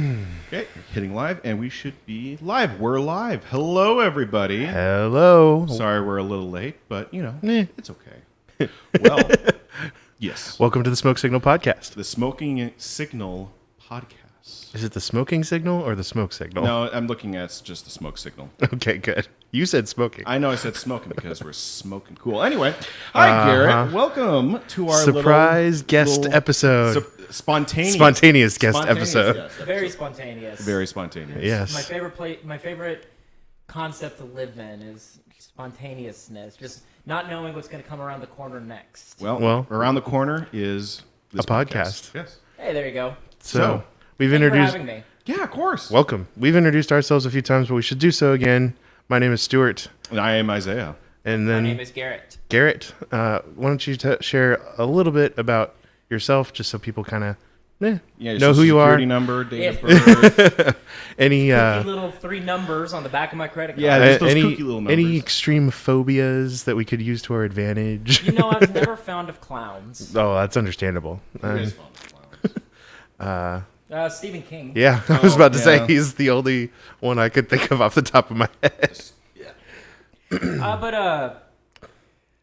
Okay, hitting live, and we should be live. We're live. Hello, everybody. Hello. Sorry we're a little late, but, it's okay. Well, yes. Welcome to the Smoke Signal Podcast. The Smoking Signal Podcast. Is it the smoking signal or the smoke signal? No, I'm looking at just the smoke signal. Okay, good. You said smoking. I know I said smoking because we're smoking cool. Anyway, hi, Garrett. Welcome to our surprise guest episode. Spontaneous guest episode. Yes, Very spontaneous. Very spontaneous. Yes. My favorite concept to live in is spontaneousness. Just not knowing what's going to come around the corner next. Well, around the corner is this a podcast. Yes. Hey, there you go. So we've Thank you introduced. for having me. Yeah, of course. Welcome. We've introduced ourselves a few times, but we should do so again. My name is Stuart. And I am Isaiah. And then My name is Garrett. Garrett, why don't you share a little bit about yourself, just so people kind of know who you are. Security number, date of birth. Any Kooky little 3 numbers on the back of my credit card. Yeah, just those any kooky little numbers. any extreme phobias that we could use to our advantage? You know, I was never fond of clowns. Oh, that's understandable. It is fun. Stephen King. Yeah, I was about to say yeah. he's the only one I could think of off the top of my head.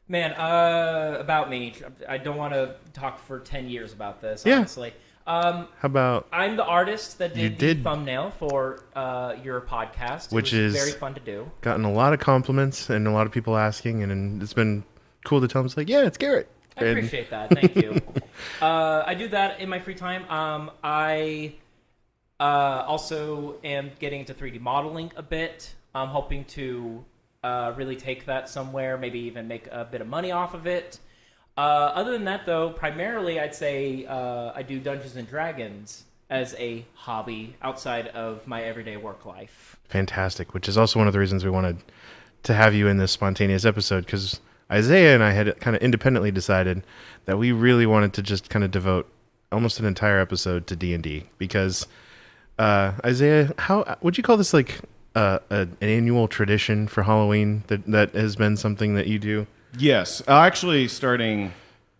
Man, about me, I don't want to talk for 10 years about this, Yeah. honestly. How about I'm the artist that You did did. the thumbnail for your podcast, Which it was is- very fun to do. gotten a lot of compliments and a lot of people asking, and it's been cool to tell them, it's like, yeah, it's Garrett. I appreciate that. Thank you. I do that in my free time. I also am getting into 3D modeling a bit. I'm hoping to really take that somewhere, maybe even make a bit of money off of it. Other than that, though, primarily I'd say I do Dungeons and Dragons as a hobby outside of my everyday work life. Fantastic, which is also one of the reasons we wanted to have you in this spontaneous episode, because Isaiah and I had kind of independently decided that we really wanted to just kind of devote almost an entire episode to D&D, because Isaiah, how would you call this, like an annual tradition for Halloween that has been something that you do? Yes. Actually, starting,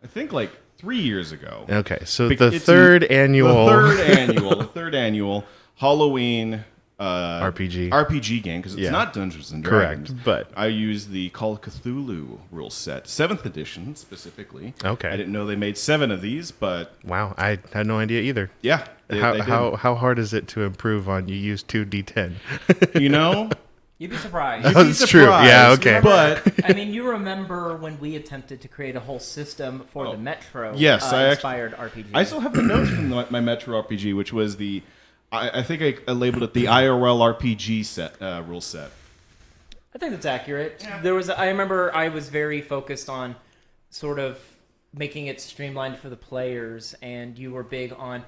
I think, like 3 years ago. Okay, so It's the third annual the third annual Halloween RPG game, because it's Yeah. not Dungeons and Dragons. Correct, but I use the Call of Cthulhu rule set, 7th edition specifically. Okay. I didn't know they made 7 of these, but wow, I had no idea either. yeah. They did. How hard is it to improve on? You use 2d10. You know, You'd be surprised. Oh, that's true. Yeah, okay. But I mean, you remember when we attempted to create a whole system for the Metro yes, inspired RPG. I still have the notes from my Metro RPG, which was the, I think I labeled it the IRL RPG set rule set. I think that's accurate. Yeah. I remember I was very focused on sort of making it streamlined for the players, and you were big on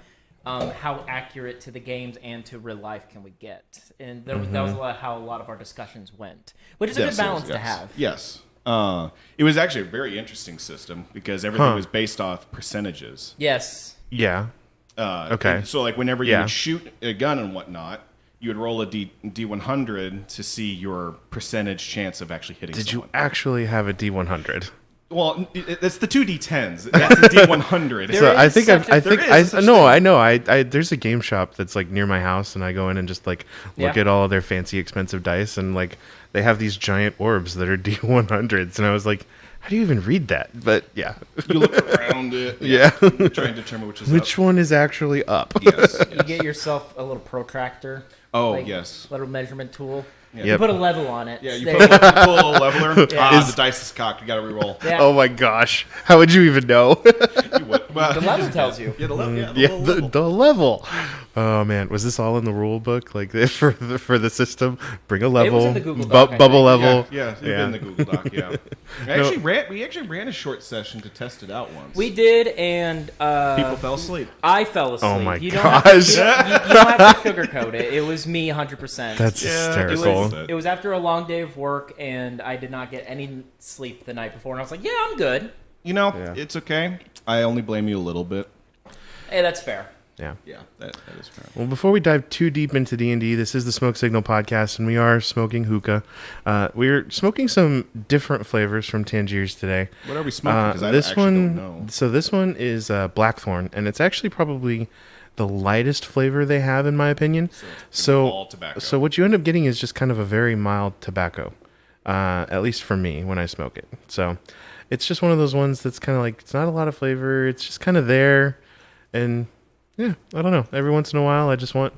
how accurate to the games and to real life can we get, and that was how a lot of our discussions went, which is a good balance to have. Yes. It was actually a very interesting system because everything was based off percentages. Yes. Yeah. Okay. So like whenever you Yeah. would shoot a gun and whatnot, you would roll a D100 to see your percentage chance of actually hitting Did someone. you actually have a D100? Well, it's the 2D10s. That's a D100. So I think I know. I there's a game shop that's like near my house, and I go in and just like look at all of their fancy, expensive dice, and like they have these giant orbs that are D100s, and I was like, how do you even read that? But yeah, You look around it. Yeah. Try and determine which is which up. one is actually up? Yes. You get yourself a little protractor. Oh, yes. Little measurement tool. Yeah. You Yep. put a level on it. Yeah, you There put you a go. little leveler. Yeah. The dice is cocked. You got to re-roll. Yeah. Oh my gosh, how would you even know? You would. Well, The level tells you. Yeah, the level. Yeah, the Yeah, little the, level. the level. Oh man, was this all in the rule book? Like for the system, bring a level, was in the Google Doc, I bubble think. level. Yeah, it's in the Google Doc. Yeah, we actually ran a short session to test it out once. We did, and People fell asleep. I fell asleep. Oh my you don't have to, gosh. you don't have to sugarcoat it. It was me 100%. That's Yeah, hysterical. it It was after a long day of work, and I did not get any sleep the night before, and I was like, yeah, I'm good. You know, Yeah. it's okay. I only blame you a little bit. Hey, that's fair. Yeah. Yeah, that is fair. Well, before we dive too deep into D&D, this is the Smoke Signal podcast, and we are smoking hookah. We're smoking some different flavors from Tangiers today. What are we smoking? Because I this actually one, don't know. So this one is Blackthorn, and it's actually probably the lightest flavor they have, in my opinion. So all tobacco. So what you end up getting is just kind of a very mild tobacco, at least for me when I smoke it. So it's just one of those ones that's kind of like, it's not a lot of flavor. It's just kind of there. And yeah, I don't know. Every once in a while, I just want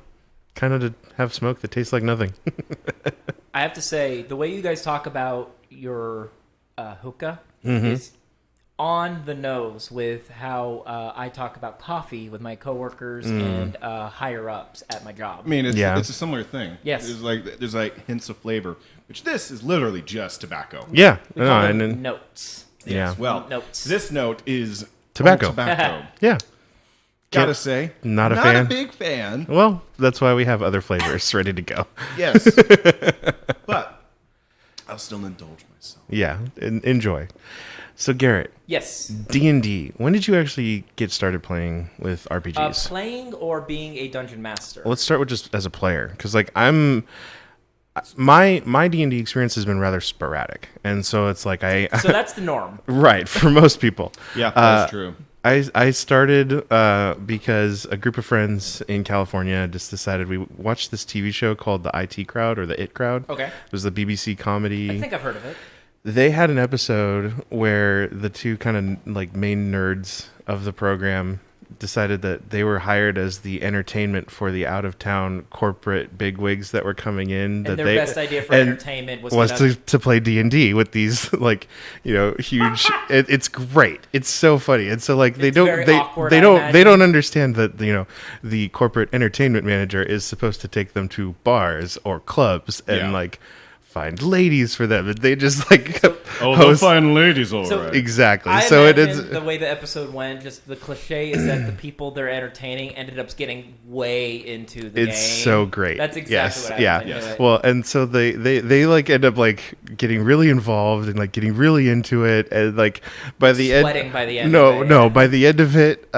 kind of to have smoke that tastes like nothing. I have to say, the way you guys talk about your hookah Mm-hmm. is on the nose with how I talk about coffee with my coworkers and higher ups at my job. I mean, it's Yeah. a similar thing. Yes. There's like hints of flavor, which this is literally just tobacco. Yeah. We call them and then, notes. yeah. Well, Notes. this note is Tobacco. all tobacco. Yeah. Gotta say, Not a fan. big fan. Well, that's why we have other flavors ready to go. Yes, but I'll still indulge myself. Yeah. Enjoy. So Garrett, Yes. D&D. When did you actually get started playing with RPGs? Playing or being a dungeon master? Let's start with just as a player, because like my D&D experience has been rather sporadic, and so it's like So that's the norm. right for most people. Yeah, that's true. I started because a group of friends in California just decided we watched this TV show called the IT Crowd or the It Crowd. Okay. It was the BBC comedy. I think I've heard of it. They had an episode where the two kind of like main nerds of the program decided that they were hired as the entertainment for the out of town corporate bigwigs that were coming in. And their best idea for entertainment was to play D&D with these like, you know, huge. It's great. It's so funny. And so like It's very awkward, I they imagine. don't understand that, you know, the corporate entertainment manager is supposed to take them to bars or clubs and like find ladies for them, and they just like they'll find ladies, all So- right. exactly. I So it imagine is the way the episode went. Just the cliche is that the people they're entertaining ended up getting way into the game. it's so great. That's exactly what I yeah. was into it. Well, and so they like end up like getting really involved and like getting really into it, and like by the Sweating by the end No, of it. no, by the end of it,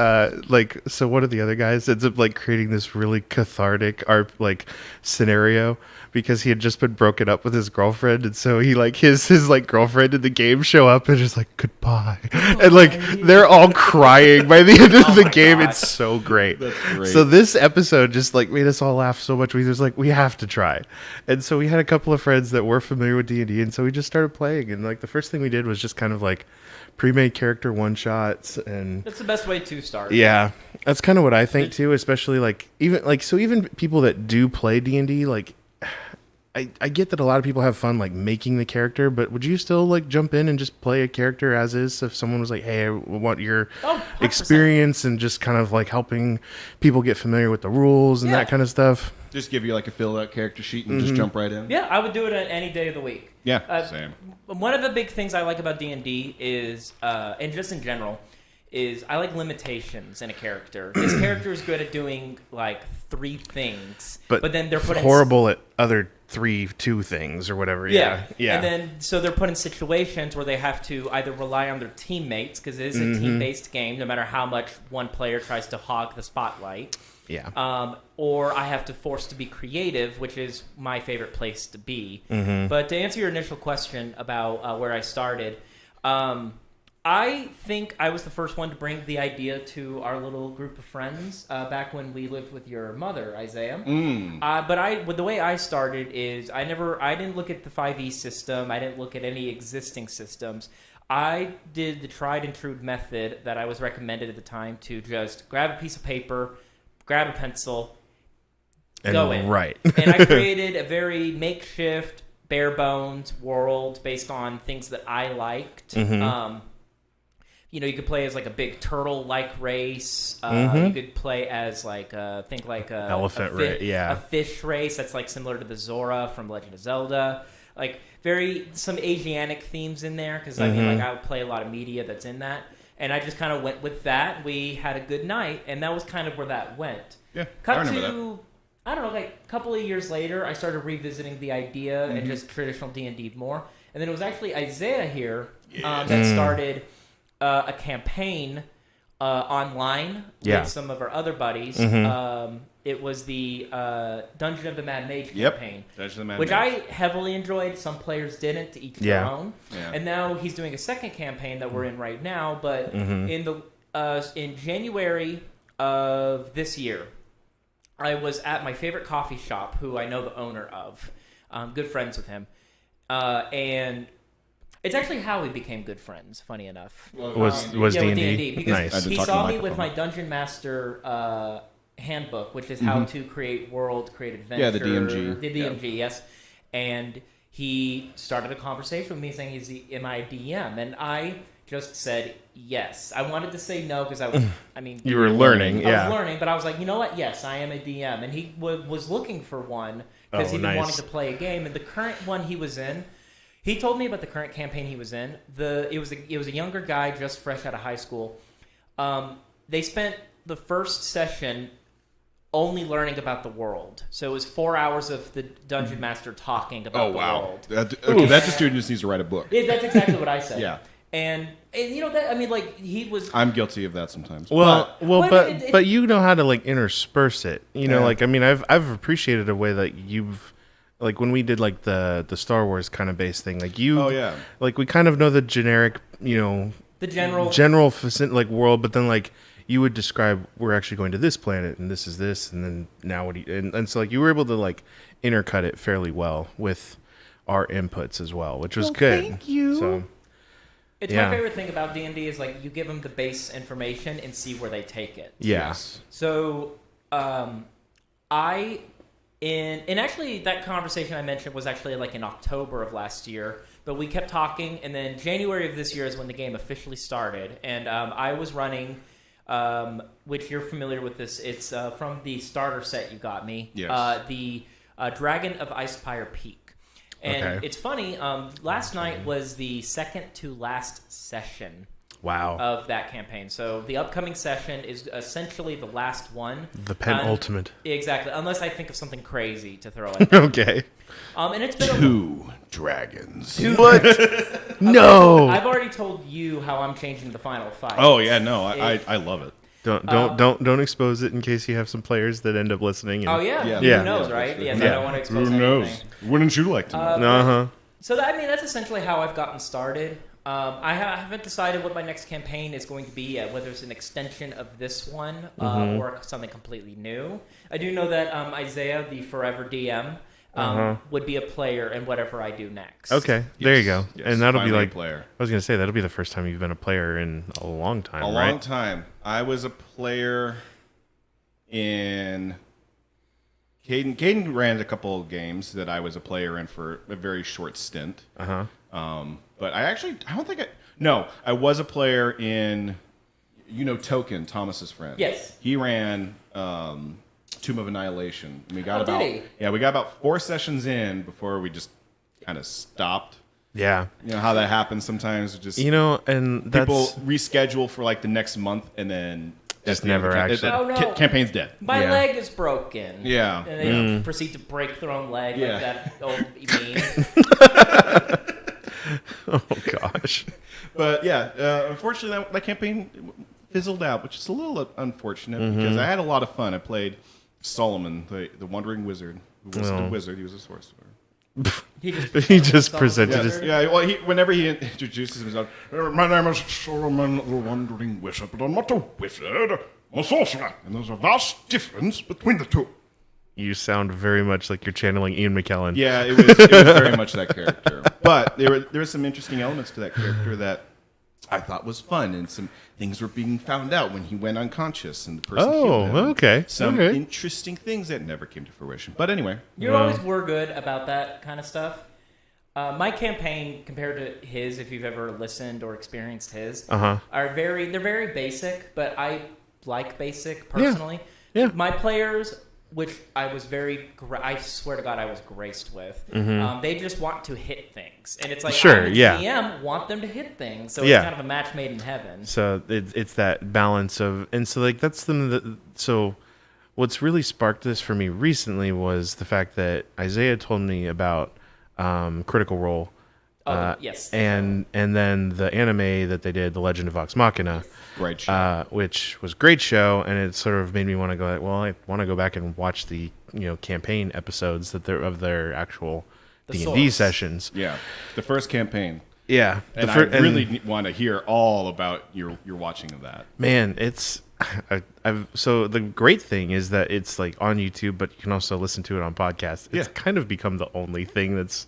like so one of the other guys ends up like creating this really cathartic art like scenario because he had just been broken up with his girlfriend, and so he like his like girlfriend in the game show up and just like goodbye, and like they're all crying by the end of Oh the my game. gosh. It's so great. That's great. So this episode just like made us all laugh so much. We was like, we have to try, and so we had a couple of friends that were familiar with D&D, and so we just started playing. And like the first thing we did was just kind of like pre-made character one shots, and That's the best way to start. yeah, that's kind of what I think too. Especially like even people that do play D&D, like I get that a lot of people have fun like making the character, but would you still like jump in and just play a character as is if someone was like, hey, I want your 100%. experience and just kind of like helping people get familiar with the rules and Yeah. that kind of stuff? Just give you like a filled out character sheet and just jump right in. Yeah, I would do it any day of the week. Yeah, same. One of the big things I like about D&D is, and just in general, is I like limitations in a character. This character is good at doing like 3 things, but then they're put horrible at other 2 things or whatever. Yeah. And then so they're put in situations where they have to either rely on their teammates because it is a team-based game, no matter how much one player tries to hog the spotlight. Yeah. Or I have to force to be creative, which is my favorite place to be. But to answer your initial question about where I started, I think I was the first one to bring the idea to our little group of friends back when we lived with your mother, Isaiah. But the way I started is I didn't look at the 5e system. I didn't look at any existing systems. I did the tried and true method that I was recommended at the time to just grab a piece of paper, grab a pencil, And go in. right. And I created a very makeshift, bare bones world based on things that I liked. You could play as like a big turtle-like race. You could play as like Elephant a race, yeah. a fish race that's like similar to the Zora from Legend of Zelda. Like some Asiatic themes in there because I mean like I would play a lot of media that's in that, and I just kind of went with that. We had a good night, and that was kind of where that went. Yeah, Cut I remember to, I don't know, like a couple of years later, I started revisiting the idea and just traditional D&D more. And then it was actually Isaiah here that started a campaign online with some of our other buddies. It was the Dungeon of the Mad Mage campaign, Dungeon of the Mad which Mage. I heavily enjoyed. Some players didn't, to each their own. Yeah. And now he's doing a second campaign that we're in right now. But in January of this year, I was at my favorite coffee shop, who I know the owner of. Good friends with him. And it's actually how we became good friends, funny enough. Was with D&D? D&D, because Nice. he saw me with my Dungeon Master handbook, which is how to create world, create adventure. Yeah, the DMG. The DMG, yes. And he started a conversation with me saying, am I a DM? And I just said yes. I wanted to say no because You were learning, I was learning, but I was like, you know what? Yes, I am a DM. And he was looking for one because he'd been wanting to play a game. And the current one he was in, he told me about the current campaign he was in. It was a younger guy just fresh out of high school. They spent the first session only learning about the world. So it was 4 hours of the Dungeon Master talking about the world. That student just needs to write a book. Yeah, that's exactly what I said. Yeah. And you know that, I mean, like, he was... I'm guilty of that sometimes. But you know how to like intersperse it. You know, Yeah. like I mean, I've appreciated a way that you've like when we did like the Star Wars kind of base thing. Like you, like we kind of know the generic, you know, the general like world, but then like you would describe we're actually going to this planet and this is this, and then now what do you, and so like you were able to like intercut it fairly well with our inputs as well, which was good. Thank you. So. It's my favorite thing about D&D is like you give them the base information and see where they take it. Yes. So, and actually that conversation I mentioned was actually like in October of last year, but we kept talking, and then January of this year is when the game officially started, and I was running, which you're familiar with this. It's from the starter set you got me. Yes. The Dragon of Icespire Peak. And it's funny, last night was the second to last session of that campaign. So the upcoming session is essentially the last one. The penultimate. Exactly, unless I think of something crazy to throw at you. Okay. And it's been Two dragons. What? No. I've already told you how I'm changing the final fight. Oh, yeah, no, I love it. Don't expose it in case you have some players that end up listening. Oh yeah, Yeah. Who knows, right? Yes, I don't want to expose Who knows? anything. Wouldn't you like to know? So that's essentially how I've gotten started. I haven't decided what my next campaign is going to be yet, whether it's an extension of this one or something completely new. I do know that Isaiah, the forever DM, would be a player in whatever I do next. Okay, there you go. Yes, and that'll be finally like a player. I was gonna say that'll be the first time you've been a player in a long time. A right? long time. I was a player in... Caden ran a couple of games that I was a player in for a very short stint. But I don't think I was a player in, Token, Thomas's friend. Yes. He ran Tomb of Annihilation. We got did he? Yeah, we got about 4 sessions in before we just kind of stopped. Yeah. You know how that happens sometimes. Just and people that's reschedule for like the next month, and then Just that's the end of never the actually- Oh, no. campaign's dead. My leg is broken. Yeah. And they proceed to break their own leg Yeah. like that old meme. oh gosh. But yeah, unfortunately, that campaign fizzled out, which is a little unfortunate because I had a lot of fun. I played Solomon, the Wandering Wizard, who wasn't a wizard; he was a sorcerer. He just presented his. Yeah, well, whenever he introduces himself, my name is Solomon, the Wandering Wizard, but I'm not a wizard, I'm a sorcerer, and there's a vast difference between the two. You sound very much like you're channeling Ian McKellen. Yeah, it was very much that character. But there were some interesting elements to that character that I thought was fun, and some things were being found out when he went unconscious, and the person killed him. Okay. Some Okay. interesting things that never came to fruition. But anyway. You always were good about that kind of stuff. My campaign, compared to his, if you've ever listened or experienced his, they're very basic, but I like basic personally. Yeah. My players, which I was I swear to God, I was graced with. They just want to hit things, and it's like, Sure, I, as yeah. DM, want them to hit things, so Yeah. it's kind of a match made in heaven. So it's that balance of, and so like that's so what's really sparked this for me recently was the fact that Isaiah told me about Critical Role. Yes. And then the anime that they did, The Legend of Vox Machina, Great show. which was a great show, and it sort of made me want to go, well, I want to go back and watch the campaign episodes of their actual D&D source. sessions. Yeah, the first campaign. Yeah, And I really want to hear all about your watching of that. man, it's So the great thing is that it's like on YouTube, but you can also listen to it on podcast. It's kind of become the only thing that's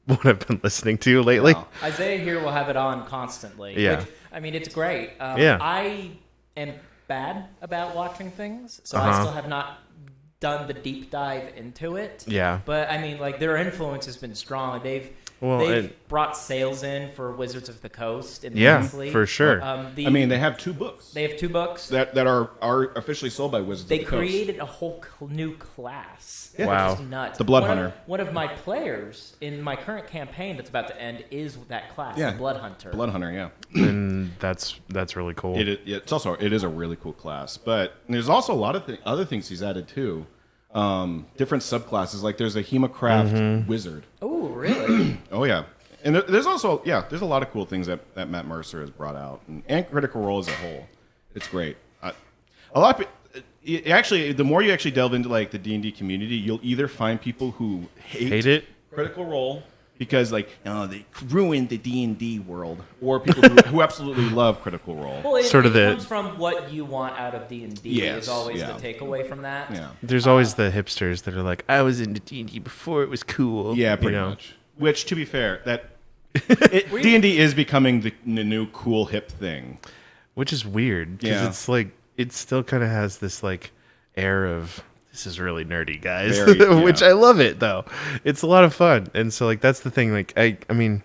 what I've been listening to lately. Wow. Isaiah here will have it on constantly. Yeah. Which, I mean, it's great. Yeah. I am bad about watching things, so I still have not done the deep dive into it. Yeah. But I mean, like, their influence has been strong. They've brought sales in for Wizards of the Coast. Immensely. For sure. They have 2 books. They have 2 books. That are officially sold by Wizards of the Coast. They created a whole new class. Yeah. Wow. Which is nuts. The Blood Hunter. One of my players in my current campaign that's about to end is that class, Yeah. the Blood Hunter. Blood Hunter, yeah. And that's really cool. It is a really cool class, but there's also a lot of other things he's added too. Different subclasses, like there's a Hemocraft wizard. Oh, really? Oh yeah, and there's also there's a lot of cool things that Matt Mercer has brought out, and Critical Role as a whole. It's great. A lot of actually, the more you actually delve into like the D&D community, you'll either find people who hate it, Critical Role because they ruined the D&D world, or people who absolutely love Critical Role. Well, it the comes from what you want out of D&D. Yes, is always the takeaway from that. Yeah, there's always the hipsters that are like, I was into D&D before it was cool. yeah, pretty much. Which, to be fair, D&D is becoming the new cool hip thing. Which is weird because it's like it still kind of has this like air of this is really nerdy, guys. Which I love it though. It's a lot of fun, and so like that's the thing. Like I mean,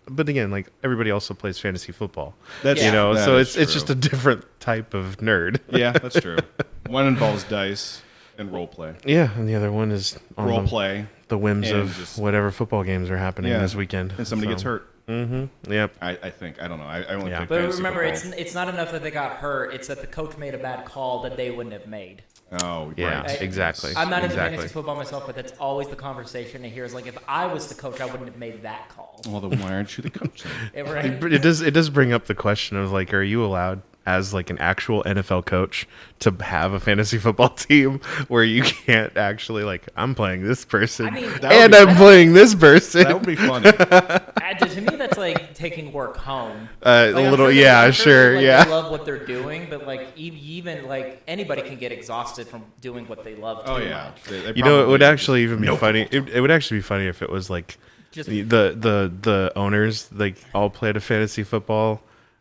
but again, like everybody also plays fantasy football. That's so it's just a different type of nerd. Yeah, that's true. One involves dice and role play. Yeah, and the other one is on Role play. The whims and of just whatever football games are happening this weekend, and somebody gets hurt. Mm-hmm. Yep. I think I don't know. I only play But fantasy remember, football. it's not enough that they got hurt. It's that the coach made a bad call that they wouldn't have made. Oh, yeah, right. exactly. I'm not into exactly. fantasy football myself, but that's always the conversation I hear. Is like, if I was the coach, I wouldn't have made that call. Well, then why aren't you the coach then? It does bring up the question of like, are you allowed as like an actual NFL coach to have a fantasy football team where you can't actually like, I'm playing this person and I'm playing this person. That would be funny. To me, that's like taking work home. A little, sure. They love what they're doing, but like even like anybody can get exhausted from doing what they love. Too much. They it would actually even be funny. It would actually be funny if it was like just the owners like all played a fantasy football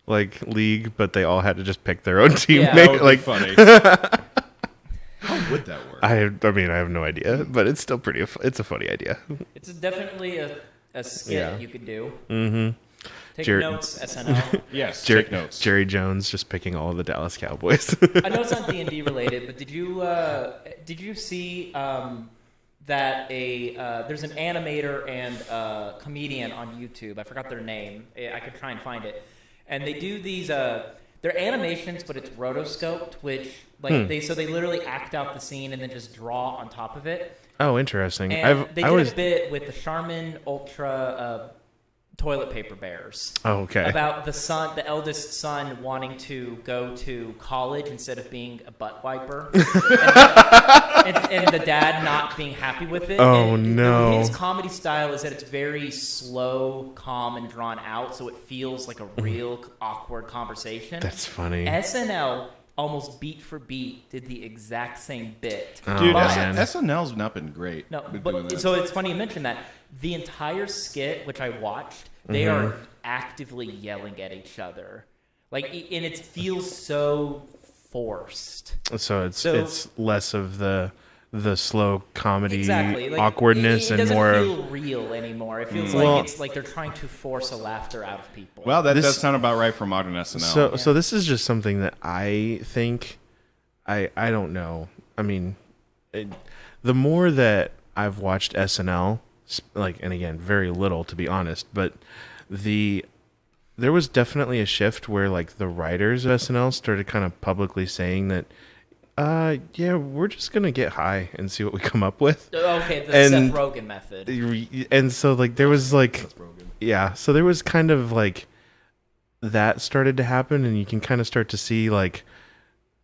like league, but they all had to just pick their own team. Yeah, that would be funny. How would that work? I mean, I have no idea, but it's still it's a funny idea. It's definitely a skit you could do. Mm-hmm. Take notes, SNL. Yes, take notes. Jerry Jones just picking all of the Dallas Cowboys. I know it's not D&D related, but did you see that there's an animator and a comedian on YouTube? I forgot their name. I could try and find it. And they do these they're animations, but it's rotoscoped, which like they literally act out the scene and then just draw on top of it. Oh, interesting. And they did a bit with the Charmin Ultra toilet paper bears. Oh, okay. About the eldest son wanting to go to college instead of being a butt wiper, and the dad not being happy with it. Oh, and no. His comedy style is that it's very slow, calm, and drawn out, so it feels like a real awkward conversation. That's funny. SNL almost beat for beat did the exact same bit. Oh, Dude, man. SNL's not been great. No, but so it's funny you mention that. The entire skit, which I watched, they are actively yelling at each other, like, and it feels so forced. So it's less of the slow comedy Exactly. Like, awkwardness it and doesn't more feel real anymore. It feels like it's like they're trying to force a laughter out of people. Well, that does sound about right for modern SNL. So this is just something that I think I don't know. I mean, the more that I've watched SNL, like, and again, very little to be honest, but there was definitely a shift where like the writers of SNL started kind of publicly saying that we're just gonna get high and see what we come up with. Okay, the Seth Rogen method. And so like there was like so there was kind of like that started to happen, and you can kind of start to see like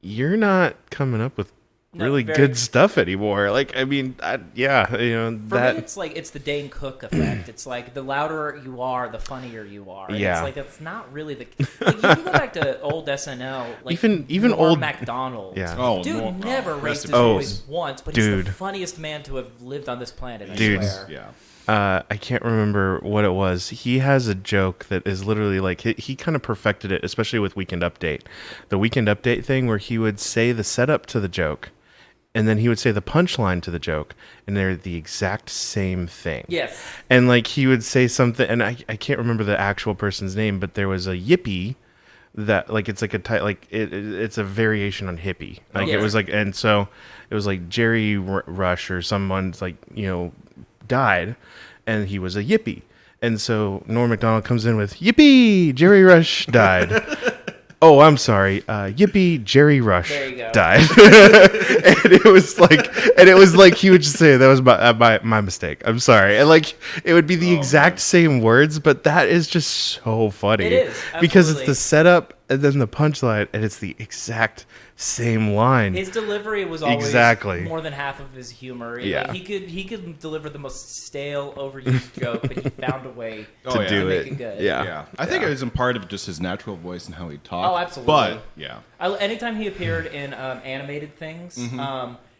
you're not coming up with really good stuff anymore. Like, I mean, yeah, you know, For me, it's like it's the Dane Cook effect. It's like the louder you are, the funnier you are. And Yeah. it's like that's not really the. Like, you can go back to old SNL, like Even Norm old MacDonald. Yeah. Oh, Dude never raised his Oh, voice once, but he's dude. the funniest man to have lived on this planet. I Dude. swear. Yeah. I can't remember what it was. He has a joke that is literally like he kind of perfected it, especially with Weekend Update. The Weekend Update thing where he would say the setup to the joke, and then he would say the punchline to the joke, and they're the exact same thing. Yes. And like he would say something, and I can't remember the actual person's name, but there was a yippee that like it's like it's a variation on hippie. Like Yeah. it was like, and so it was like Jerry Rush or someone's like, you know, died, and he was a yippee. And so Norm Macdonald comes in with yippee, Jerry Rush died. Oh, I'm sorry. Yippee, Jerry Rush There you go. died. And it was like he would just say that was my mistake. I'm sorry. And like it would be the exact same words, but that is just so funny. It is, because it's absolutely. the setup and then the punchline, and it's the exact same line. His delivery was always Exactly. more than half of his humor. Yeah. Like, he could deliver the most stale, overused joke, but he found a way Oh, yeah. do make it. it good. Yeah. Yeah. I think it was in part of just his natural voice and how he talked. Oh, absolutely. But, yeah. Anytime he appeared in animated things,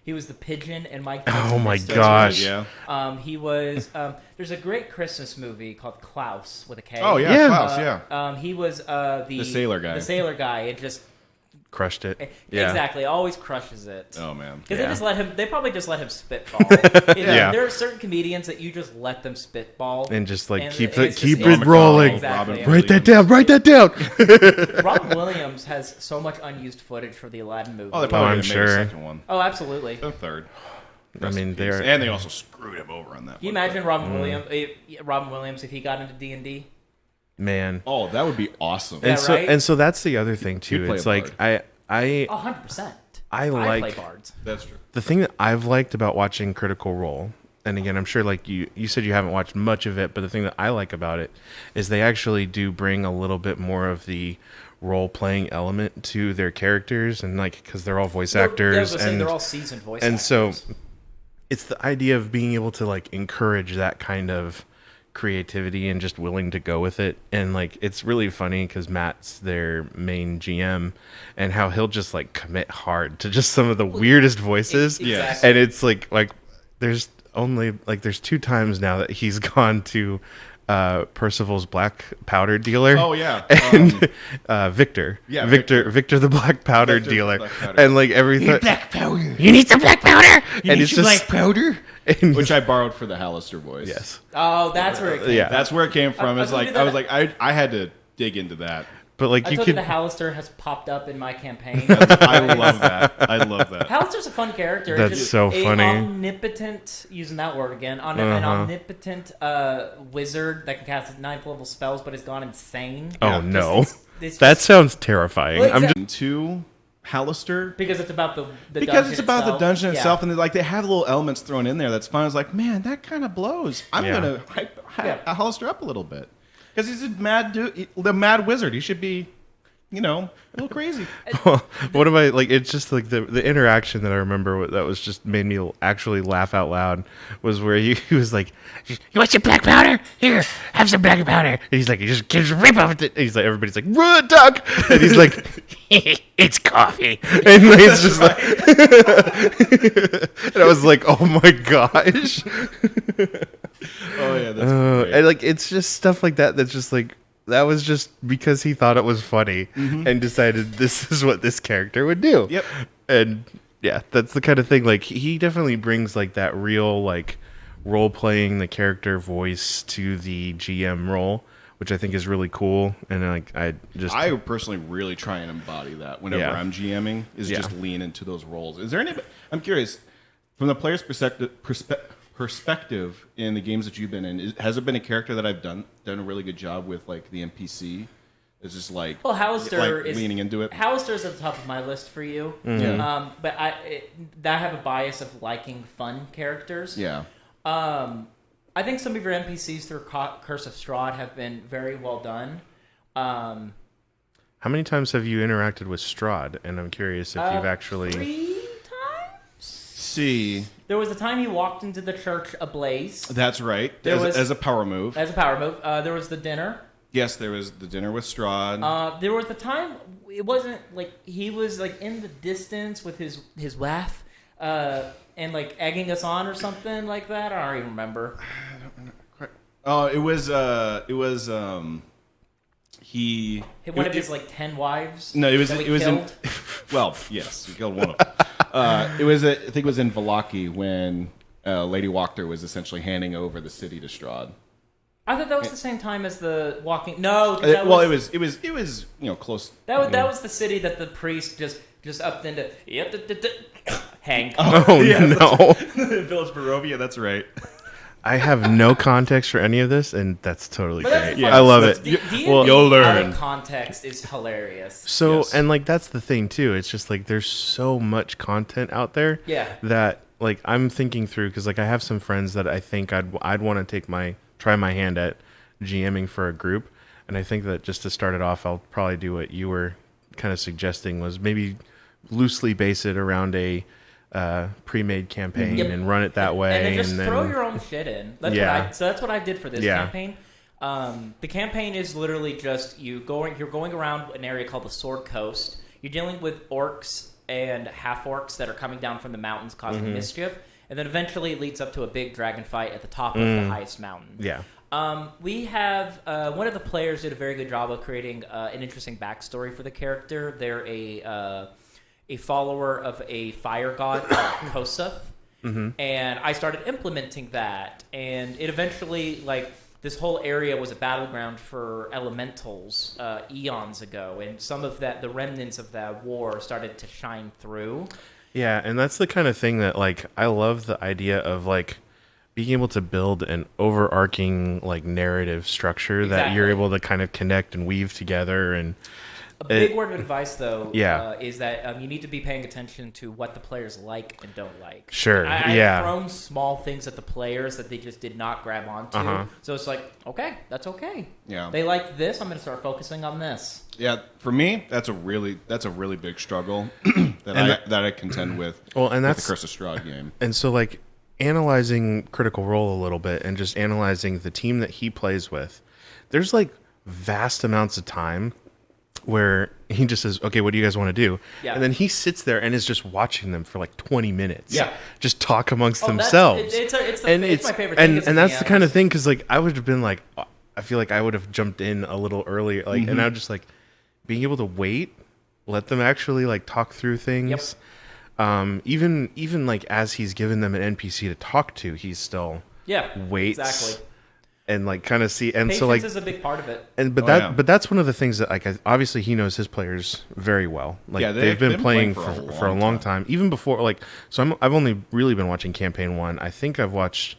he was the pigeon in Mike. Oh Tyson's my Mystery. gosh. Yeah. He was. There's a great Christmas movie called Klaus with a K. Oh, yeah. Yeah. Klaus, yeah. He was the sailor guy. The sailor guy. It just Crushed it. Yeah. exactly always crushes it. Oh, man. Because Yeah. they just let him. They probably just let him spitball. Yeah. There are certain comedians that you just let them spitball And just like and keep it's it just- rolling. Exactly. Robin Write that Williams. down. Write that down. Robin Williams has so much unused footage for the Aladdin movie. Oh, they probably I'm made sure. a second one. Oh, absolutely. A third. I mean, Peace. they're And they also screwed him over on that Can you one. imagine Robin Williams if he got into D&D? man. Oh, that would be awesome. Yeah, right? And so that's the other thing too. You'd play It's a like bard. I 100%. I I play like bards. That's true. the thing that I've liked about watching Critical Role, and again, I'm sure like you said you haven't watched much of it, but the thing that I like about it is they actually do bring a little bit more of the role playing element to their characters, and like because they're all voice actors, and they're all seasoned voice and actors. so it's the idea of being able to like encourage that kind of creativity and just willing to go with it. And like it's really funny because Matt's their main GM, and how he'll just like commit hard to just some of the weirdest voices. Exactly. And it's like there's only like there's 2 times now that he's gone to Percival's black powder dealer. Oh, yeah. And Victor. Yeah, Victor the black powder Victor the dealer. black powder. And like everything. Black powder. You need some black powder. And it's just powder? and Which I borrowed for the Hallister voice. yes. Oh, that's where it came Yeah. That's where it came from. I It's like told you I was that- like I had to dig into that. But like I you told could you the Hallister has popped up in my campaign. I love that. I love that. Hallister's a fun character. That's Just so a funny. omnipotent, using that word again, an omnipotent wizard that can cast 9th level spells, but has gone insane. Oh Yeah. no. It's That just- sounds terrifying. Well, I'm just Into Hallister because it's about the because dungeon it's about itself. the dungeon Yeah. itself, and like they have little elements thrown in there that's fun. I was like, man, that kind of blows. I'm Yeah. gonna hype Yeah. Hallister up a little bit because he's a mad dude, the mad wizard. He should be, a little crazy. what am I like? It's just like the interaction that I remember that was just made me actually laugh out loud was where he was like, "You want some black powder? Here, have some black powder." And he's like, he just gives a rip off it. And he's like, everybody's like, "Run, duck!" And he's like, "It's coffee." And like, it's just like, and I was like, "Oh my gosh!" Oh yeah, that's great. And like it's just stuff like that. That's just like. That was just because he thought it was funny and decided this is what this character would do. Yep. And yeah, that's the kind of thing. Like he definitely brings like that real like role playing the character voice to the GM role, which I think is really cool. And like I personally really try and embody that whenever Yeah. I'm GMing is Yeah. just lean into those roles. Is there any? I'm curious from the player's perspective in the games that you've been in. Has there been a character that I've done a really good job with, like the NPC? It's just like Well, Hallister like is leaning into it. Hallister's at the top of my list for you. Yeah. But I have a bias of liking fun characters. Yeah. I think some of your NPCs through Curse of Strahd have been very well done. how many times have you interacted with Strahd? And I'm curious if you've actually 3 times. see. There was a time he walked into the church ablaze. That's right. Was- As a power move. As a power move. There was the dinner. Yes, there was the dinner with Strahd. There was a time it wasn't like he was like in the distance with his wife, and like egging us on or something like that. I don't even remember. Oh, it was he. One of his like 10 wives. No, it was in. killed? Well, yes, he killed one of them. I think it was in Vallaki when Lady Wachter was essentially handing over the city to Strahd. I thought that was the same time as the walking. No, 'cause Well, it was close. That was the city that the priest just upped into. Hang. Oh no! Village Barovia. That's right. I have no context for any of this, and that's totally But that's great. fun. I love it. D&D Well, you'll out learn. of context is hilarious. So, Yes. and like that's the thing too. It's just like there's so much content out there. Yeah. That like I'm thinking through because like I have some friends that I think I'd want to try my hand at GMing for a group, and I think that just to start it off, I'll probably do what you were kind of suggesting was maybe loosely base it around a pre-made campaign Yep. and run it that way, And then just throw your own shit in. So that's what I did for this campaign. The campaign is literally just you're going around an area called the Sword Coast. You're dealing with orcs and half orcs that are coming down from the mountains causing mischief, and then eventually it leads up to a big dragon fight at the top of the highest mountain. Yeah. We have one of the players did a very good job of creating an interesting backstory for the character. They're a follower of a fire god called Koseth, and I started implementing that, and it eventually like this whole area was a battleground for elementals eons ago, and some of the remnants of that war started to shine through. Yeah, and that's the kind of thing that like I love the idea of like being able to build an overarching like narrative structure that you're able to kind of connect and weave together. And a big word of advice though is that you need to be paying attention to what the players like and don't like. Sure. I've thrown small things at the players that they just did not grab onto. So it's like, okay, that's okay. Yeah. They like this, I'm going to start focusing on this. Yeah, for me, that's a really big struggle that I contend with. Well, and with that's the Curse of Strahd game. And so like analyzing Critical Role a little bit and just analyzing the team that he plays with, there's like vast amounts of time where he just says, okay, what do you guys want to do? Yeah. And then he sits there and is just watching them for like 20 minutes. Yeah. Just talk amongst themselves. It's my favorite and thing. And that's the kind of thing, because like I would have been like, I feel like I would have jumped in a little earlier. Like, and I would just like being able to wait, let them actually like talk through things. Yep. Even like as he's given them an NPC to talk to, he's still waits. Exactly. And like kind of see, and Patience so like is a big part of it. And but that's one of the things that like obviously he knows his players very well. Like they've been playing for a long time. Even before like I've only really been watching campaign 1. I think I've watched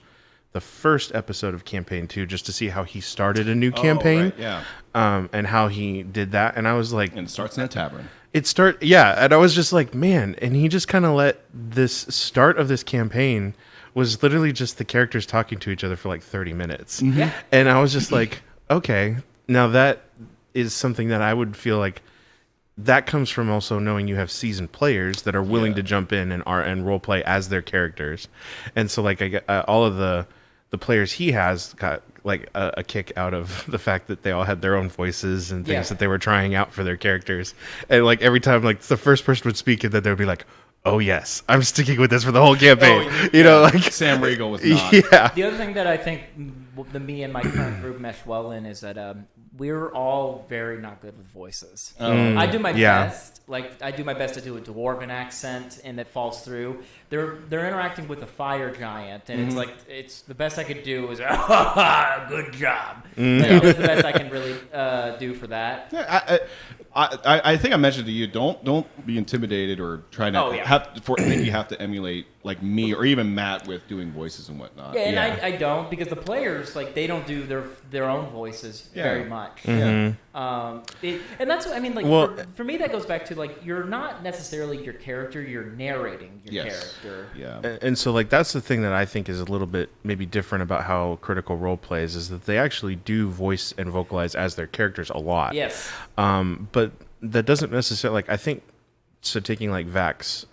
the first episode of campaign 2 just to see how he started a new campaign. Right, yeah. And how he did that, and I was like, And it starts in a tavern. and I was just like, man, and he just kind of let this start of this campaign was literally just the characters talking to each other for like 30 minutes. Yeah. And I was just like, okay, now that is something that I would feel like that comes from also knowing you have seasoned players that are willing to jump in and role play as their characters. And so like I get all of the players he has got like a kick out of the fact that they all had their own voices and things that they were trying out for their characters. And like every time like the first person would speak and then they would be like, oh yes, I'm sticking with this for the whole campaign. You know, like Sam Riegel was not. Yeah. The other thing that I think me and my current group mesh well in is that we're all very not good with voices. I do my best. Like I do my best to do a dwarven accent, and it falls through. They're interacting with a fire giant, and it's like it's the best I could do is good job. That's the best I can really do for that. Yeah, I think I mentioned to you, don't be intimidated or try to think you have to emulate like me or even Matt with doing voices and whatnot. Yeah, and I don't, because the players like they don't do their own voices very much. Yeah. And that's what I mean. Like for me, that goes back to like you're not necessarily your character; you're narrating your character. Yeah. And so like that's the thing that I think is a little bit maybe different about how Critical Role plays is that they actually do voice and vocalize as their characters a lot. Yes. But that doesn't necessarily like I think so taking like Vax,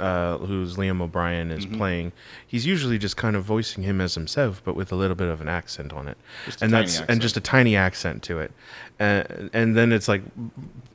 who's Liam O'Brien is playing, he's usually just kind of voicing him as himself, but with a little bit of an accent on it, and just a tiny accent to it, and then it's like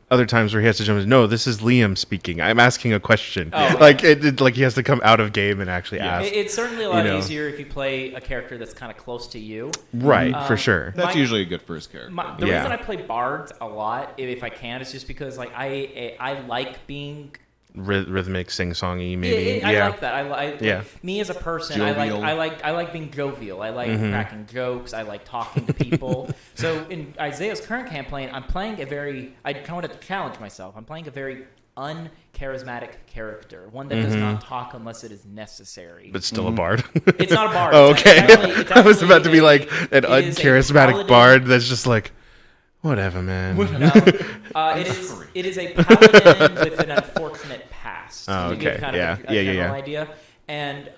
other times where he has to jump in. No, this is Liam speaking. I'm asking a question. Like like he has to come out of game and actually ask. It's certainly a lot easier if you play a character that's kind of close to you. Right, for sure. That's usually a good first character. The reason I play bards a lot, if I can, is just because like I like being rhythmic, sing-songy, maybe. I like that. Like, me as a person, Jovial. I like being jovial. I like cracking jokes. I like talking to people. So in Isaiah's current campaign, I kind of want to challenge myself. I'm playing a very uncharismatic character, one that does not talk unless it is necessary. But still a bard. It's not a bard. Oh, okay. It's I was about to be like an it is a uncharismatic paladin. bard that's just like, whatever, man. No, it is a paladin with an unfortunate past. Oh, To give okay. kind Yeah. of a Yeah, general yeah. idea. And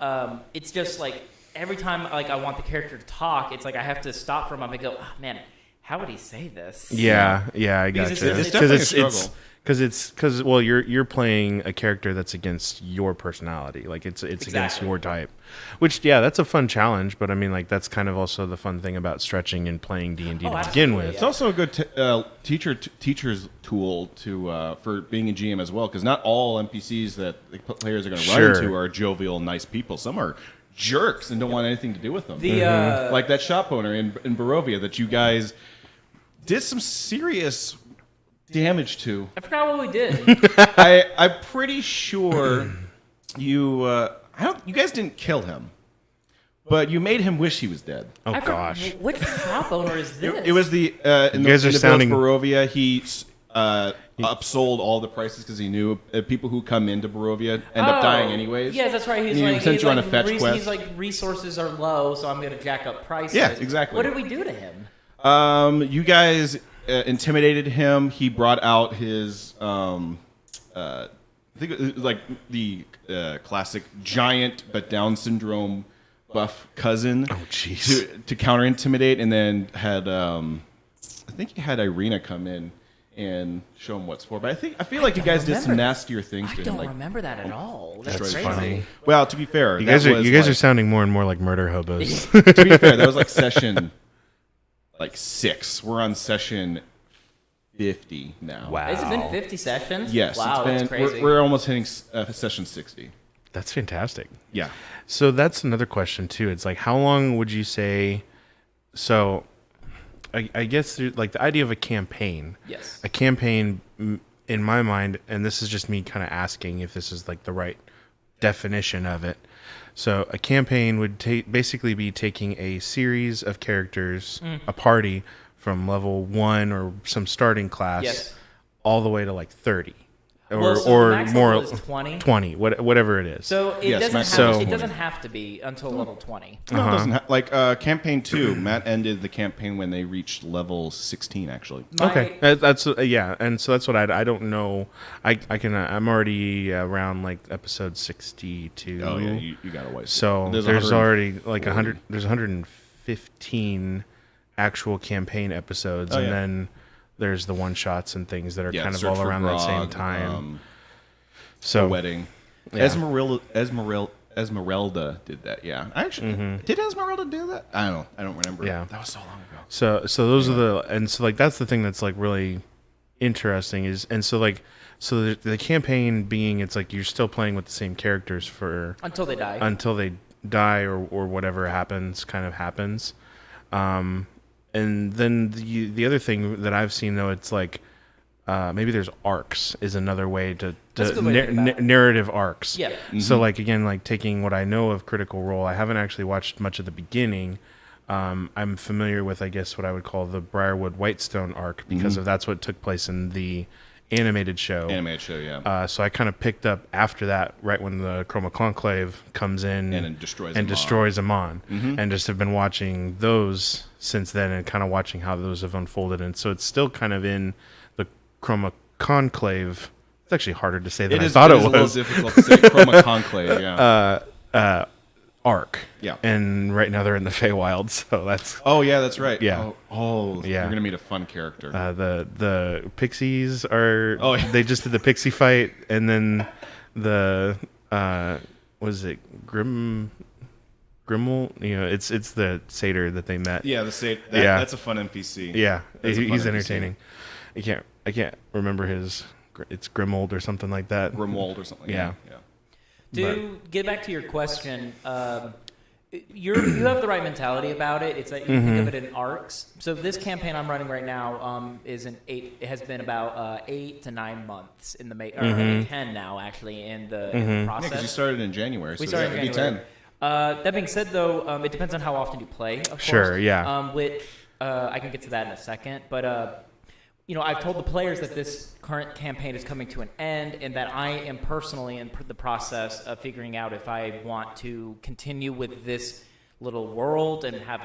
it's just like every time like I want the character to talk, it's like I have to stop for a moment and go, oh, man, how would he say this? Yeah, I Because gotcha. it's definitely a struggle. Because well, you're playing a character that's against your personality, like it's against Exactly. your type, which that's a fun challenge. But I mean, like that's kind of also the fun thing about stretching and playing D&D to begin absolutely, with. It's also a good teacher's tool to for being a GM as well, because not all NPCs that the players are going to run Sure. into are jovial, nice people. Some are jerks and don't want anything to do with them. The Like that shop owner in Barovia that you guys did some serious damage to. I forgot what we did. I'm pretty sure you guys didn't kill him, but you made him wish he was dead. Oh gosh, Which shop owner is this? It was the in You guys are the sounding- village Barovia. He upsold all the prices because he knew people who come into Barovia end up dying anyways. Yeah, that's right. He's He like, sent he's you on like, a fetch quest. He's like, resources are low, so I'm going to jack up prices. Yeah, exactly. What did we do to him? You guys intimidated him. He brought out his I think it was like the classic giant but Down syndrome buff cousin. Oh, jeez. To counter intimidate, and then had I think he had Irina come in and show him what's for. But I feel like you guys did some nastier things I to him. don't Like, remember that at all. That's That's crazy. funny. well, to be fair, You guys that are was, like, sounding more and more like murder hobos. to be fair, that was like session 6. We're on session 50 now. Wow. Has it been 50 sessions? Yes, Wow, it's that's been. crazy. We're almost hitting session 60. That's fantastic. Yeah. So that's another question too. It's like, how long would you say? So, I guess like the idea of a campaign. Yes. A campaign, in my mind, and this is just me kind of asking if this is like the right definition of it. So a campaign would basically be taking a series of characters, a party from level 1 or some starting class, Yes. all the way to like 30. Well, so the Or max more, level is 20. 20, whatever it is. So it Yes, doesn't max have, level it 20. doesn't have to be until level 20. No, it doesn't like campaign 2. Matt ended the campaign when they reached level 16. Actually. Okay, that's yeah, and so that's what I don't know. I can I'm already around like episode 62. Oh yeah, you got a ways. So there's 140. already like 100. There's 115 actual campaign episodes, Oh, and yeah. then there's the one shots and things that are Yeah, kind of Search all for around that same Grog, time. The So wedding. Yeah. Esmeralda did that. Yeah, actually, did Esmeralda do that? I don't remember. Yeah. that was so long ago. So those are the, and so like that's the thing that's like really interesting is, and so like so the campaign being, it's like you're still playing with the same characters for Until they die. until they die or whatever happens kind of happens. And then the other thing that I've seen though, it's like maybe there's arcs is another way to That's a good way to think about it. narrative arcs. Yeah. So like again, like taking what I know of Critical Role, I haven't actually watched much of the beginning. I'm familiar with, I guess, what I would call the Briarwood Whitestone arc because of that's what took place in the animated show. Animated show, yeah. So I kind of picked up after that, right when the Chroma Conclave comes in And then destroys and Amon. destroys Amon, and just have been watching those since then and kind of watching how those have unfolded. And so it's still kind of in the Chroma Conclave. It's actually harder to say than I thought it is a was. little difficult to say. Chroma Conclave, yeah. Arc. Yeah. And right now they're in the Feywild, so that's Oh yeah, that's right. Yeah. Oh Yeah. You're gonna meet a fun character. the Pixies are. Oh, yeah. They just did the Pixie fight, and then the was it Grimmel? It's the satyr that they met. Yeah, that's a fun NPC. Yeah, That's a fun he's NPC. entertaining. I can't remember his. It's Grimold or something like that. Grimold or something. Yeah. To get back to your question, you have the right mentality about it. It's that you think of it in arcs. So this campaign I'm running right now it has been about 8 to 9 months in the or maybe 10 now actually in the Yeah, process. because you started in January. We so started in it'd be January. 10. That being said, though, it depends on how often you play. Of Sure, course. yeah. Which I can get to that in a second, but I've told the players that this current campaign is coming to an end, and that I am personally in the process of figuring out if I want to continue with this little world and have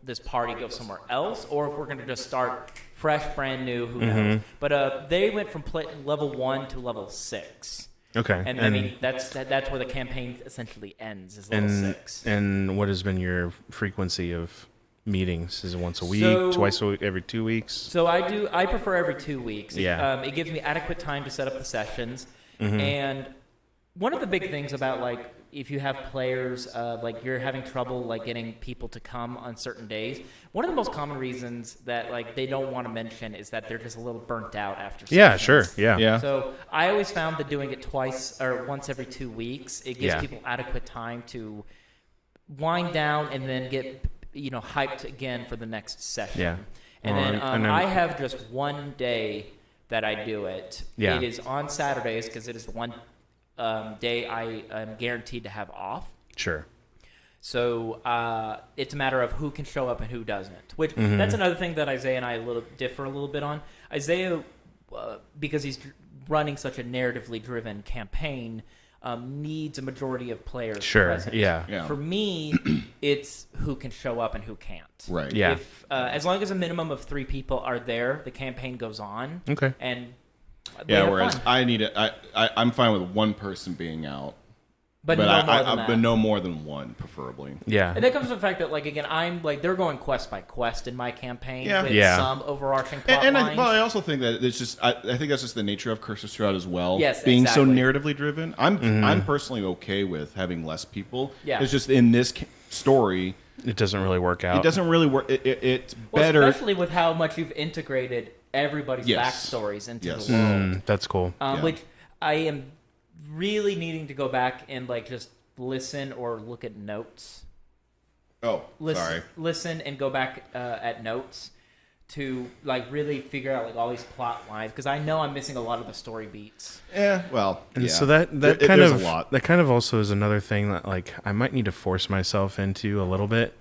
this party go somewhere else, or if we're going to just start fresh, brand new. Who knows? But they went from level 1 to level 6. Okay. And I mean that's where the campaign essentially ends. Is level 6. And what has been your frequency of meetings? Is it once a week, So- twice a week, every 2 weeks? So I prefer every 2 weeks. Yeah. It gives me adequate time to set up the sessions. And one of the big things about like if you have players like you're having trouble like getting people to come on certain days, one of the most common reasons that like they don't want to mention is that they're just a little burnt out after sessions. Yeah, sure. Yeah. Yeah. So I always found that doing it twice or once every 2 weeks, it gives Yeah. people adequate time to wind down and then get hyped again for the next session. Yeah. And Well, then and I have just one day that I do it. Yeah. It is on Saturdays because it is the one day I am guaranteed to have off. Sure. So it's a matter of who can show up and who doesn't. Which that's another thing that Isaiah and I differ a little bit on. Isaiah, because he's running such a narratively driven campaign, needs a majority of players Sure. present. Yeah. For me, it's who can show up and who can't. Right. Yeah. If as long as a minimum of 3 people are there, the campaign goes on. Okay. And they Yeah. have Whereas fun. I'm fine with one person being out, but no more than that. but no more than one, preferably. Yeah. And that comes from the fact that, like, again, I'm like they're going quest by quest in my campaign Yeah. with Yeah. some overarching plot And lines. I also think that it's just I think that's just the nature of Curse of Strahd as well. Yes, being so exactly. narratively driven. I'm personally okay with having less people. Yeah. It's just in this story, It doesn't really work out. it doesn't really work. It's Well, better. especially with how much you've integrated everybody's Yes. backstories into Yes. the world. That's cool. Yeah. Which I am really needing to go back and like just listen or look at notes. Oh, sorry. Listen and go back at notes to like really figure out like all these plot lines because I know I'm missing a lot of the story beats. Yeah. Well. And yeah. so that There- kind there's of a lot. that kind of also is another thing that like I might need to force myself into a little bit.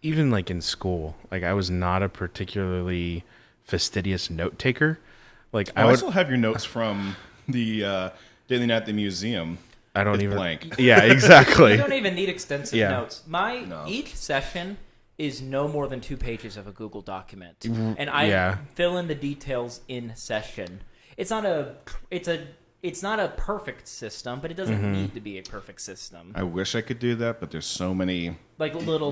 Even like in school, like I was not a particularly fastidious note taker. Like I still have your notes from the Daily Night at the Museum. I don't It's even blank. Yeah, You exactly. don't even need extensive Yeah. notes. Each session is no more than 2 pages of a Google document, and I Yeah. fill in the details in session. It's not a perfect system, but it doesn't need to be a perfect system. I wish I could do that, but there's so many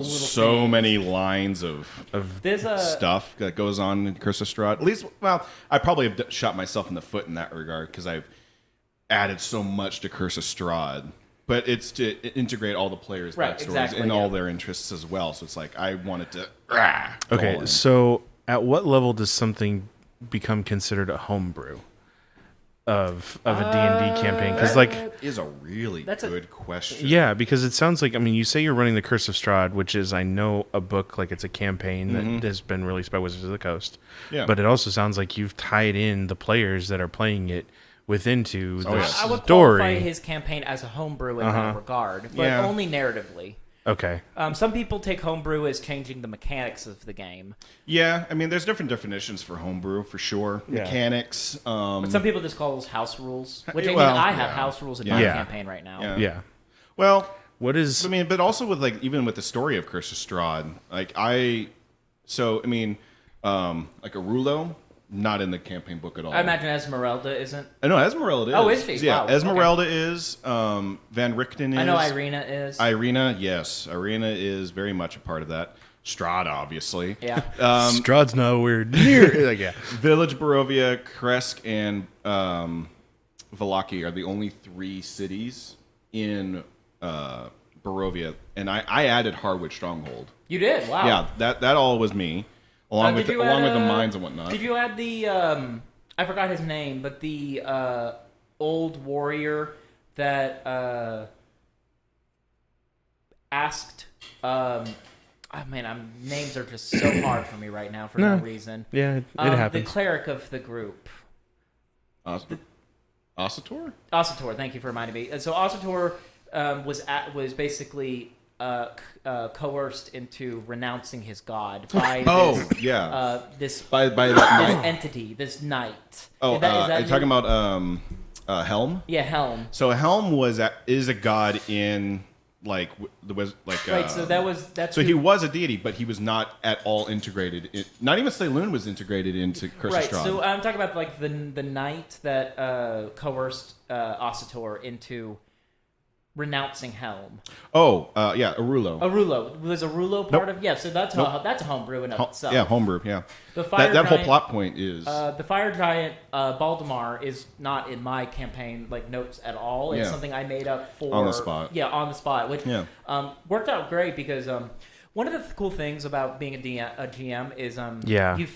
So many lines of There's a stuff that goes on in Curse of Strahd. At least, well, I probably have shot myself in the foot in that regard because I've added so much to Curse of Strahd. But it's to integrate all the players' Right, backstories exactly, and yeah. all their interests as well. So it's like I wanted to. go Okay, on. so at what level does something become considered a homebrew of a D&D campaign? Because like That is a really That's a- good question. yeah, because it sounds like, I mean, you say you're running the Curse of Strahd, which is, I know, a book, like it's a campaign that has been released by Wizards of the Coast. Yeah. But it also sounds like you've tied in the players that are playing it into the yeah. I would story. qualify his campaign as a homebrew in that regard, but Yeah. only narratively. Okay. Some people take homebrew as changing the mechanics of the game. Yeah, I mean, there's different definitions for homebrew for sure. Yeah. Mechanics. But some people just call those house rules, which I mean, Well, I have yeah. house rules in my Yeah. campaign right now. Yeah. Yeah. Well, What is... I mean, but also with like even with the story of Curse of Strahd, like like Arulo, not in the campaign book at all. I imagine Esmeralda isn't. No, Esmeralda is. Oh, is she? Yeah, Wow, Esmeralda is. Van Richten is. I know Irina is. Irina, yes. Irina is very much a part of that. Strahd, obviously. yeah. Strahd's nowhere near... like, yeah. Village Barovia, Kresk, and Vallaki are the only 3 cities in Barovia, and I added Harwood Stronghold. You did? Wow. Yeah, that all was me, along with the mines and whatnot. Did you add the I forgot his name, but the old warrior that asked oh man, names are just so hard for me right now for no reason. Yeah, it happens. The cleric of the group. Ossator? Ossator, thank you for reminding me. So Ossator was basically coerced into renouncing his god by this entity, this knight. Oh, are you talking about Helm? Yeah, Helm. So Helm is a god in right. So that's he was a deity, but he was not at all integrated. Not even Saloon was integrated into Curse of Strahd. Right. So I'm talking about like the knight that coerced Ossator into renouncing Helm. Oh, Arulo. Arulo. Was Arulo part of? Yeah, so that's a homebrew in itself. Yeah, homebrew, yeah. The fire that whole giant, plot point is... the fire giant, Baldemar, is not in my campaign notes at all. It's something I made up for... On the spot. Yeah, on the spot, which worked out great because... one of the cool things about being a GM is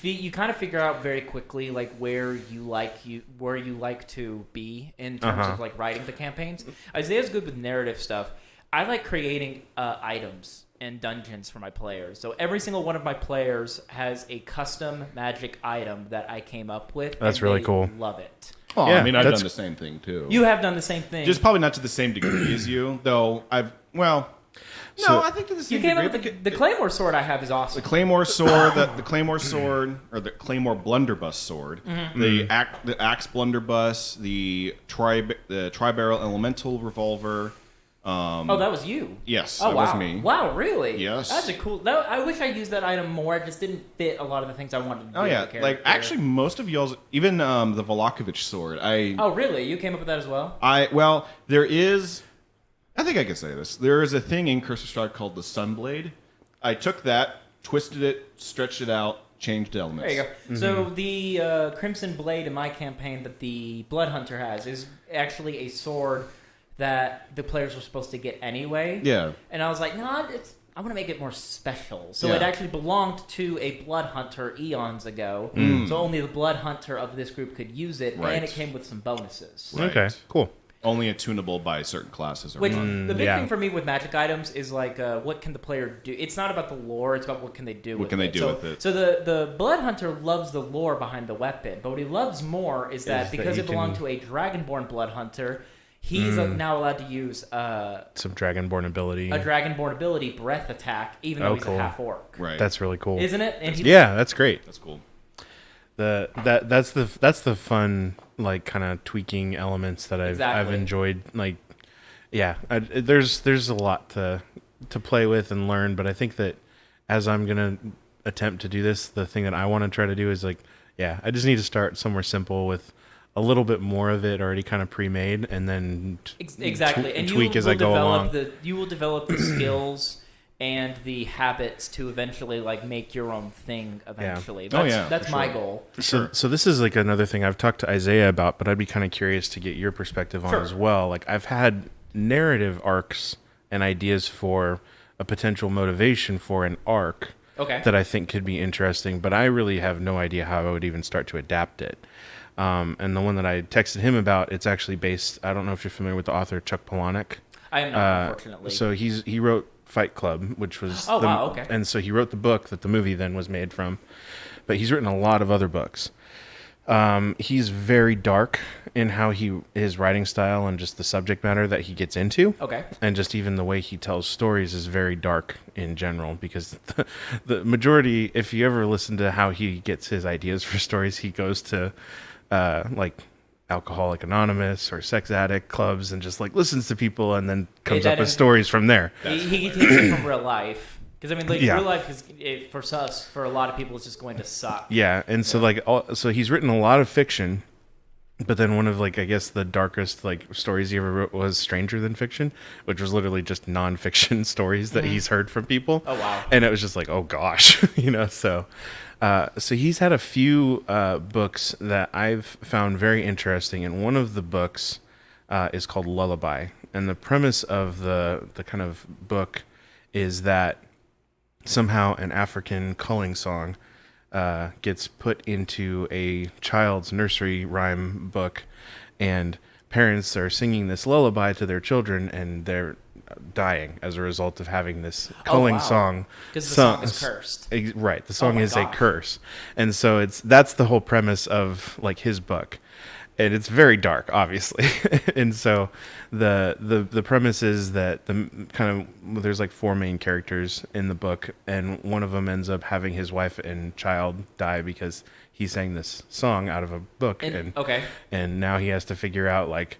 you kind of figure out very quickly where you like to be in terms of writing the campaigns. Isaiah's good with narrative stuff. I like creating items and dungeons for my players. So every single one of my players has a custom magic item that I came up with. That's really cool. Love it. Oh, yeah, I mean, I've done the same thing too. You have done the same thing. Just probably not to the same degree as you, though. I think to the same you came degree. up with the Claymore sword I have is awesome. The Claymore sword, the Claymore sword, or the Claymore blunderbuss sword, the axe blunderbuss, the tri-barrel elemental revolver. That was you. Yes, that was me. Wow, really? Yes. That's a cool. I wish I used that item more. It just didn't fit a lot of the things I wanted to do. Oh yeah, actually, most of y'all's, even the Volakovich sword. Oh really? You came up with that as well? There is. I think I can say this. There is a thing in Curse of Strahd called the Sunblade. I took that, twisted it, stretched it out, changed elements. There you go. So the Crimson Blade in my campaign that the Blood Hunter has is actually a sword that the players were supposed to get anyway. Yeah. And I was like, no, I want to make it more special. So it actually belonged to a Blood Hunter eons ago. So only the Blood Hunter of this group could use it, and it came with some bonuses. Right. Okay, cool. Only attunable by certain classes. The big thing for me with magic items is what can the player do? It's not about the lore; it's about what can they do. With it. So the Blood Hunter loves the lore behind the weapon, but what he loves more is that because it belonged to a Dragonborn Blood Hunter, he's now allowed to use some Dragonborn ability. A Dragonborn ability, Breath Attack, even though he's a half orc. Right. That's really cool, isn't it? And that's great. That's cool. That's the fun kind of tweaking elements that I've enjoyed. There's a lot to play with and learn, but I think that as I'm gonna attempt to do this, the thing that I want to try to do is I just need to start somewhere simple with a little bit more of it already kind of pre-made, and then tweak as I go along. You will develop the skills and the habits to eventually make your own thing eventually. That's my goal. So this is another thing I've talked to Isaiah about, but I'd be kind of curious to get your perspective on as well. I've had narrative arcs and ideas for a potential motivation for an arc that I think could be interesting, but I really have no idea how I would even start to adapt it. And the one that I texted him about, it's actually based, I don't know if you're familiar with the author Chuck Palahniuk. I am not, unfortunately. So he wrote Fight Club, which was wow, okay. And so he wrote the book that the movie then was made from, but he's written a lot of other books. He's very dark in how his writing style and just the subject matter that he gets into. Okay. And just even the way he tells stories is very dark in general, because the majority, if you ever listen to how he gets his ideas for stories, he goes to Alcoholic Anonymous or sex addict clubs and just listens to people and then comes up with stories from there. He takes it from real life, because real life is for a lot of people it's just going to suck. Yeah, and so so he's written a lot of fiction, But then one of like I guess the darkest like stories he ever wrote was Stranger Than Fiction, which was literally just nonfiction stories that he's heard from people. Oh wow! And it was just like, oh gosh, So, so he's had a few books that I've found very interesting, and one of the books is called Lullaby, and the premise of the kind of book is that somehow an African culling song gets put into a child's nursery rhyme book, and parents are singing this lullaby to their children, and they're dying as a result of having this culling song. Because the song is cursed. Right, the song is gosh. a curse, and so that's the whole premise of like his book. And it's very dark, obviously. And so the premise is that there's like 4 main characters in the book, and one of them ends up having his wife and child die because he sang this song out of a book. And now he has to figure out like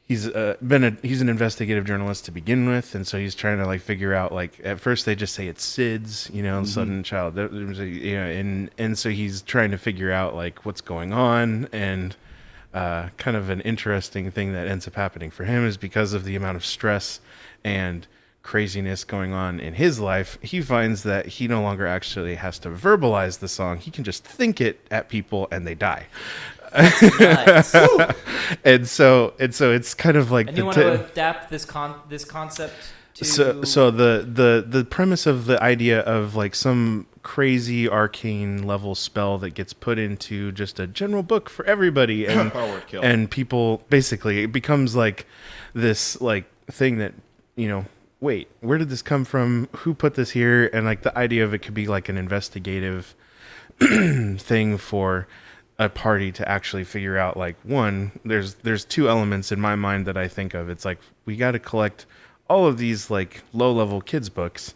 he's an investigative journalist to begin with, and so he's trying to like figure out like at first they just say it's Sid's, sudden child, and so he's trying to figure out like what's going on. And kind of an interesting thing that ends up happening for him is because of the amount of stress and craziness going on in his life, he finds that he no longer actually has to verbalize the song. He can just think it at people and they die. Nice. and so it's kind of like And you want to adapt this concept to... So the premise of the idea of like some crazy arcane level spell that gets put into just a general book for everybody, and people basically, it becomes like this like thing that wait, where did this come from? Who put this here? And like the idea of it could be like an investigative thing for a party to actually figure out. Like one, there's 2 elements in my mind that I think of. It's like we got to collect all of these like low level kids books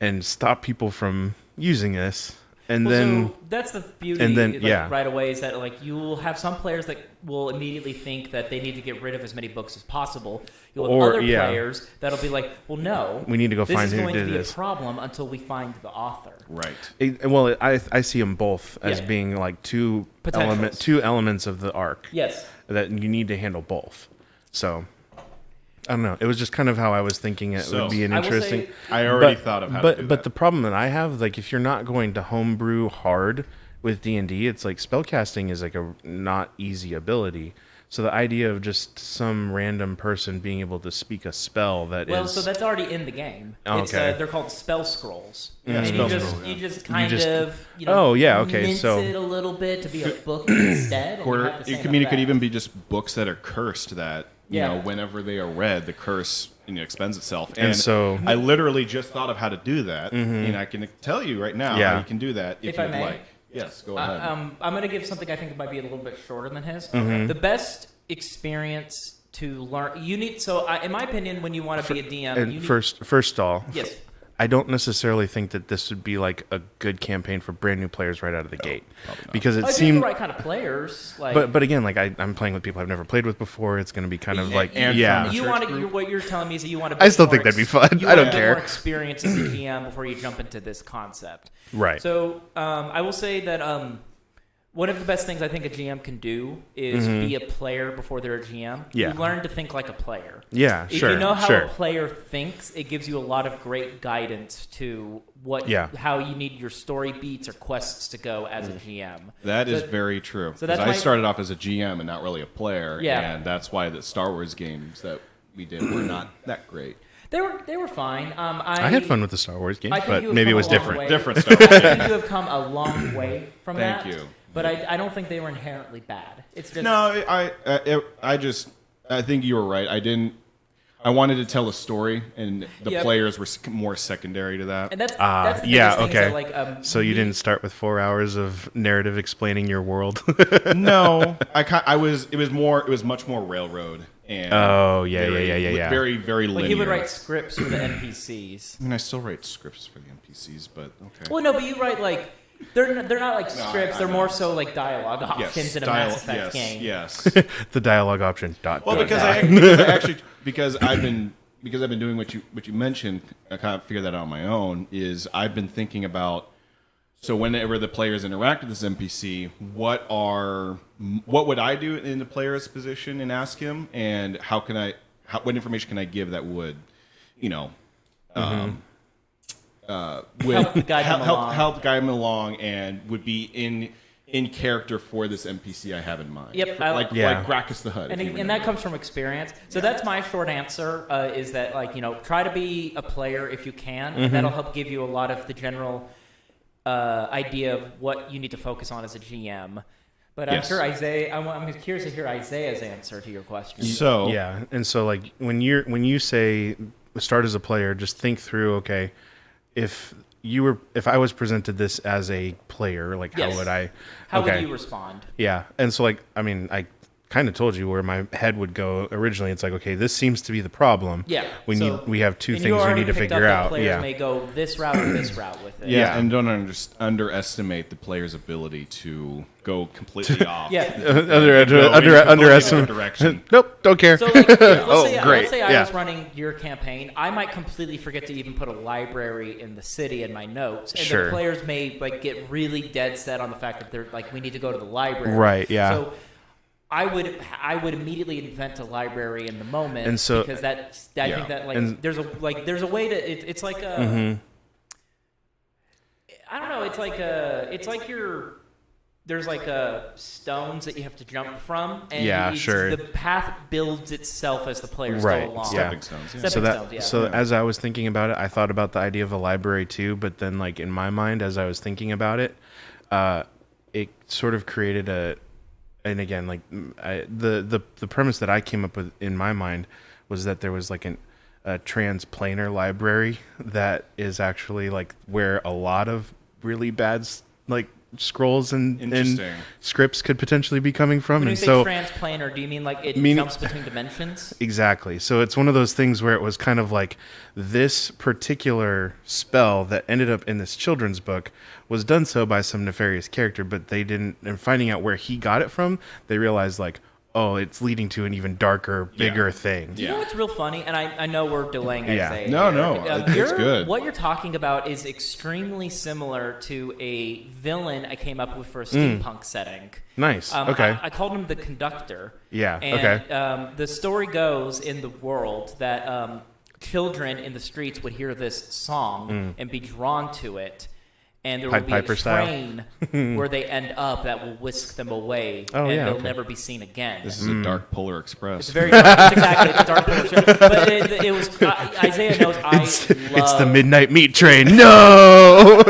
and stop people from using this. And then so that's the beauty. And then right away is that like you will have some players that will immediately think that they need to get rid of as many books as possible. You'll have other players that'll be like, well, no, we need to go find who did this. This is going to be a problem until we find the author. Right. I see them both as being like two elements of the arc. Yes. That you need to handle both. So I don't know. It was just kind of how I was thinking it would be an interesting. I already thought of how to do that. But the problem that I have, like, if you're not going to homebrew hard with D&D, it's like spellcasting is like a not easy ability. So the idea of just some random person being able to speak a spell so that's already in the game. Okay. It's, they're called spell scrolls. Yeah, and spell you just kind of mince it a little bit to be a book instead. It could even be just books that are cursed that whenever they are read, the curse expends itself. And so I literally just thought of how to do that, and I can tell you right now how you can do that if you'd like. Yes, go ahead. I'm going to give something I think might be a little bit shorter than his. The best experience to learn, in my opinion, when you want to be a DM, first of all, yes. I don't necessarily think that this would be like a good campaign for brand new players right out of the gate, because it seemed the right kind of players. Like, but again, like I'm playing with people I've never played with before. It's going to be kind of like what you're telling me is that you want to. I still think that'd be fun. I don't care. More experience as a GM before you jump into this concept. Right. So I will say that one of the best things I think a GM can do is be a player before they're a GM. Yeah. You learn to think like a player. Yeah, If you know how a player thinks, it gives you a lot of great guidance to how you need your story beats or quests to go as a GM. That is very true. So I started off as a GM and not really a player, and that's why the Star Wars games that we did were not that great. They were fine. I had fun with the Star Wars games, but maybe it was different. Different Star Wars. I think you have come a long way from that. Thank you. But I don't think they were inherently bad. It's just I think you were right. I wanted to tell a story, and the players were more secondary to that. And that's the biggest thing okay. is that, so you didn't start with 4 hours of narrative explaining your world. No, it was much more railroad. And very, very linear. He would write scripts for the NPCs. I mean, I still write scripts for the NPCs, but okay. Well, no, but you write like they're not like scripts. They're more so like dialogue options in a Mass Effect game. Yes, the dialogue option. Because I've been doing what you mentioned. I kind of figured that out on my own. Is I've been thinking about So whenever the players interact with this NPC, what would I do in the player's position and ask him, and what information can I give that would, would help guide him along and would be in character for this NPC I have in mind. Yep, like Gracchus the Hutt. And that comes from experience. So that's my short answer, is that try to be a player if you can, and that'll help give you a lot of the general idea of what you need to focus on as a GM. But I'm sure Isaiah, I'm curious to hear Isaiah's answer to your question. So yeah, and so like when you say start as a player, just think through, okay, if I was presented this as a player, like how would I? How would you respond? Yeah, and so like I kind of told you where my head would go originally. It's like, okay, this seems to be the problem. Yeah, we have two things we need to figure out. Players may go this route or this route with it. Yeah, and don't underestimate the player's ability to go completely off. Underestimate direction. Nope, don't care. So like, let's say I Yeah. was running your campaign. I might completely forget to even put a library in the city in my notes, and the players may like get really dead set on the fact that they're like, we need to go to the library. Right. Yeah. So I would immediately invent a library in the moment, and so because I think that like there's a way to it's like a I don't know, it's like there's like stones that you have to jump from, and the path builds itself as the players go along. Stepping stones. Yeah. So as I was thinking about it, I thought about the idea of a library too, but then like in my mind, as I was thinking about it, it sort of created and again, like the premise that I came up with in my mind was that there was like a transplanar library that is actually like where a lot of really bad like scrolls and scripts could potentially be coming from. When you and say so transplanar, do you mean like it jumps between dimensions? Exactly. So it's one of those things where it was kind of like this particular spell that ended up in this children's book was done so by some nefarious character, but they didn't, and finding out where he got it from, they realized like, oh, it's leading to an even darker, bigger thing. You know what's real funny? And I know we're delaying. Yeah. No, it's good. What you're talking about is extremely similar to a villain I came up with for a steampunk setting. Nice. Okay. I called him the Conductor. Yeah. And, the story goes in the world that children in the streets would hear this song and be drawn to it. And there will be a train where they end up that will whisk them away, and they'll never be seen again. This is a dark Polar Express. It's very dark. It's a dark Polar Express. But it was Isaiah knows it's the midnight meat train. No.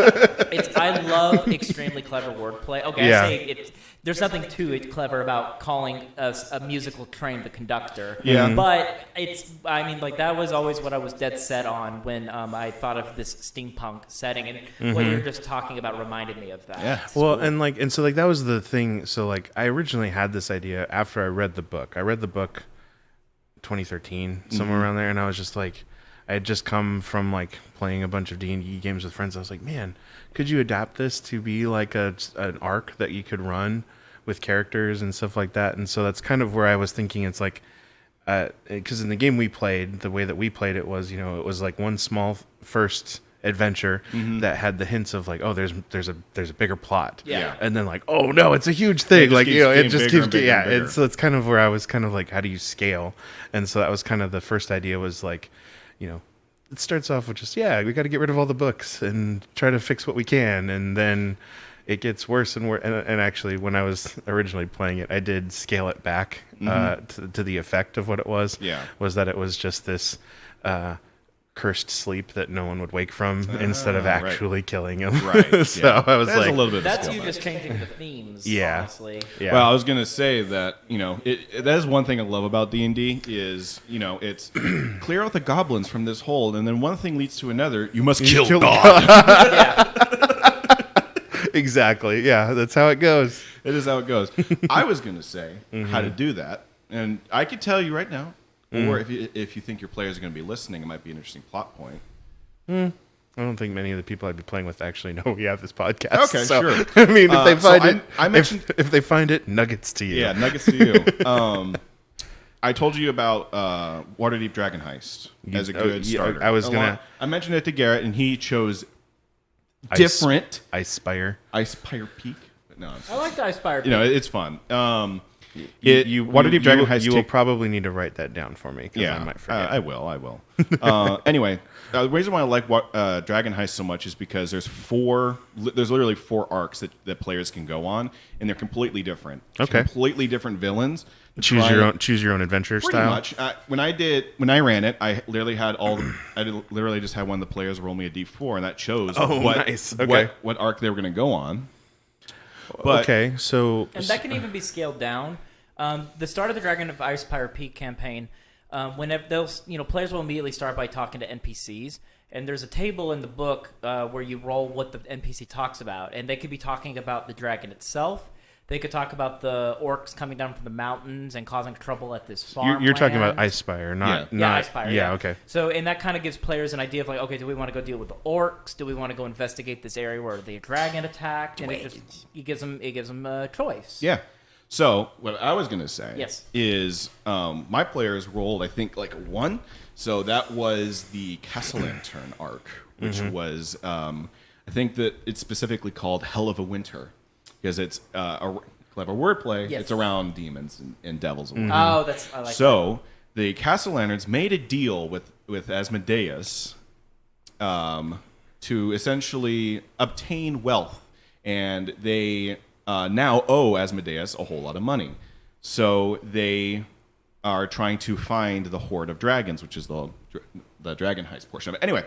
I love extremely clever wordplay. Okay, I say there's nothing too clever about calling a musical train the Conductor. Yeah. But that was always what I was dead set on when I thought of this steampunk setting, and what you're just talking about reminded me of that. Yeah. Well, cool. and so that was the thing. So like I originally had this idea after I read the book. I read the book 2013, somewhere around there, and I was just like, I had just come from like playing a bunch of D&D games with friends. I was like, man, could you adapt this to be like an arc that you could run with characters and stuff like that? And so that's kind of where I was thinking. It's like, because in the game we played, the way that we played it was, it was like one small first adventure that had the hints of like, oh, there's a bigger plot, and then like, oh no, it's a huge thing, like it just keeps getting so it's kind of where I was kind of like, how do you scale? And so that was kind of the first idea, was like, it starts off with just, we got to get rid of all the books and try to fix what we can, and then it gets worse and worse. And actually, when I was originally playing it, I did scale it back to the effect of what it was. Yeah, was that it was just this cursed sleep that no one would wake from, instead of actually killing him. Right. So I was that's like, a little bit. That's you just changing the themes. Honestly. Yeah. Well, I was gonna say that that is one thing I love about D&D is it's clear out the goblins from this hole, and then one thing leads to another. You must kill God. Exactly. Yeah, that's how it goes. It is how it goes. I was gonna say how to do that, and I could tell you right now. Or if you think your players are going to be listening, it might be an interesting plot point. I don't think many of the people I'd be playing with actually know we have this podcast. Okay, so, sure. I mean, if they find if they find it, nuggets to you. Yeah, nuggets to you. I told you about Waterdeep Dragon Heist as a good starter. I mentioned it to Garrett, and he chose different. Ice Spire. Icespire Peak. No, I like the Ice-Spire. it's fun. Waterdeep Dragon Heist. You will probably need to write that down for me. Yeah, I might forget. I will. Anyway, the reason why I like Dragon Heist so much is because there's literally 4 arcs that players can go on, and they're completely different. Okay. Completely different villains. Choose your own adventure Pretty style. much. When I ran it, I literally had literally just had one of the players roll me a d4, and that chose nice. Okay. what arc they were going to go on. But, okay, so And that can even be scaled down. The start of the Dragon of Icepire Peak campaign, whenever players will immediately start by talking to NPCs, and there's a table in the book where you roll what the NPC talks about, and they could be talking about the dragon itself. They could talk about the orcs coming down from the mountains and causing trouble at this farm. you're talking about Ice Spire, not Icepire. Yeah, okay. So, and that kind of gives players an idea of like, okay, do we want to go deal with the orcs? Do we want to go investigate this area where the dragon attacked? And it gives them a choice. Yeah. So what I was going to say is my players rolled, I think, like a 1. So that was the Castle Lantern arc, which was, I think that it's specifically called Hell of a Winter because it's a clever wordplay. Yes. It's around demons and devils. And Oh, I like that. The Castle Lanterns made a deal with Asmodeus to essentially obtain wealth, and they now owe Asmodeus a whole lot of money. So they are trying to find the Horde of Dragons, which is the Dragon Heist portion of it. Anyway.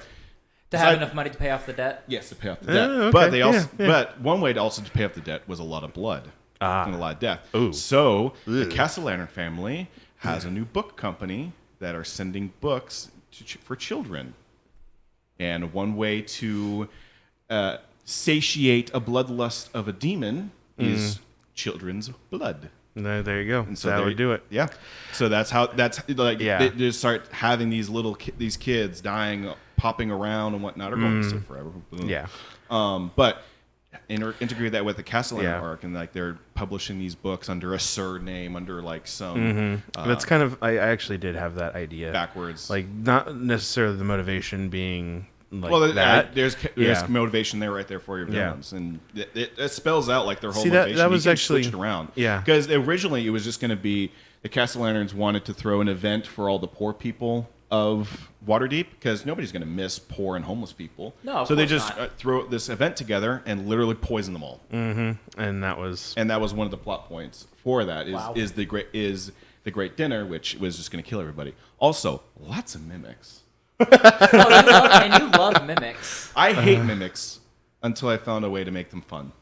To have enough money to pay off the debt? Yes, to pay off the debt. Okay. But they also, but one way to also to pay off the debt was a lot of blood and a lot of death. Ooh. So the Castle Lantern family has a new book company that are sending books for children. And one way to satiate a bloodlust of a demon is children's blood. No, there you go. And so that would do it. Yeah. So that's they just start having these these kids dying, popping around and whatnot, are going to stay forever. Yeah. But integrate that with the Castle Lantern arc, and like they're publishing these books under a surname, under like some. That's kind of. I actually did have that idea backwards. Like not necessarily the motivation being. Like well, that. There's motivation there, right there for your villains, and it spells out like their whole See, motivation. that was actually switched around, yeah. Because originally it was just going to be the Castle Lanterns wanted to throw an event for all the poor people of Waterdeep because nobody's going to miss poor and homeless people. No, so they just throw this event together and literally poison them all. Mm-hmm. And that was one of the plot points for that is the great dinner, which was just going to kill everybody. Also, lots of mimics. You love mimics. I hate mimics until I found a way to make them fun.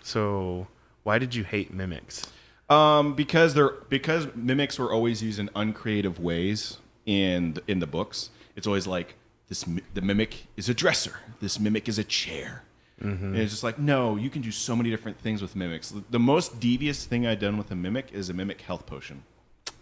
So, why did you hate mimics? Because mimics were always used in uncreative ways in the books. It's always like the mimic is a dresser. This mimic is a chair. Mm-hmm. And it's just like, no, you can do so many different things with mimics. The most devious thing I've done with a mimic is a mimic health potion.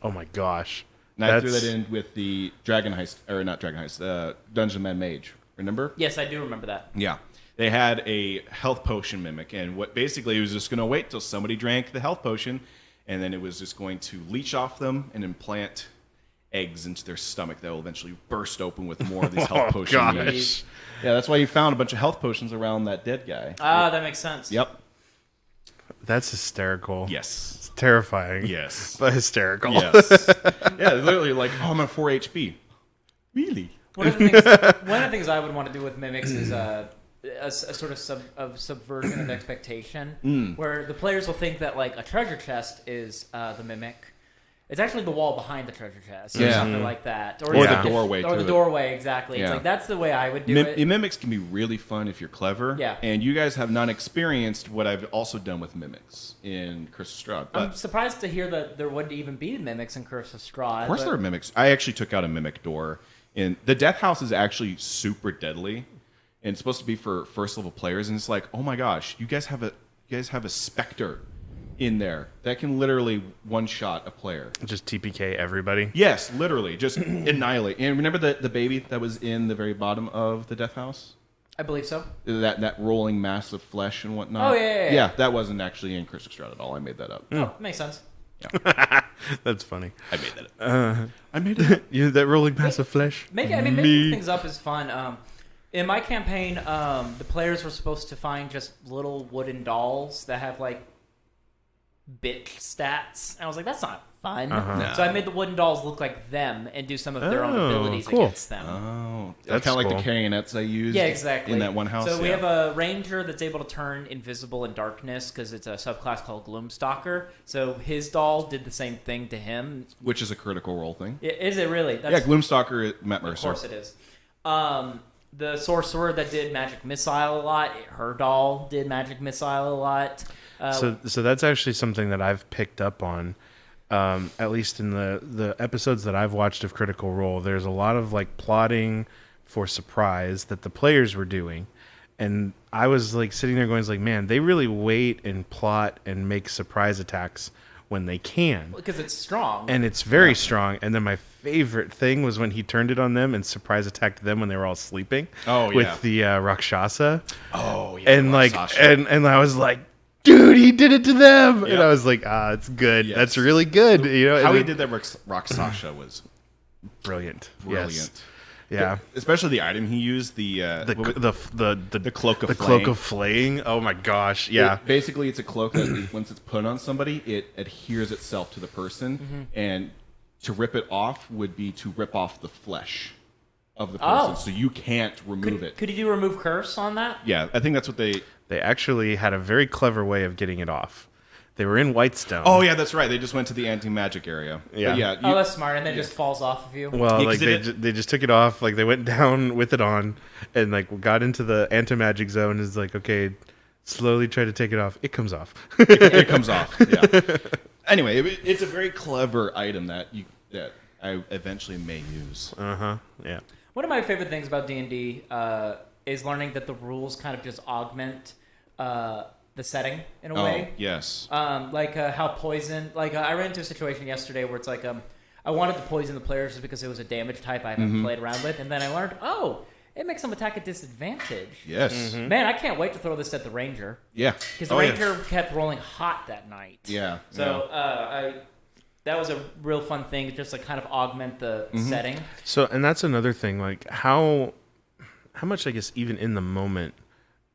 Oh my gosh. And I threw that in with the Dragon Heist, or not Dragon Heist, Dungeon Man Mage. Remember? Yes, I do remember that. Yeah. They had a health potion mimic, and what basically it was just going to wait till somebody drank the health potion, and then it was just going to leech off them and implant eggs into their stomach that will eventually burst open with more of these health potion mimics. Yeah, that's why you found a bunch of health potions around that dead guy. Ah, that makes sense. Yep. That's hysterical. Yes. It's terrifying. Yes. But hysterical. Yes. Yeah, literally like, oh, I'm at 4 HP. Really? One of the things I would want to do with mimics is a sort of subversion of expectation, where the players will think that like a treasure chest is the mimic. It's actually the wall behind the treasure chest, or something like that, or the doorway, or the doorway. Exactly. Yeah. It's like that's the way I would do it. Mimics can be really fun if you're clever. Yeah. And you guys have not experienced what I've also done with mimics in Curse of Strahd. I'm surprised to hear that there wouldn't even be mimics in Curse of Strahd. Of course, there are mimics. I actually took out a mimic door. And the Death House is actually super deadly, and it's supposed to be for first level players. And it's like, oh my gosh, you guys have a specter in there that can literally one shot a player. Just TPK everybody. Yes, literally, just annihilate. And remember the baby that was in the very bottom of the Death House? I believe so. That rolling mass of flesh and whatnot. Oh yeah. Yeah, that wasn't actually in Curse of Strahd at all. I made that up. Oh, makes sense. That's funny. I made that up. I made it up. That rolling mass of flesh. Making things up is fun. In my campaign, the players were supposed to find just little wooden dolls that have like bit stats. And I was like, that's not fun. No. So I made the wooden dolls look like them and do some of their own Oh, abilities cool. against them. Oh, That's kind of like cool. the carionets I used. Yeah, exactly. In that one house. So we yeah. have a ranger that's able to turn invisible in darkness because it's a subclass called Gloomstalker. So his doll did the same thing to him. Which is a critical role thing. Is it really? Yeah, Gloomstalker, Matt Mercer. Of course it is. The sorcerer that did magic missile a lot, her doll did magic missile a lot. So that's actually something that I've picked up on, at least in the episodes that I've watched of Critical Role. There's a lot of like plotting for surprise that the players were doing, and I was like sitting there going, like, man, they really wait and plot and make surprise attacks when they can, because it's strong. and it's very strong. And then my favorite thing was when he turned it on them and surprise attacked them when they were all sleeping. Oh, yeah. With the Rakshasa. Oh, yeah. And like, Sasha. and I was like, dude, he did it to them. Yep. And I was like, it's good. Yes. That's really good. You know, How and he then- did that Rock Sasha was brilliant. brilliant. Yes. Yeah. Especially the item he used, the cloak of the flaying. cloak of flaying. Oh my gosh. Yeah. Basically, it's a cloak that once it's put on somebody, it adheres itself to the person, and to rip it off would be to rip off the flesh of the person, so you can't remove it. Could you do remove curse on that? Yeah, I think that's what they. They actually had a very clever way of getting it off. They were in Whitestone. Oh yeah, that's right. They just went to the anti-magic area. Yeah. But yeah. Oh, that's smart. And then it just falls off of you. Well, Yeah, like 'cause they just took it off. Like they went down with it on, and like got into the anti-magic zone. Is like, okay, slowly try to take it off. It comes off. it comes off. Yeah. Anyway, it's a very clever item that I eventually may use. Yeah. One of my favorite things about D&D is learning that the rules kind of just augment the setting in a way. Yes. Like how poison. Like I ran into a situation yesterday where it's like I wanted to poison the players just because it was a damage type I haven't played around with, and then I learned, it makes them attack at disadvantage. Yes. Man, I can't wait to throw this at the ranger Yeah. because the ranger kept rolling hot that night. Yeah. So that was a real fun thing, just to kind of augment the setting. So, and that's another thing. Like how much, I guess, even in the moment,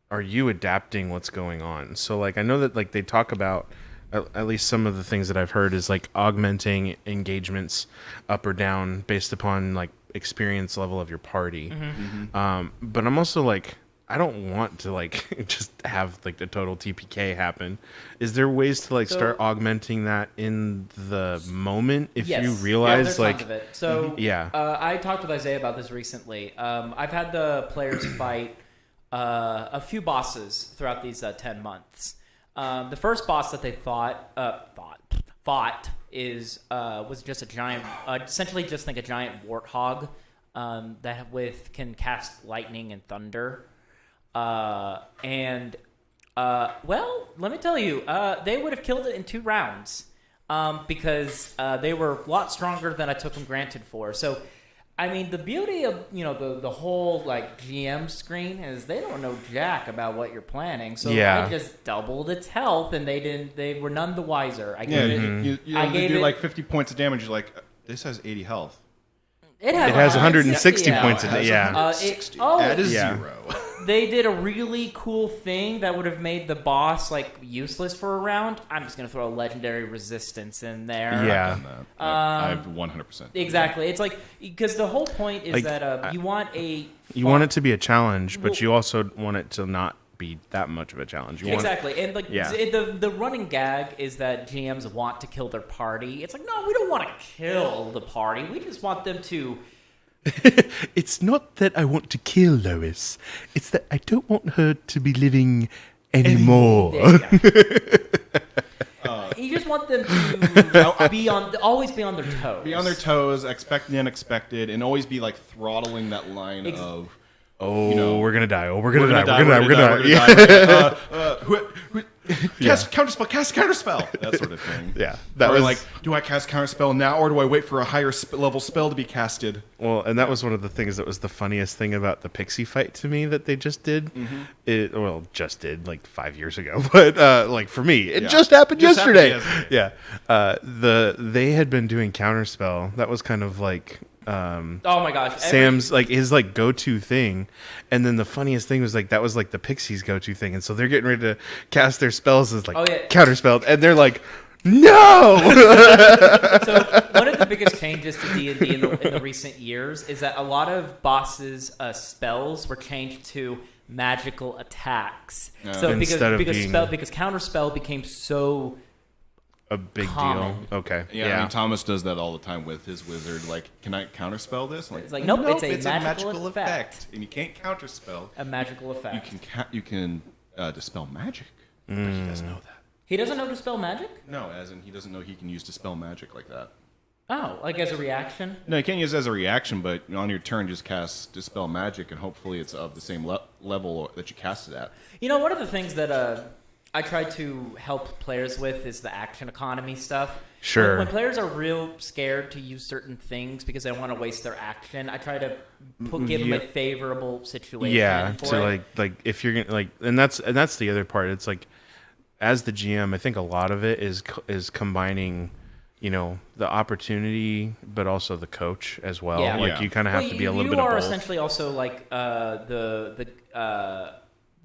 are you adapting what's going on? So like I know that like they talk about at least some of the things that I've heard is like augmenting engagements up or down based upon like experience level of your party. But I'm also like, I don't want to like just have like the total TPK happen. Is there ways to like start augmenting that in the moment if you realize there's like tons of it. So yeah. I talked with Isaiah about this recently. I've had the players fight a few bosses throughout these 10 months. The first boss that they fought was just a giant, essentially just like a giant warthog that can cast lightning and thunder. Well, let me tell you, they would have killed it in 2 rounds because they were a lot stronger than I took them granted for. So, I mean, the beauty of the whole like GM screen is they don't know jack about what you're planning. So I just doubled its health, and they were none the wiser. I gave You do it like 50 points of damage. You're like, this has 80 health. It has 160 yeah. points in it. Yeah. 160. Add a zero. They did a really cool thing that would have made the boss like useless for a round. I'm just gonna throw a legendary resistance in there. Yeah. I've 100%. Exactly. It's like because the whole point is Like, that you want a You want it to be a challenge, but you also want it to not be that much of a challenge. You exactly, and like Yeah. the running gag is that GMs want to kill their party. It's like, no, we don't want to kill the party. We just want them to. It's not that I want to kill Lois. It's that I don't want her to be living anymore. There you go. You just want them to always be on their toes. Be on their toes, expect the unexpected, and always be like throttling that line of. Oh, we're gonna die. Oh, we're We're gonna die. gonna We're gonna die. Cast counterspell, cast counterspell, that sort of thing. Yeah, That was like, do I cast counterspell now, or do I wait for a higher level spell to be casted? Well, and that was one of the things that was the funniest thing about the Pixie fight to me that they just did. Just did like 5 years ago, but like for me, it just happened yesterday. Yeah, they had been doing counterspell. That was kind of like Oh my gosh. Sam's like his like go-to thing, and then the funniest thing was like that was like the Pixies' go-to thing, and so they're getting ready to cast their spells as like counterspelled, and they're like, no. So one of the biggest changes to D&D in the recent years is that a lot of bosses' spells were changed to magical attacks. So because counterspell became so a big common. deal. Okay. Yeah, I mean, Thomas does that all the time with his wizard. Like, can I counterspell this? It's like, nope, it's a magical effect. And you can't counterspell. A magical effect. You can dispel magic, but he doesn't know that. He doesn't know dispel magic? No, as in he doesn't know he can use dispel magic like that. Oh, like as a reaction? No, you can't use it as a reaction, but on your turn, just cast dispel magic, and hopefully it's of the same level that you cast it at. You know, one of the things that I try to help players with is the action economy stuff. Sure. When players are real scared to use certain things because they don't want to waste their action, I try to give them a favorable situation. Yeah, for to it. like if you're gonna like, and that's the other part. It's like, as the GM, I think a lot of it is combining, you know, the opportunity, but also the coach as well. Yeah. Like you kind of have to be a little bit of both. You are essentially also like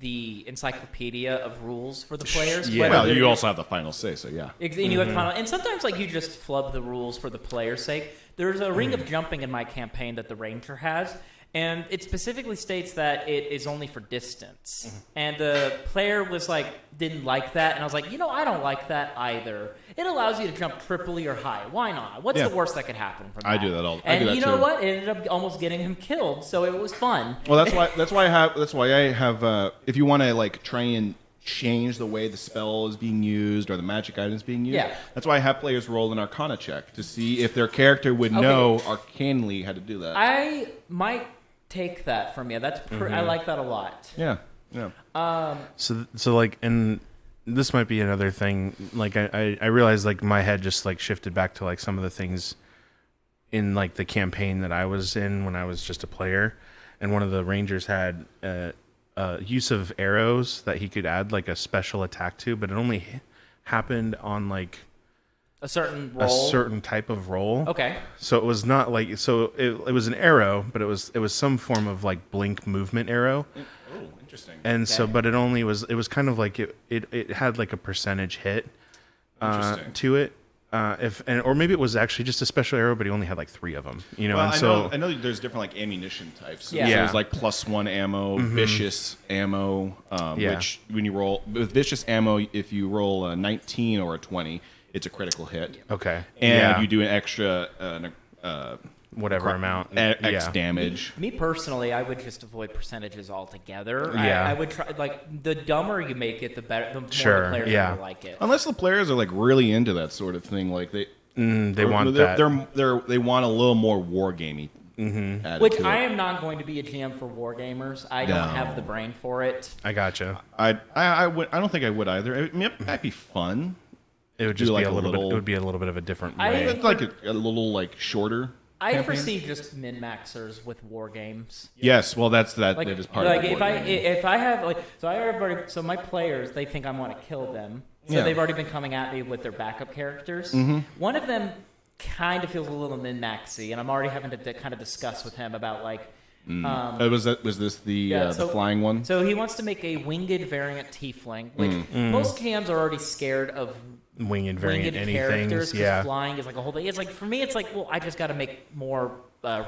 the encyclopedia of rules for the players. Yeah. Well, you also have the final say, so yeah. And you have the final, and sometimes like you just flub the rules for the player's sake. There's a ring of jumping in my campaign that the ranger has, and it specifically states that it is only for distance. And the player was like, didn't like that, and I was like, I don't like that either. It allows you to jump triply or high. Why not? What's the worst that could happen from that? I do that all. And I do that you know too. what? It ended up almost getting him killed, so it was fun. Well, that's why I have. If you want to like try and change the way the spell is being used or the magic item is being used, that's why I have players roll an Arcana check to see if their character would know arcanely how to do that. I might take that from you. That's I like that a lot. Yeah. So like, and this might be another thing. Like I realized like my head just like shifted back to like some of the things in like the campaign that I was in when I was just a player, and one of the rangers had use of arrows that he could add like a special attack to, but it only happened on like a certain roll? a certain type of roll. Okay. So it was not like it was an arrow, but it was some form of like blink movement arrow. Oh, interesting. And so, but it was kind of like it had like a percentage hit to it. Or maybe it was actually just a special arrow, but he only had like 3 of them, you know. Well, I know there's different like ammunition types. Yeah. So there's like +1 ammo, vicious ammo, which when you roll with vicious ammo, if you roll a 19 or a 20, it's a critical hit. Okay. And you do an extra whatever amount X damage. Me personally, I would just avoid percentages altogether. Yeah. I would try, like, the dumber you make it, the better, the more the Sure, players will like it. Unless the players are like really into that sort of thing, like they want that. They want a little more wargamey. Which I am not going to be a GM for wargamers. I don't have the brain for it. I gotcha. I don't think I would either. I mean, it might be fun. It would just like be a a little bit. little- It would be a little bit of a different I- way. It's like a little like shorter. I campaign. foresee just min-maxers with war games. Yes, well, that Like, is part like of the if I have like so my players, they think I want to kill them, so Yeah. they've already been coming at me with their backup characters. One of them kind of feels a little min-maxy, and I'm already having to kind of discuss with him about like. was this the flying one? So he wants to make a winged variant tiefling, which most GMs are already scared of Winged variant winged anything. characters because Yeah. flying is like a whole thing. It's like for me, it's like, well, I just got to make more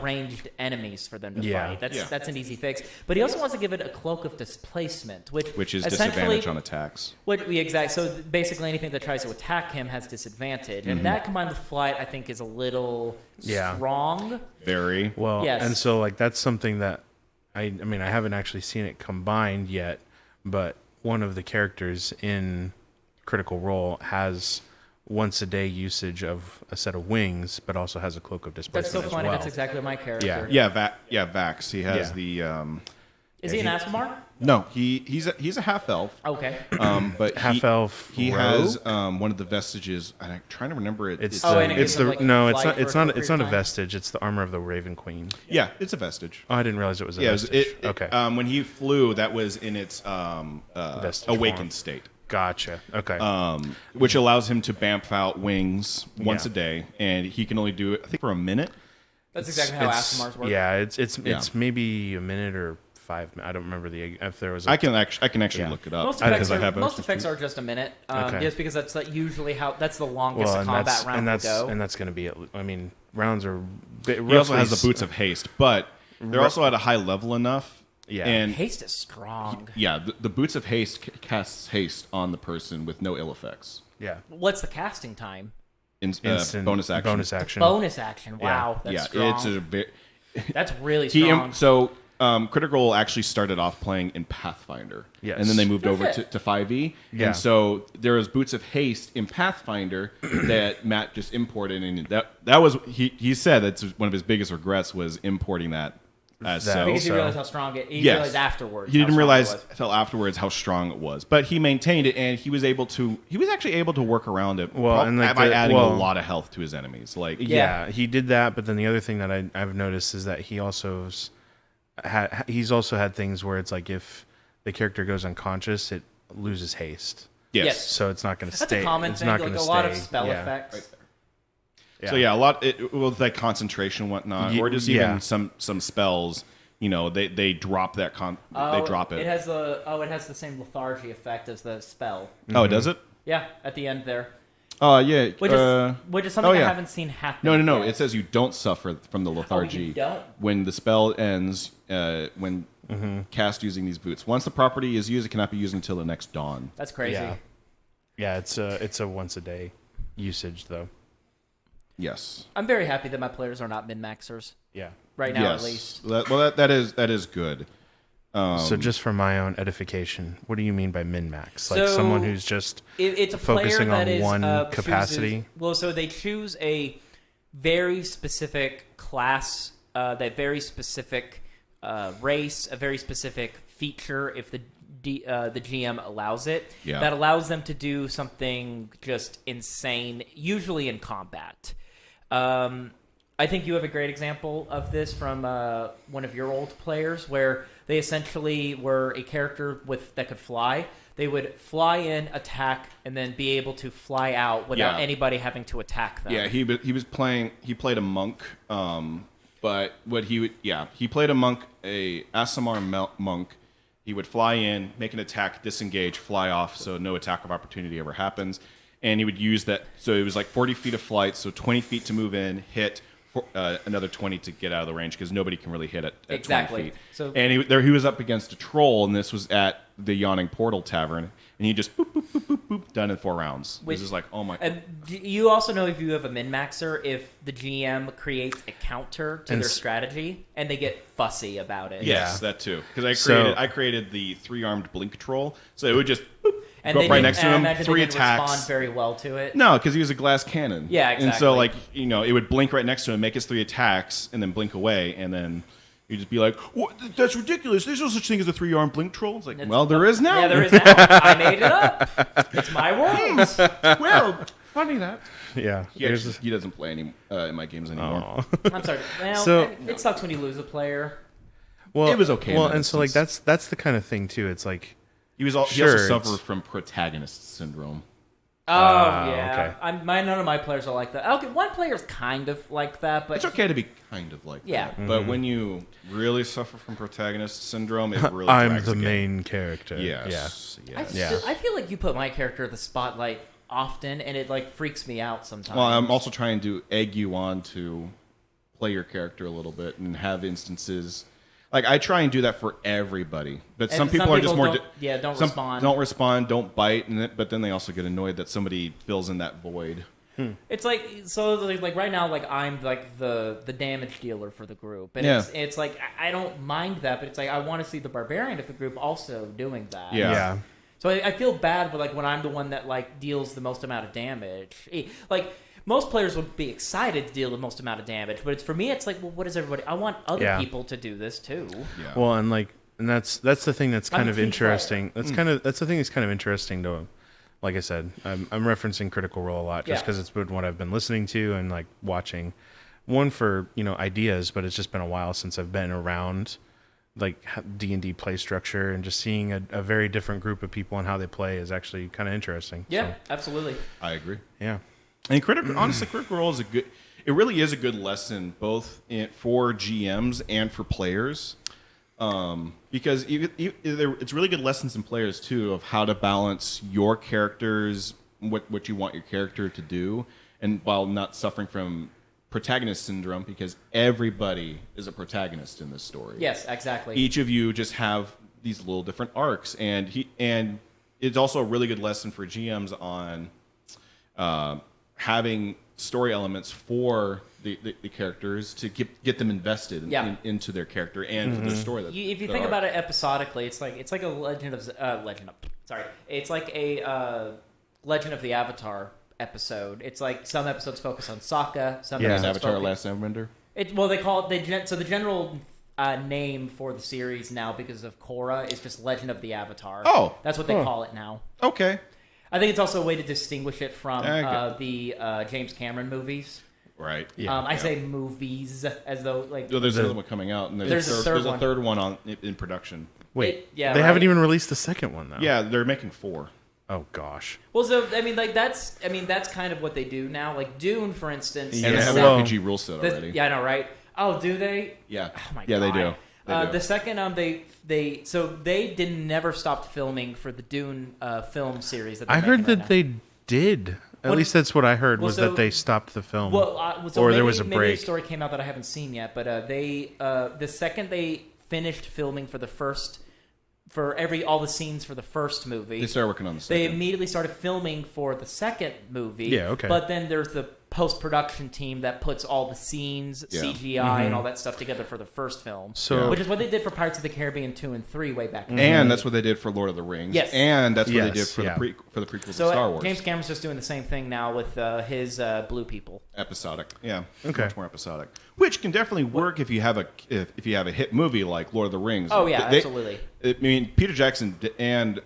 ranged enemies for them to fight. That's an easy fix. But he also wants to give it a cloak of displacement, which is essentially disadvantage on attacks. So basically, anything that tries to attack him has disadvantage, and that combined with flight, I think, is a little strong. Very Well, Yes. and so like that's something that I mean I haven't actually seen it combined yet, but one of the characters in Critical Role has once a day usage of a set of wings, but also has a cloak of That's displacement so funny. as well. That's exactly my character. Vax. He has the. Is he an Asmar? No, he's a half elf. Okay. But Half elf. He rogue? has one of the vestiges, and I'm trying to remember it. It's and it it's gives him, the like, no, it's flight not. for It's a not. short It's period not a of time? vestige. It's the armor of the Raven Queen. yeah, it's a vestige. Oh, I didn't realize it was a Yeah, vestige. Okay, when he flew, that was in its Vestige awakened form. state. gotcha. Okay, Which allows him to bamf out wings once Yeah. a day, and he can only do it, I think, for a minute. That's exactly how Asimars work. Yeah, it's maybe a minute or 5 minutes. I don't remember if there was. I can actually look it up. Most effects are just a minute, just because that's usually that's the longest a combat round will go. And that's going to be. I mean, rounds are. He also has the boots of haste, but they're also at a high level enough. Yeah, and haste is strong. Yeah, the boots of haste casts haste on the person with no ill effects. Yeah. What's the casting time? Instant bonus action. Bonus action. Wow, that's strong. That's really strong. Critical actually started off playing in Pathfinder, yes. And then they moved over to 5e. Yeah. And so there was Boots of Haste in Pathfinder that Matt just imported, and that was he said that's one of his biggest regrets was importing that. Because he realized how strong he realized afterwards. He didn't realize until afterwards how strong it was, but he maintained it, and he was actually able to work around it. Well, by adding a lot of health to his enemies. He did that. But then the other thing that I've noticed is that he's also had things where it's like if the character goes unconscious, it loses haste. Yes. So it's not going to stay. That's a common thing. Like a lot of spell effects. Right. Yeah. So a lot with like concentration and whatnot, or just even some spells. They drop that they drop it. It has the same lethargy effect as the spell. Oh, does it? Yeah, at the end there. Oh yeah. Which is something I haven't seen happen. No. It says you don't suffer from the lethargy. You don't? When the spell ends. When cast using these boots. Once the property is used, it cannot be used until the next dawn. That's crazy. Yeah. It's a once a day usage though. Yes. I'm very happy that my players are not min-maxers. Yeah. Right now, at least. That is good. So just for my own edification, what do you mean by min-max? Like someone who's just it's a focusing player that on one capacity? So they choose a very specific class, that very specific race, a very specific feature, if the GM allows it, that allows them to do something just insane, usually in combat. I think you have a great example of this from one of your old players, where they essentially were a character that could fly. They would fly in, attack, and then be able to fly out without anybody having to attack them. Yeah, he played a monk, but he played a monk, a Asimar monk. He would fly in, make an attack, disengage, fly off, so no attack of opportunity ever happens. And he would use that, so it was like 40 feet of flight, so 20 feet to move in, hit, another 20 to get out of the range, because nobody can really hit at 20 feet. So, and he was up against a troll, and this was at the Yawning Portal Tavern, and he just boop, boop, boop, boop, boop, done in 4 rounds. This is like, oh my god. And you also know if you have a min-maxer, if the GM creates a counter to their strategy, and they get fussy about it. Yes, that too. Because I created the 3-armed blink troll, so it would just boop, and go up right next to him, 3 attacks. Respond very well to it. No, because he was a glass cannon. Yeah, exactly. And so it would blink right next to him, make his 3 attacks, and then blink away, and then you'd just be like, "What? That's ridiculous. There's no such thing as a 3-armed blink troll." It's like, well, there is now. Yeah, there is now. I made it up. It's my world. Well, funny that. Yeah. He doesn't play any in my games anymore. I'm sorry. Well, it sucks when you lose a player. Well, it was okay. Well, and so that's the kind of thing too. It's like he also suffered from protagonist syndrome. Oh yeah, okay. None of my players are like that. Okay, one player's kind of like that, but it's okay to be kind of like that. Mm-hmm. But when you really suffer from protagonist syndrome, it really I'm the main character. Yes. I feel like you put my character in the spotlight often, and it like freaks me out sometimes. Well, I'm also trying to egg you on to play your character a little bit and have instances. Like, I try and do that for everybody, but some people are just more... don't respond. Don't respond, don't bite, but then they also get annoyed that somebody fills in that void. It's like, so like right now, like I'm like the damage dealer for the group, and it's like I don't mind that, but it's like I want to see the barbarian of the group also doing that. Yeah. So I feel bad, but like when I'm the one that like deals the most amount of damage, like... Most players would be excited to deal the most amount of damage, but for me, it's like, well, what is everybody? I want other people to do this too. Yeah. Well, and that's the thing that's kind of interesting. That's the thing that's kind of interesting to, like I said, I'm referencing Critical Role a lot just because it's been what I've been listening to and like watching. One for ideas, but it's just been a while since I've been around like D&D play structure, and just seeing a very different group of people and how they play is actually kind of interesting. Yeah, absolutely. I agree. Yeah. And Critical Role is it really is a good lesson both for GMs and for players. Because it's really good lessons in players too of how to balance your characters, what you want your character to do, and while not suffering from protagonist syndrome, because everybody is a protagonist in this story. Yes, exactly. Each of you just have these little different arcs, and it's also a really good lesson for GMs on having story elements for the characters to get them invested into their character and the story. If you think about it episodically, it's like a Legend of Legend of the Avatar episode. It's like some episodes focus on Sokka, some episodes Avatar: focus... Last Airbender. They call it so the general name for the series now, because of Korra, is just Legend of the Avatar. Oh, that's what they call it now. Okay. I think it's also a way to distinguish it from the James Cameron movies. Right. I say movies as though like. Well, there's another one coming out, and there's a third one in production. Wait, they haven't even released the second one though. Yeah, they're making 4. Oh gosh. Well, so that's kind of what they do now. Like Dune, for instance. And they have an RPG rule set already. Yeah, I know, right? Oh, do they? Yeah. Oh my god. Yeah, they do. The second they never stopped filming for the Dune film series. That I heard that they did. At least that's what I heard that they stopped the film. There was a break. Maybe a story came out that I haven't seen yet, but the second they finished filming for all the scenes for the first movie, they started working on the second. They immediately started filming for the second movie. Yeah, okay. But then there's the post-production team that puts all the scenes, CGI, and all that stuff together for the first film. Which is what they did for Pirates of the Caribbean 2 and 3 way back then. And that's what they did for Lord of the Rings. Yes. And that's what they did for the prequel to Star Wars. James Cameron's just doing the same thing now with his Blue People. Episodic. Yeah. Okay. Much more episodic. Which can definitely work if you have a hit movie like Lord of the Rings. Oh, yeah, absolutely. I mean, Peter Jackson and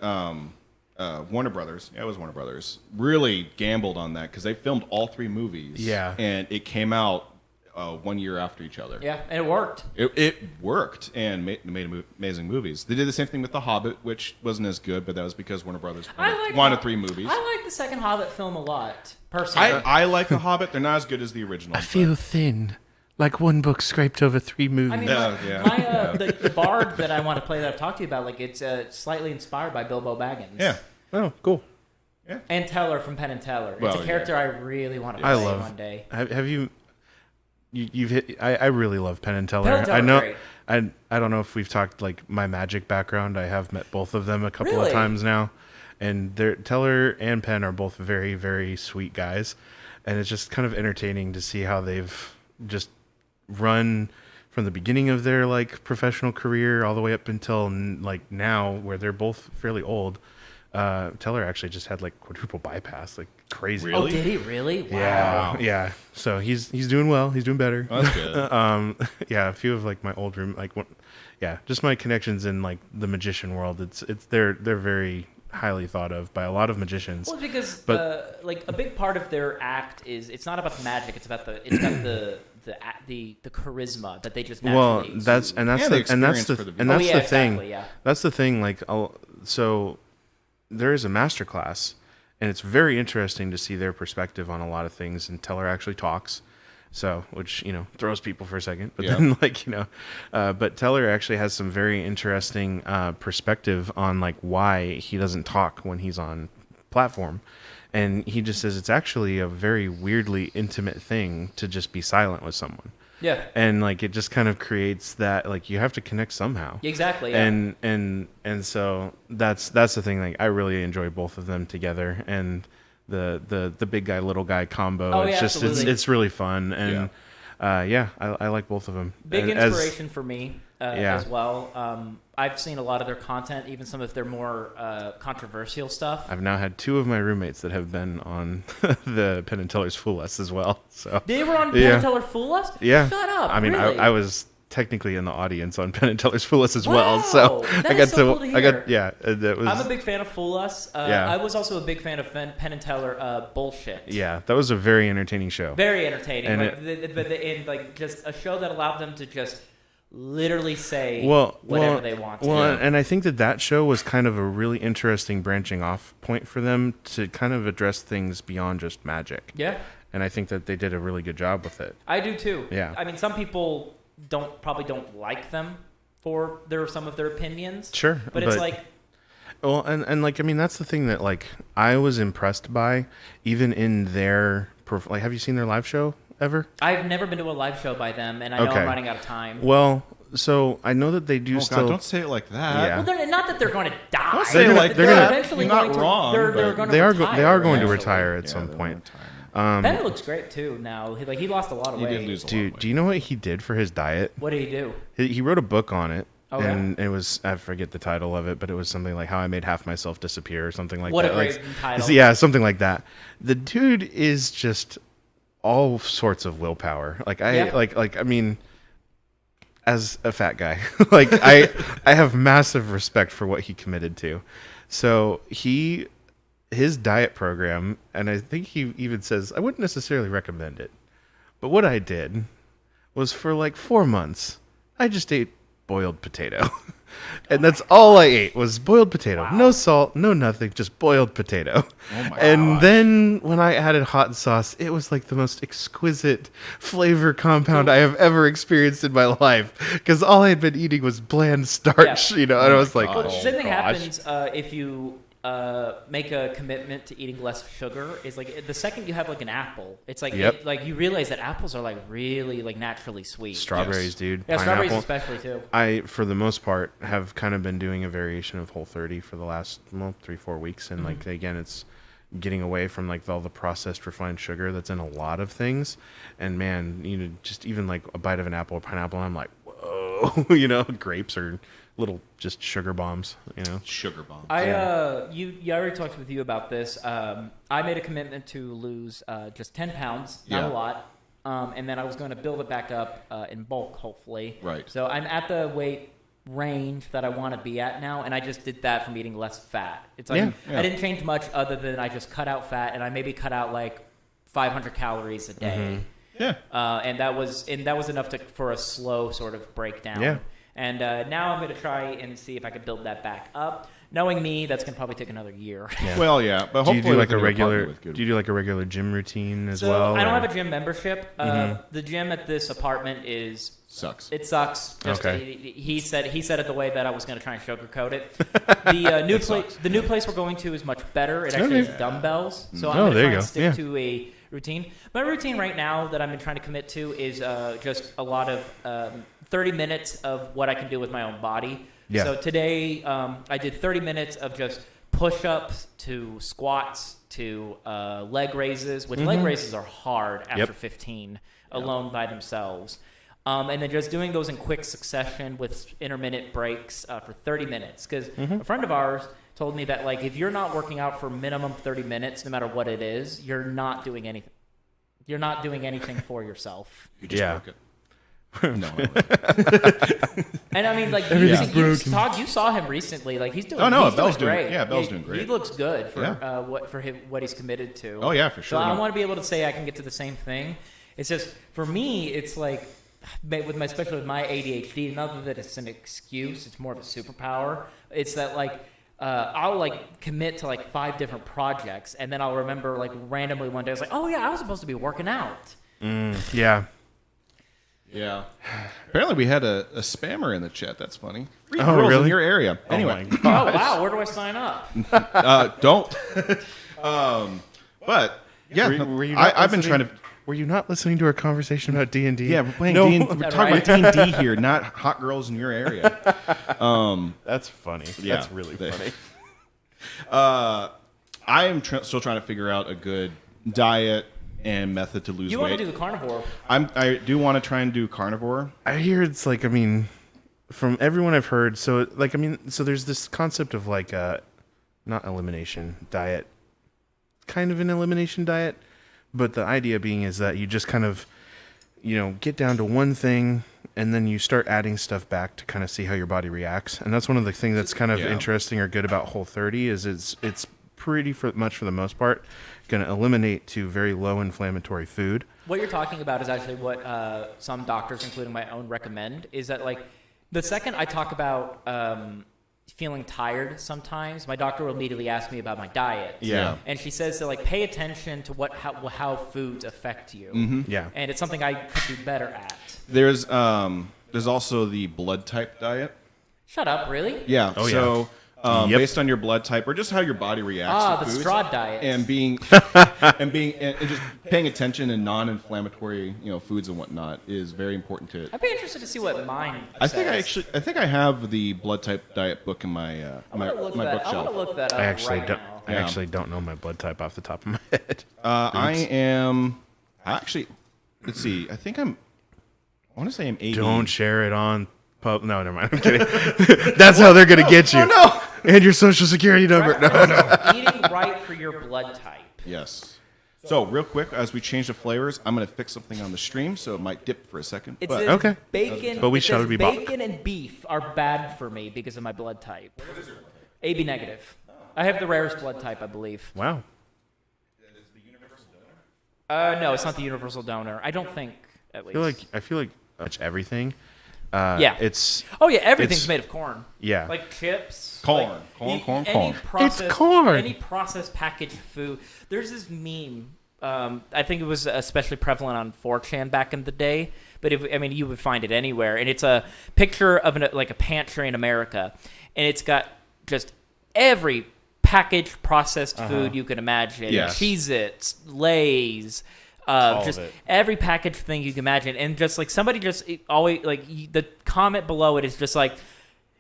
Warner Brothers, it was Warner Brothers, really gambled on that because they filmed all 3 movies. Yeah. And it came out 1 year after each other. Yeah, and it worked. It worked and made amazing movies. They did the same thing with The Hobbit, which wasn't as good, but that was because Warner Brothers wanted 3 movies. I like the second Hobbit film a lot, personally. I like The Hobbit. They're not as good as the original. I feel thin. Like one book scraped over 3 movies. I mean, the bard that I want to play that I've talked to you about, like it's slightly inspired by Bilbo Baggins. Yeah. Oh, cool. Yeah. And Teller from Penn and Teller. It's a character I really want to play one day. Have you? You've hit. I really love Penn and Teller. Penn and Teller's I know. great. I don't know if we've talked like my Magic background. I have met both of them a couple of times now, and Teller and Penn are both very, very sweet guys, and it's just kind of entertaining to see how they've just run from the beginning of their like professional career all the way up until like now, where they're both fairly old. Teller actually just had like quadruple bypass, like crazy. Really? Oh, did he really? Wow. Yeah. So he's doing well. He's doing better. Oh, that's good. Yeah. A few of like my old just my connections in like the magician world. They're very highly thought of by a lot of magicians. Well, because like a big part of their act is it's not about the magic. It's about the charisma that they just naturally exude. That's the thing. Yeah. That's the thing. Like, so there is a master class, and it's very interesting to see their perspective on a lot of things. And Teller actually talks, which throws people for a second. But then but Teller actually has some very interesting perspective on like why he doesn't talk when he's on platform. And he just says it's actually a very weirdly intimate thing to just be silent with someone. Yeah. And like it just kind of creates that like you have to connect somehow. Exactly. Yeah. And so that's the thing. Like I really enjoy both of them together, and the big guy little guy combo. Oh, it's yeah, just it's really fun, and I like both of them. Big inspiration for me as well. I've seen a lot of their content, even some of their more controversial stuff. I've now had 2 of my roommates that have been on the Penn and Teller's Fool Us as well. So they were on Penn and Teller Fool Us? Yeah. Shut up. I mean, really? I was technically in the audience on Penn and Teller's Fool Us as well. So that is so cool to hear. That was. I'm a big fan of Fool Us. I was also a big fan of Penn and Teller Bullshit. Yeah, that was a very entertaining show. Very entertaining. And just a show that allowed them to just literally say whatever they want to. And I think that show was kind of a really interesting branching off point for them to kind of address things beyond just magic. Yeah. and I think that they did a really good job with it. I do too. Yeah. I mean, some people probably don't like them for some of their opinions. Sure, But it's like, well, and like, I mean, that's the thing that like I was impressed by, even in their like, have you seen their live show ever? I've never been to a live show by them, and I know Okay. I'm running out of time. Well, so I know that they do Oh, still. God, don't say it like that. Yeah. Well, not that they're going to die. Don't say it like they're that. gonna- eventually You're not going to, wrong, They're but going to they are retire, they are going to eventually. retire at Yeah, some they're point. Ben looks great too now. He lost a lot of He weight. did lose a lot of Dude, weight. do you know what he did for his diet? What did he do? He wrote a book on it. Oh, yeah? And it was, I forget the title of it, but it was something like How I Made Half Myself Disappear or something like What that. a great Like, title. yeah, something like that. The dude is just all sorts of willpower. Like Yeah. I mean, as a fat guy, like I have massive respect for what he committed to. So his diet program, and I think he even says, I wouldn't necessarily recommend it. But what I did was for like 4 months, I just ate boiled potato. And that's all I ate was boiled potato. Wow. No salt, no nothing, just boiled potato. Oh my And gosh. then when I added hot sauce, it was like the most exquisite flavor compound I have ever experienced in my life. Because all I had been eating was bland starch, Yeah. and I was like, gosh. Well, oh, same thing gosh. happens if you make a commitment to eating less sugar. Is like the second you have like an apple, it's like Yep. like you realize that apples are like really like naturally sweet. Strawberries, Yes. dude. Yeah, strawberries Pineapple. especially too. I, for the most part, have kind of been doing a variation of Whole30 for the last 3-4 weeks, and like again, it's getting away from like all the processed refined sugar that's in a lot of things. And man, just even like a bite of an apple or pineapple, I'm like, whoa, grapes are little just sugar bombs, Sugar bomb. I already talked with you about this. I made a commitment to lose just 10 pounds, not Yeah. a lot, and then I was going to build it back up in bulk, hopefully. Right. So I'm at the weight range that I want to be at now, and I just did that from eating less fat. It's like Yeah. I didn't change much other than I just cut out fat, and I maybe cut out like 500 calories a day. Yeah. And that was enough for a slow sort of breakdown. Yeah. And now I'm going to try and see if I can build that back up. Knowing me, that's going to probably take another year. Well, yeah, but Do hopefully you do like within a your regular? apartment with good- Do you do like a regular gym routine as So well? I don't or- have a gym membership. The gym at this apartment Sucks. it sucks. Just Okay. he said it the way that I was going to try and sugarcoat it. The new place we're going to is much better. It actually has dumbbells, so I'm Oh, going to there try you and go. stick Yeah. to a routine. My routine right now that I've been trying to commit to is just a lot of 30 minutes of what I can do with my own body. Yeah. So today I did 30 minutes of just push-ups to squats to leg raises, which leg raises are hard after Yep. 15 alone by themselves. And then just doing those in quick succession with intermittent breaks for 30 minutes. Because a friend of ours told me that like if you're not working out for minimum 30 minutes, no matter what it is, you're not doing anything. You're not doing anything for yourself. You just Yeah. broke it. No. And I mean, like, Everything's broken. Todd, you saw him recently. Like, he's doing. Oh, no, he's Bell's doing doing- great. yeah, Bell's doing great. He looks good for Yeah. what he's committed to. Oh, yeah, for So sure. I No. want to be able to say I can get to the same thing. It's just for me, it's like especially with my ADHD. Not that it's an excuse; it's more of a superpower. It's that like. I'll like commit to like 5 different projects, and then I'll remember like randomly one day I was like, "Oh yeah, I was supposed to be working out." Yeah. Yeah. Apparently, we had a spammer in the chat. That's funny. Free Oh, girls in really? your area. Oh Anyway, my Oh wow, where do I sign up? don't. But yeah, Were you not I've been listening- trying to. Were you not listening to our conversation about D&D? Yeah, we're playing No. D&D. We're that talking right? about D&D here, not hot girls in your area. That's funny. Yeah. That's really funny. I am still trying to figure out a good diet and method to lose You want weight. to do the carnivore? I do want to try and do carnivore. I hear it's like, I mean, from everyone I've heard, so like, I mean, so there's this concept of like not elimination diet, kind of an elimination diet, but the idea being is that you just kind of, get down to one thing and then you start adding stuff back to kind of see how your body reacts. And that's one of the things that's kind of Yeah. interesting or good about Whole30 is it's pretty much for the most part going to eliminate to very low inflammatory food. What you're talking about is actually what some doctors, including my own, recommend. Is that like the second I talk about feeling tired sometimes, my doctor will immediately ask me about my diet. Yeah. And she says to like pay attention to how foods affect you. Yeah. And it's something I could do better at. There's also the blood type diet. Shut up, really? Yeah. Oh, so Yep. based on your blood type or just how your body reacts to The foods, straw diet. and and just paying attention in non-inflammatory foods and whatnot is very important to it. I'd be interested to see what mine I says. think I have the blood type diet book in my my I want bookshelf. to look that up I actually right don't. now. I actually don't know my blood type off the top of my head. Let's see. I want to say I'm AB. Don't share it on pub. No, never mind. I'm kidding. That's how they're gonna get you. Oh, no. And your social security number. No. Eating right for your blood type. Yes. So real quick, as we change the flavors, I'm going to fix something on the stream, so it might dip for a second. It but says Okay. bacon. But we it shall says be back. bacon and beef are bad for me because of my blood type. AB negative. I have the rarest blood type, I believe. Wow. No, it's not the universal donor. I don't think, at least. I feel like much everything. Yeah. It's Oh yeah, everything's it's- made of corn. yeah. Like chips. Corn. like, Corn. Any processed, It's corn. Any processed packaged food. There's this meme. I think it was especially prevalent on 4chan back in the day. But you would find it anywhere, and it's a picture of a pantry in America, and it's got just every packaged processed food you can imagine. Yes. Cheez-Its, Lay's. All Just of it. every packaged thing you can imagine, and just like somebody just always the comment below it is just like, "Have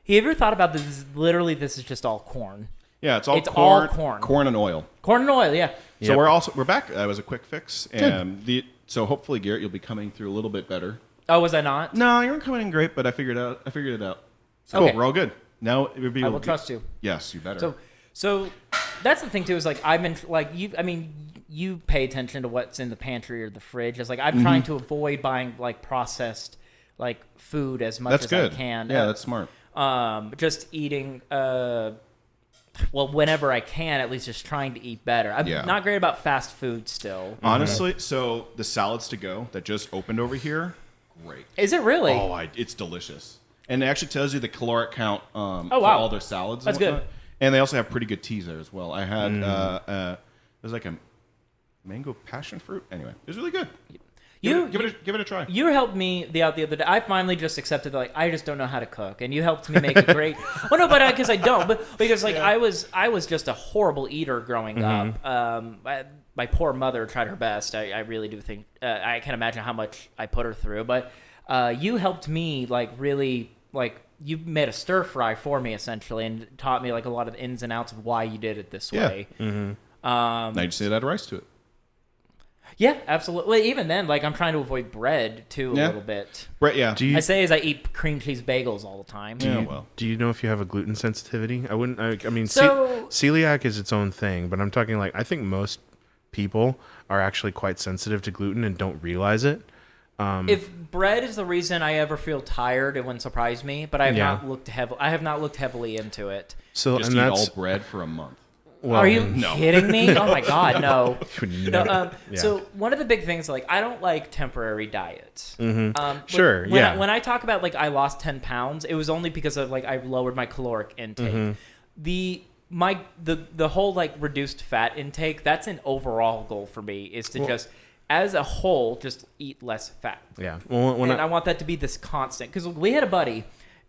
you ever thought about this? Literally, this is just all corn, Yeah, it's all It's all corn, corn. and oil. corn and oil." Yeah, So Yep. we're back. That was a quick fix, and so hopefully Garrett, you'll be coming through a little bit better. Oh, was I not? No, you weren't coming in great, but I figured it out. So Okay. we're all good. Now it would be. I will trust you. Yes, you better. So that's the thing too. Is like I've been like you. I mean, you pay attention to what's in the pantry or the fridge. It's like I'm trying to avoid buying like processed like food as much that's as good. I can. Yeah, that's smart. Just eating. Whenever I can, at least just trying to eat better. I'm Yeah. not great about fast food still. Honestly, so the salads to go that just opened over here, great. Is it really? Oh, it's delicious, and it actually tells you the caloric count for wow. all their salads. That's and whatnot. good. And they also have pretty good teas there as well. I had it was like a mango passion fruit. Anyway, it was really good. Give it a try. You helped me the other day. I finally just accepted that, like, I just don't know how to cook, and you helped me make a great. Well, no, but because I don't, but because like I was just a horrible eater growing up. My poor mother tried her best. I really do think I can't imagine how much I put her through. But you helped me like really like you made a stir fry for me essentially, and taught me like a lot of the ins and outs of why you did it this way. Now you just need to add rice to it. Yeah, absolutely. Even then, like I'm trying to avoid bread too a little bit. Brett, yeah. Do you I say as I eat cream cheese bagels all the time. Yeah, well. do you know if you have a gluten sensitivity? I wouldn't. I mean, So- celiac is its own thing, but I'm talking like I think most people are actually quite sensitive to gluten and don't realize it. If bread is the reason I ever feel tired, it wouldn't surprise me. But I have Yeah. not looked I have not looked heavily into it. So Just and eat that's all bread for a month. well, Are you no. kidding me? Oh my god, no. No, Yeah. So one of the big things, like I don't like temporary diets. Sure, When yeah. when I talk about like I lost 10 pounds, it was only because of like I lowered my caloric intake. The whole like reduced fat intake, that's an overall goal for me, is to just as a whole just eat less fat. yeah. Well, when And I want that to be this constant, because we had a buddy,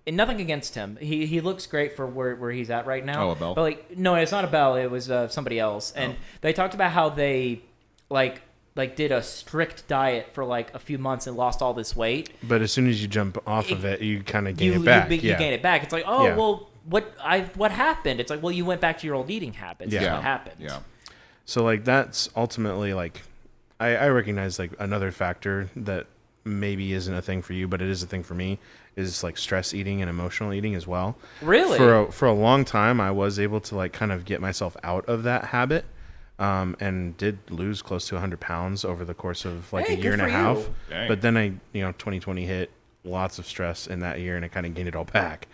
and nothing against him. He looks great for where he's at right now. Oh, Abel? But like, no, it's not Abel. It was somebody else, and they talked about how they like did a strict diet for like a few months and lost all this weight. but as soon as you jump off of it, you kind of gain You it back. you yeah. gain it back. It's like, oh Yeah. well, what happened? It's like, well, you went back to your old eating habits. Yeah. That's what happened. Yeah. So like that's ultimately like I recognize like another factor that maybe isn't a thing for you, but it is a thing for me, is like stress eating and emotional eating as well. Really? For a long time, I was able to like kind of get myself out of that habit, and did lose close to 100 pounds over the course of like Hey, a year good and a for half. you. Dang. But then 2020 hit, lots of stress in that year, and I kind of gained it all back.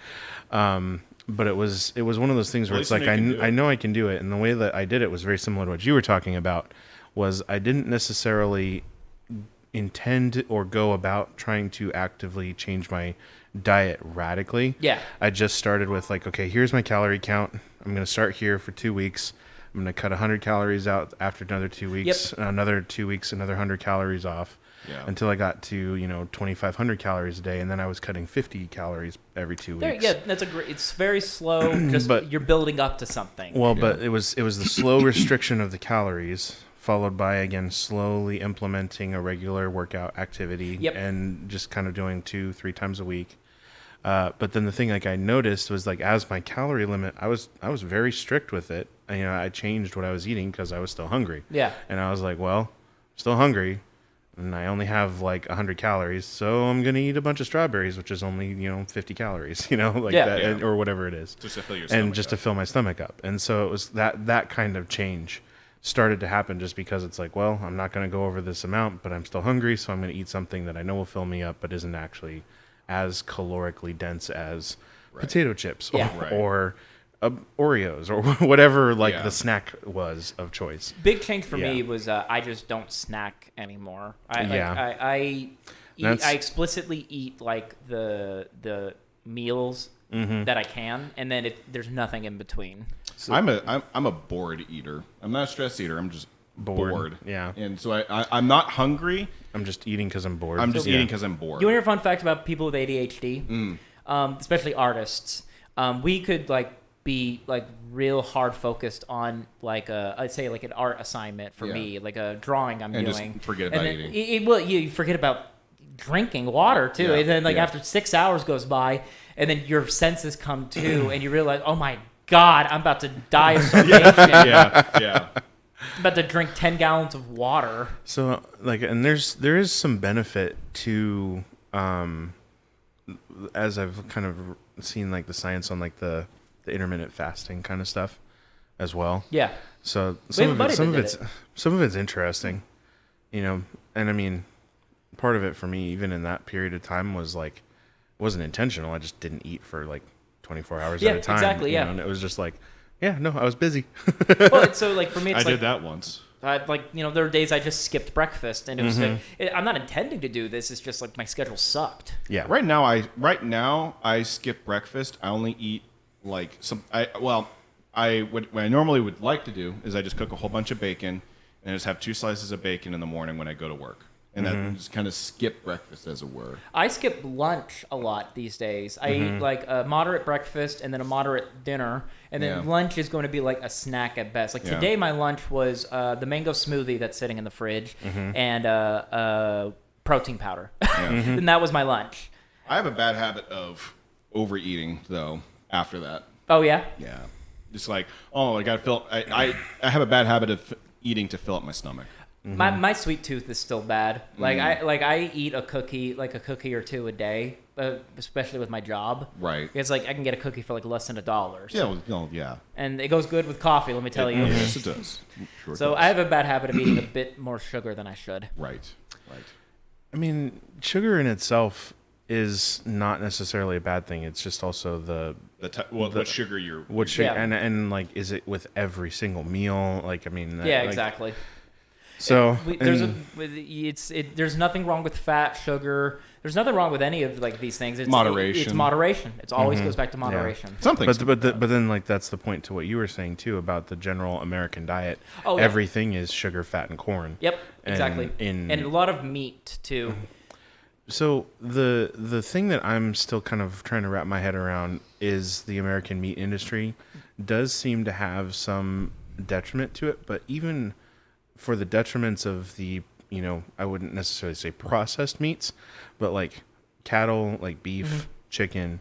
But it was one of those things where At it's least like you know you can do I it. know I can do it, and the way that I did it was very similar to what you were talking about. Was I didn't necessarily intend or go about trying to actively change my diet radically. Yeah. I just started with like, okay, here's my calorie count. I'm going to start here for 2 weeks. I'm going to cut 100 calories out after another 2 weeks. Yep. Another 2 weeks, another 100 calories off. Yeah. Until I got to 2,500 calories a day, and then I was cutting 50 calories every 2 weeks. Yeah, that's a great. It's very slow. Just But- you're building up to something. Well, but it was the slow restriction of the calories, followed by again slowly implementing a regular workout activity, Yep. and just kind of doing 2-3 times a week. But then the thing like I noticed was like as my calorie limit, I was very strict with it. I changed what I was eating because I was still hungry. Yeah. And I was like, well, I'm still hungry, and I only have like 100 calories, so I'm gonna eat a bunch of strawberries, which is only 50 calories, like Yeah. that, Yeah. or whatever it is, Just to fill your and stomach just up. to fill my stomach up. And so it was that kind of change started to happen just because it's like, well, I'm not going to go over this amount, but I'm still hungry, so I'm going to eat something that I know will fill me up, but isn't actually as calorically dense as potato chips Yeah. Right. or Oreos or whatever Yeah. the snack was of choice. Big change for me Yeah. was I just don't snack anymore. I That's- explicitly eat like the meals that I can, and then there's nothing in between. I'm a bored eater. I'm not a stress eater. I'm just bored. Yeah. And so I'm not hungry. I'm just eating because I'm bored. I'm just Yeah. eating because I'm bored. You want to hear a fun fact about people with ADHD, especially artists? We could be real hard focused on I'd say like an art assignment for Yeah. me, like a drawing I'm And just doing. forget about and then eating. you forget about drinking water too, Yeah, and then yeah. after 6 hours goes by, and then your senses come to, and you realize, oh my God, I'm about to die of starvation. yeah. I'm about to drink 10 gallons of water. So and there is some benefit to as I've kind of seen the science on the intermittent fasting kind of stuff as well. Yeah. So have some a of buddy it, some that of did it's some of it's interesting, and I mean, part of it for me, even in that period of time, was wasn't intentional. I just didn't eat for 24 hours Yeah, at a time. exactly, yeah. And it was just yeah, no, I was busy. Well, so for me, I it's did that once. there are days I just skipped breakfast, and it was Mm-hmm. I'm not intending to do this. It's just my schedule sucked. Yeah. Right now I skip breakfast. I only eat what I normally would like to do is I just cook a whole bunch of bacon and just have 2 slices of bacon in the morning when I go to work. And then just kind of skip breakfast, as it were. I skip lunch a lot these days. I eat a moderate breakfast and then a moderate dinner, and then Yeah. lunch is going to be a snack at best. Yeah. Today, my lunch was the mango smoothie that's sitting in the fridge and protein powder, and that was my lunch. I have a bad habit of overeating, though, after that. Oh yeah, Yeah. Just I got to fill. I have a bad habit of eating to fill up my stomach. my sweet tooth is still bad. I eat a cookie or two a day, especially with my job. Right. It's I can get a cookie for less than $1. Yeah. Yeah. And it goes good with coffee. Let me tell you. Yes, it does. Sure it So does. I have a bad habit of eating a bit more sugar than I should. Right. I mean, sugar in itself is not necessarily a bad thing. It's just also What sugar you're. what sugar, Yeah. and is it with every single meal? Yeah, exactly. So There's nothing wrong with fat, sugar. There's nothing wrong with any of these things. It's Moderation. It's moderation. It always goes back to moderation. Something. but then that's the point to what you were saying too about the general American diet. Oh, yeah. Everything is sugar, fat, and corn. Yep, exactly. And And a lot of meat too. So the thing that I'm still kind of trying to wrap my head around is the American meat industry does seem to have some detriment to it, but even for the detriments of the, I wouldn't necessarily say processed meats, but cattle, beef, chicken,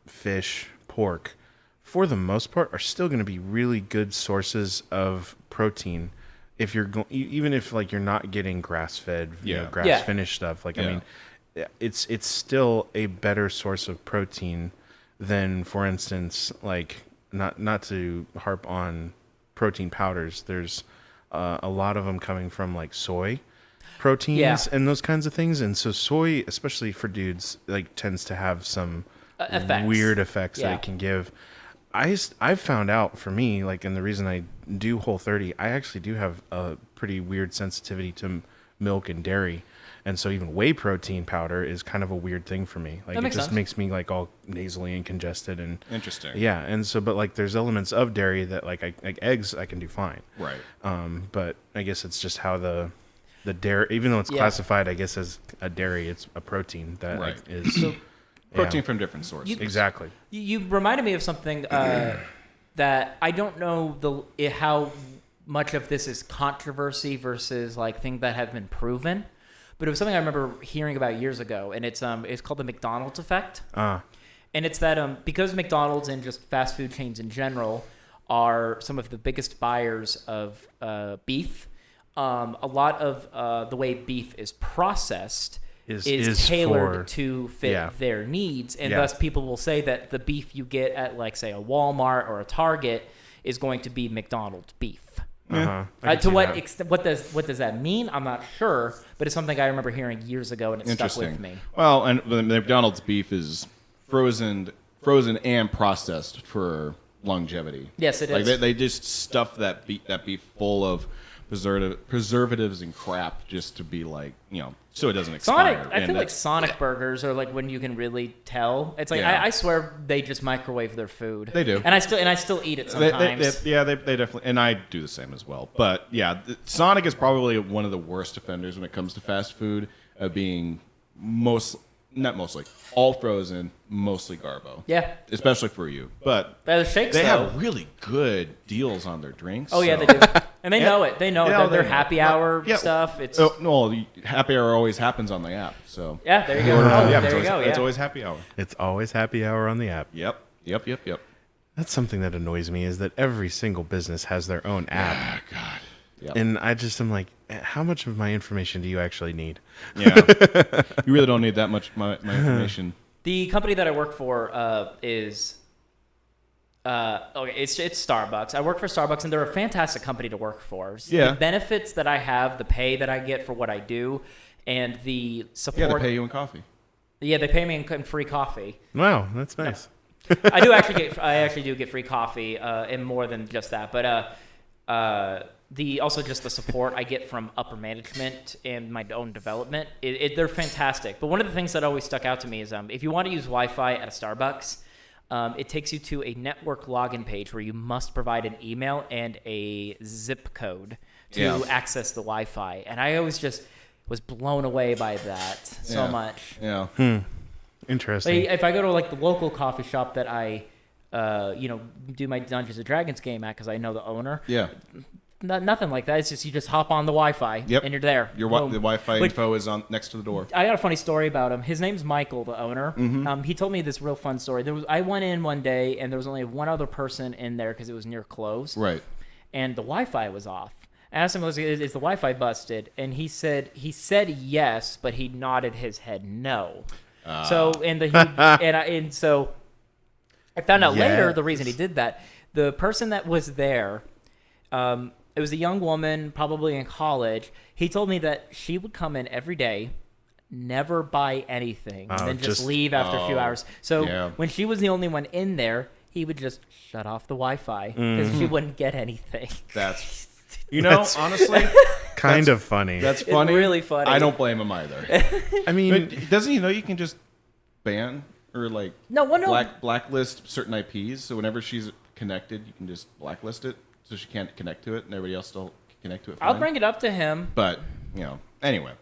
fish, pork, for the most part, are still going to be really good sources of protein. If you're even if you're not getting grass fed, grass finished stuff, I mean, it's still a better source of protein than, for instance, not to harp on protein powders. There's a lot of them coming from soy proteins and those kinds of things, and so soy, especially for dudes, tends to have some Effects. weird effects that Yeah. it can give. I've found out for me, and the reason I do Whole30, I actually do have a pretty weird sensitivity to milk and dairy. And so even whey protein powder is kind of a weird thing for me. Like, That it makes just sense. makes me like all nasally and congested and Interesting. yeah. And so, but like there's elements of dairy that like eggs I can do fine. Right. But I guess it's just how the dairy, even though it's classified, I guess as a dairy, it's a protein that Right. is Protein from different sources. exactly. You reminded me of something that I don't know how much of this is controversy versus like things that have been proven, but it was something I remember hearing about years ago, and it's called the McDonald's effect. And it's that because McDonald's and just fast food chains in general are some of the biggest buyers of beef, a lot of the way beef is processed is tailored to fit their needs, and thus people will say that the beef you get at like say a Walmart or a Target is going to be McDonald's beef. To what extent? What does that mean? I'm not sure, but it's something I remember hearing years ago, and it stuck with me. Well, and the McDonald's beef is frozen and processed for longevity. Yes, it like is. They just stuff that beef full of preservatives and crap just to be like, so it doesn't expire. I feel like Sonic burgers are like when you can really tell. It's like I swear they just microwave their food. They do, and I still eat it sometimes. They definitely, and I do the same as well. But yeah, Sonic is probably one of the worst offenders when it comes to fast food, being all frozen, mostly Garbo. Yeah, especially for you. But the shakes, they have really good deals on their drinks. Oh yeah, they do. And they know it. They know it. Their happy hour stuff. It's happy hour always happens on the app. So yeah, there you go. There you go. It's always happy hour. It's always happy hour on the app. Yep. That's something that annoys me is that every single business has their own app. Ah, God. Yep. And I just am like, how much of my information do you actually need? Yeah. You really don't need that much my information. The company that I work for is it's Starbucks. I work for Starbucks, and they're a fantastic company to work for. Yeah. The benefits that I have, the pay that I get for what I do, and the support. Yeah, they pay you in coffee. Yeah, they pay me in free coffee. Wow, that's nice. I actually do get free coffee, and more than just that. But also just the support I get from upper management and my own development, they're fantastic. But one of the things that always stuck out to me is if you want to use Wi-Fi at a Starbucks, it takes you to a network login page where you must provide an email and a zip code to access the Wi-Fi. And I always just was blown away by that so much. Yeah. Interesting. Like, if I go to like the local coffee shop that I, do my Dungeons and Dragons game at because I know the owner. Yeah. Nothing like that. It's just you just hop on the Wi-Fi and you're there. The Wi-Fi info is on next to the door. I got a funny story about him. His name's Michael, the owner. Mm-hmm. He told me this real fun story. I went in one day and there was only one other person in there because it was near close. Right. And the Wi-Fi was off. I asked him, "Is the Wi-Fi busted?" And he said yes, but he nodded his head no. So so I found out later the reason he did that. The person that was there. It was a young woman, probably in college. He told me that she would come in every day, never buy anything, and then just leave after a few hours. So when she was the only one in there, he would just shut off the Wi-Fi because she wouldn't get anything. That's honestly, kind of funny. That's funny. It's really funny. I don't blame him either. I mean, but doesn't he know you can just ban or like blacklist certain IPs? So whenever she's connected, you can just blacklist it. So she can't connect to it, and everybody else still can connect to it. I'll bring it up to him. But, anyway.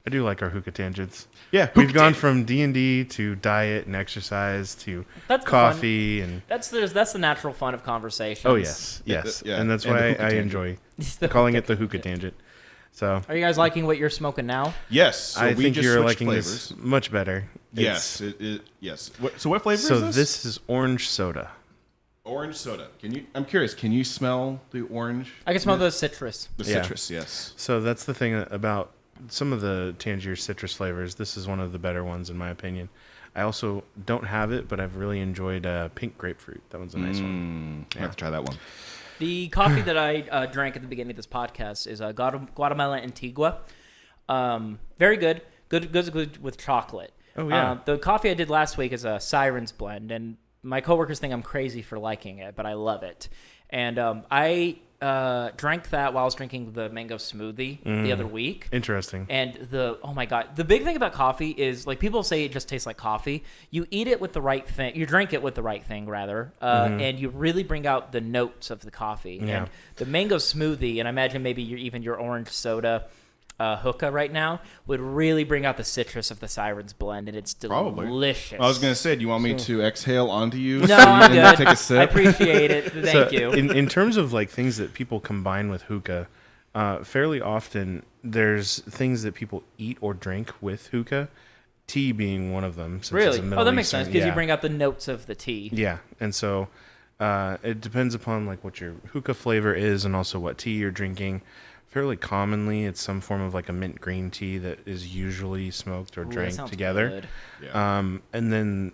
I do like our hookah tangents. Yeah, we've gone from D&D to diet and exercise to coffee, and that's the natural fun of conversations. Oh yes, and that's why I enjoy calling it the hookah tangent. So, are you guys liking what you're smoking now? Yes, so I think you're liking flavors. this much better. Yes, yes. So what flavor is this? So this is orange soda. Orange soda. I'm curious. Can you smell the orange? I can smell the citrus. The citrus, yes. So that's the thing about some of the Tangier citrus flavors. This is one of the better ones in my opinion. I also don't have it, but I've really enjoyed pink grapefruit. That one's a nice one. I have to try that one. The coffee that I drank at the beginning of this podcast is Guatemala Antigua. Very good. Good with chocolate. Oh yeah. The coffee I did last week is a Siren's blend, and my coworkers think I'm crazy for liking it, but I love it. And I drank that while I was drinking the mango smoothie the other week. Interesting. And oh my God, the big thing about coffee is, like, people say it just tastes like coffee. You eat it with the right thing. You drink it with the right thing, rather. And you really bring out the notes of the coffee. Yeah. And the mango smoothie, and I imagine maybe even your orange soda hookah right now, would really bring out the citrus of the Sirens blend, and it's delicious. I was going to say, do you want me to exhale onto you? No, so you I'm can good. take a sip? I appreciate it. Thank you. In terms of like things that people combine with hookah, fairly often there's things that people eat or drink with hookah. Tea being one of them. Since Really? It's a Middle That makes Eastern- sense, because yeah. you bring out the notes of the tea. Yeah, and so it depends upon like what your hookah flavor is, and also what tea you're drinking. Fairly commonly, it's some form of like a mint green tea that is usually smoked or Ooh, that drank sounds together. good. Yeah. And then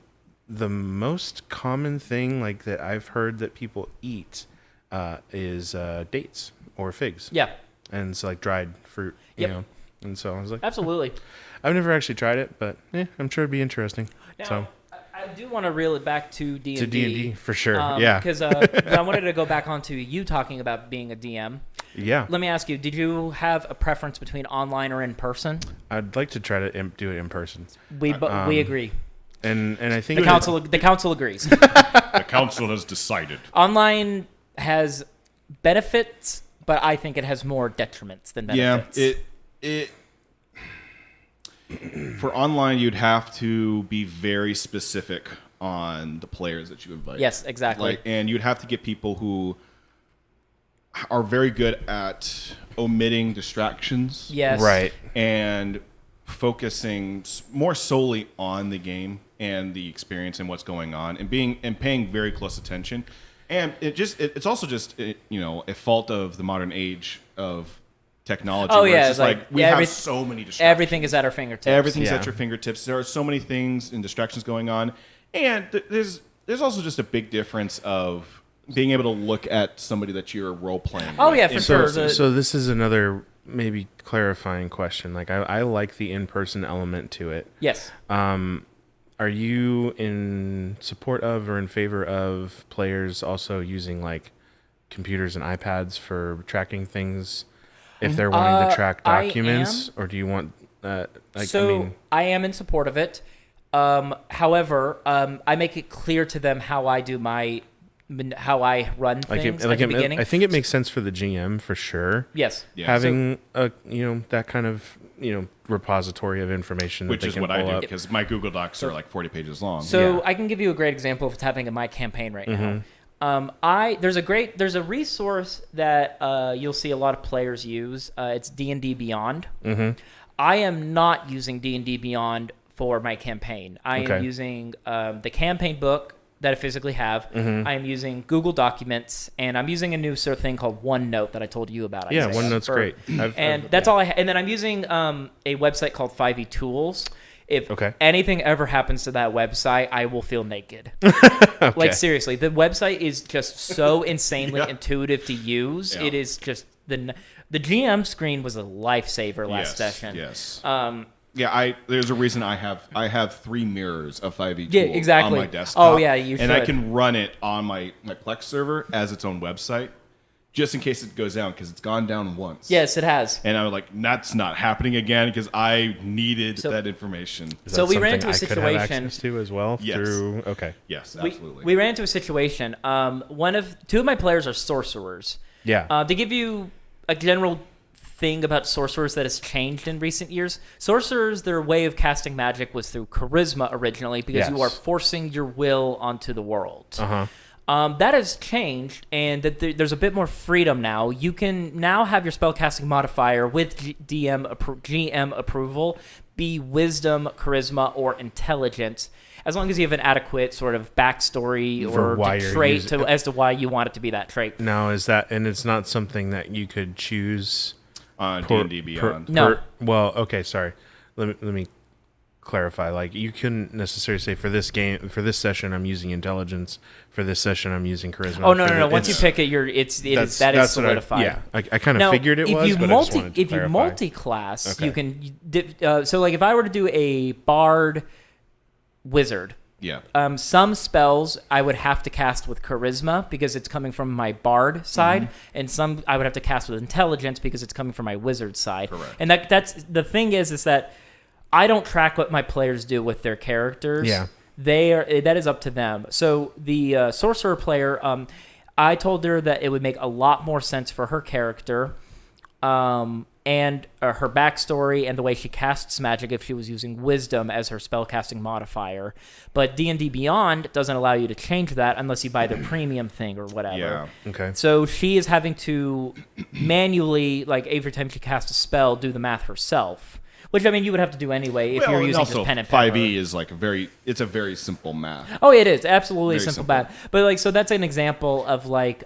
the most common thing like that I've heard that people eat is dates or figs. Yeah, And it's like dried fruit, you Yep. know. And so I was like, absolutely. I've never actually tried it, but I'm sure it'd be interesting. Now, So I do want to reel it back to D&D. to D&D for sure. Yeah. Because I wanted to go back onto you talking about being a DM. Yeah. Let me ask you, did you have a preference between online or in person? I'd like to try to do it in person. We agree. And I think The council agrees. The council has decided. Online has benefits, but I think it has more detriments than benefits. Yeah, it for online, you'd have to be very specific on the players that you invite. Yes, exactly. And you'd have to get people who are very good at omitting distractions. Yes. right. And focusing more solely on the game and the experience and what's going on, and paying very close attention. And it's also just a fault of the modern age of technology. Oh, where yeah, it's just it's like, like we have so many distractions. Everything is at our fingertips. Everything's Yeah. at your fingertips. There are so many things and distractions going on, and there's also just a big difference of being able to look at somebody that you're role playing. Oh, with yeah, for in sure. person. So this is another maybe clarifying question. Like I like the in-person element to it. Yes. Are you in support of or in favor of players also using like computers and iPads for tracking things if they're wanting to track I documents, or do you want I am in support of it. However, I make it clear to them how I run things at the beginning. I think it makes sense for the GM for sure. Yes. Yeah. Having that kind of repository of information, Which that they is can what I pull do, up. because my Google Docs are like 40 pages long. So Yeah. I can give you a great example of what's happening in my campaign right Mm-hmm. now. There's a resource that you'll see a lot of players use. It's D&D Beyond. Mm-hmm. I am not using D&D Beyond for my campaign. I am Okay. using the campaign book that I physically have. Mm-hmm. I am using Google Documents, and I'm using a new sort of thing called OneNote that I told you about. Yeah, Isaiah, OneNote's great. That's all I and then I'm using a website called 5e Tools. If Okay. anything ever happens to that website, I will feel naked. Like, seriously, the website is just so insanely intuitive to use. Yeah. It is just the GM screen was a lifesaver last session. Yes. Um, Yeah, there's a reason I have 3 mirrors of 5e Yeah, tools exactly. on my desktop. Oh, yeah, you And I should. can run it on my Plex server as its own website, just in case it goes down, because it's gone down once. yes, it has. And I was like, that's not happening again, because I needed that information. Is So that we ran into something a I could have situation- access to as well Yes. through. Okay. Yes, absolutely. We ran into a situation. Two of my players are sorcerers. Yeah. To give you a general thing about sorcerers that has changed in recent years, sorcerers, their way of casting magic was through charisma originally, because you Yes. are forcing your will onto the world. Uh-huh. That has changed, and that there's a bit more freedom now. You can now have your spellcasting modifier with GM approval be wisdom, charisma, or intelligence, as long as you have an adequate sort of backstory For or why you're trait using- as to why you want it to be that trait. Now and it's not something that you could choose on per- D&D per- Beyond. No. well, okay, sorry. Let me clarify. Like, you couldn't necessarily say for this session I'm using intelligence, for this session I'm using charisma. Oh no, for no, no! the- Once you it's- pick it, that is what solidified. I kind of Now, figured it if was, you but I just wanted to if you clarify. multi-class, Okay. you can. So, like, if I were to do a bard wizard, Yeah. Some spells I would have to cast with charisma because it's coming from my bard side, and some I would have to cast with intelligence because it's coming from my wizard side. Correct. And that's the thing is that I don't track what my players do with their characters. Yeah. That is up to them. So the sorcerer player, I told her that it would make a lot more sense for her character, and her backstory and the way she casts magic if she was using wisdom as her spellcasting modifier. But D&D Beyond doesn't allow you to change that unless you buy the premium thing or whatever. Yeah. Okay. So she is having to manually, like every time she casts a spell, do the math herself. Which, I mean, you would have to do anyway if you're and using also just pen and paper. 5e is like it's a very simple math. Oh, it is absolutely Very simple simple. math. But like, so that's an example of like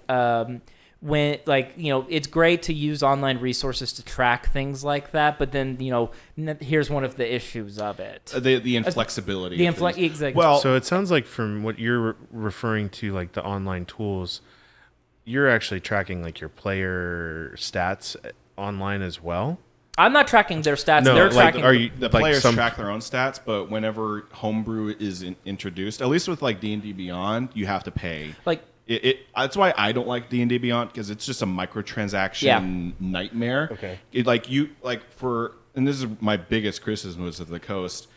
when like it's great to use online resources to track things like that. But then here's one of the issues of it. The inflexibility. The of things. exactly. Well, So it sounds like from what you're referring to, like the online tools, you're actually tracking like your player stats online as well. I'm not tracking their stats. No, They're like, tracking. are you the like players some? track their own stats, but whenever homebrew is introduced, at least with like D&D Beyond, you have to pay. like That's why I don't like D&D Beyond, because it's just a microtransaction nightmare. Okay. And this is my biggest criticism was of the Coast.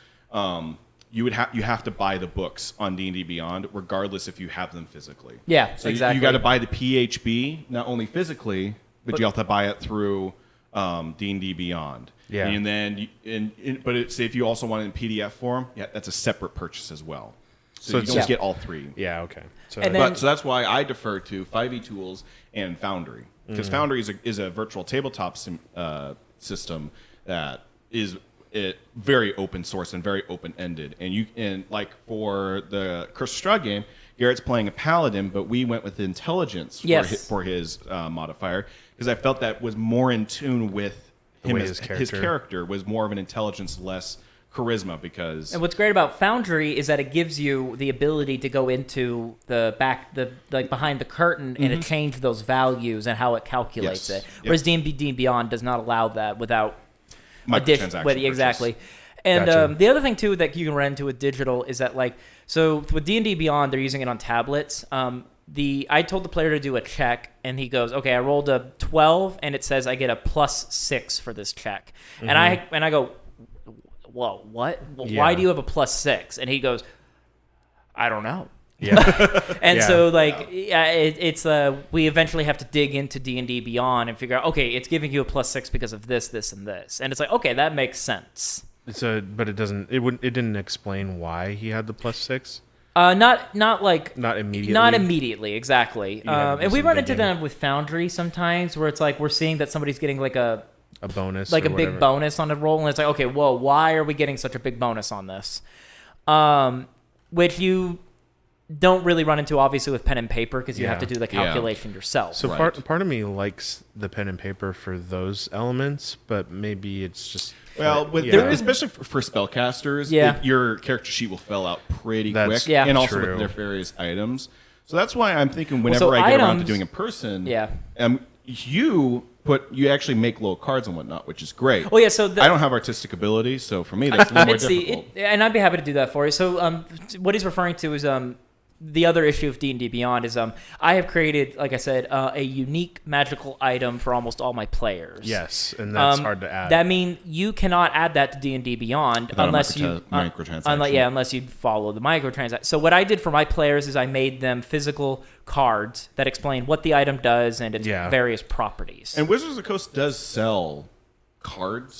You have to buy the books on D&D Beyond, regardless if you have them physically. Yeah, So exactly. you got to buy the PHB not only physically, but you have to buy it through D&D Beyond. Yeah. And then say if you also want it in PDF form, that's a separate purchase as well. So you it's- don't get all three. Yeah. Okay. So And then- So that's why I defer to 5e Tools and Foundry, because Foundry is a virtual tabletop system that is very open source and very open ended. And like for the Curse of Strahd game, Garrett's playing a paladin, but we went with intelligence for his modifier, because I felt that was more in tune with him way as his character was more of an intelligence, less charisma, because And what's great about Foundry is that it gives you the ability to go into the behind the curtain and to change those values and how it calculates Yes. it. Yep. Whereas D&D Beyond does not allow that without microtransaction exactly. purchase. And Gotcha. the other thing too that you can run into with digital is that so with D&D Beyond, they're using it on tablets. I told the player to do a check, and he goes, "Okay, I rolled a 12, and it says I get a +6 for this check." And I go, "Whoa, what? Yeah. Why do you have a +6?" And he goes, "I don't know." yeah. And Yeah. so it's we eventually have to dig into D&D Beyond and figure out, okay, it's giving you a +6 because of this, this, and this, and it's like, okay, that makes sense. But it doesn't. It didn't explain why he had the +6. Not immediately. Not immediately, exactly. had to do And we some run into digging. them with Foundry sometimes, where it's like we're seeing that somebody's getting like a bonus, like or a big whatever. bonus on a roll, and it's like, okay, whoa, why are we getting such a big bonus on this? Which you don't really run into, obviously, with pen and paper, because you have to do the calculation yourself. So Right. part of me likes the pen and paper for those elements, but maybe it's just Especially for spellcasters, Yeah. your character sheet will fill out pretty That's quick, Yeah. and also true. with their various items. So that's why I'm thinking whenever so I get around to items- doing in person, Yeah. you actually make little cards and whatnot, which is great. Oh, yeah, so I don't have artistic ability, so for me that's a little more difficult. And I'd be happy to do that for you. So, what he's referring to is the other issue of D&D Beyond is I have created, like I said, a unique magical item for almost all my players. yes, and that's hard to add. That means you cannot add that to D&D Beyond Without a unless you microtransaction. unless you follow the microtransaction. So what I did for my players is I made them physical cards that explain what the item does and its various properties. And Wizards of the Coast does sell card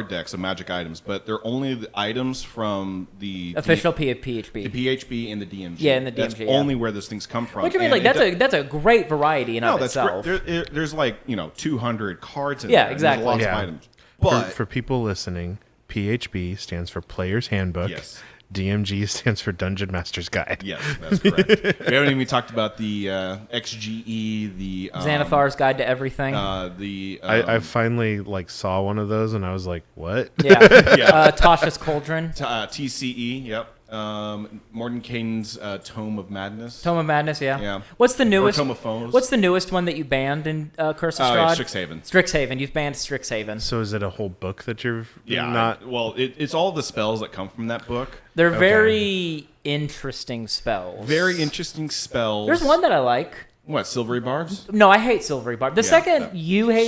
decks of magic items, but they're only the items from the Official PHP. the PHB and the DMG. Yeah, and the That's DMG, yeah. only where those things come from. Which I mean, And like it that's a great variety in No, of that's itself. great. There's like 200 cards in Yeah, there. exactly. There's lots Yeah. of items. for, But for people listening, PHB stands for Player's Handbook. Yes. DMG stands for Dungeon Master's Guide. yes, that's correct. We haven't even talked about the XGE, the Xanathar's Guide to Everything. I finally saw one of those and I was like, what? yeah. yeah. Tasha's Cauldron. TCE, yep. Mordenkainen's Tome of Madness. Tome of Madness, yeah. Yeah. What's the newest? Tome of Foes. What's the newest one that you banned in Curse of Strahd? Strixhaven. Strixhaven. You've banned Strixhaven. So is it a whole book that you're not? It's all the spells that come from that book. They're very interesting spells. Very interesting spells. There's one that I like. What, Silvery Barbs? No, I hate Silvery Barbs. The second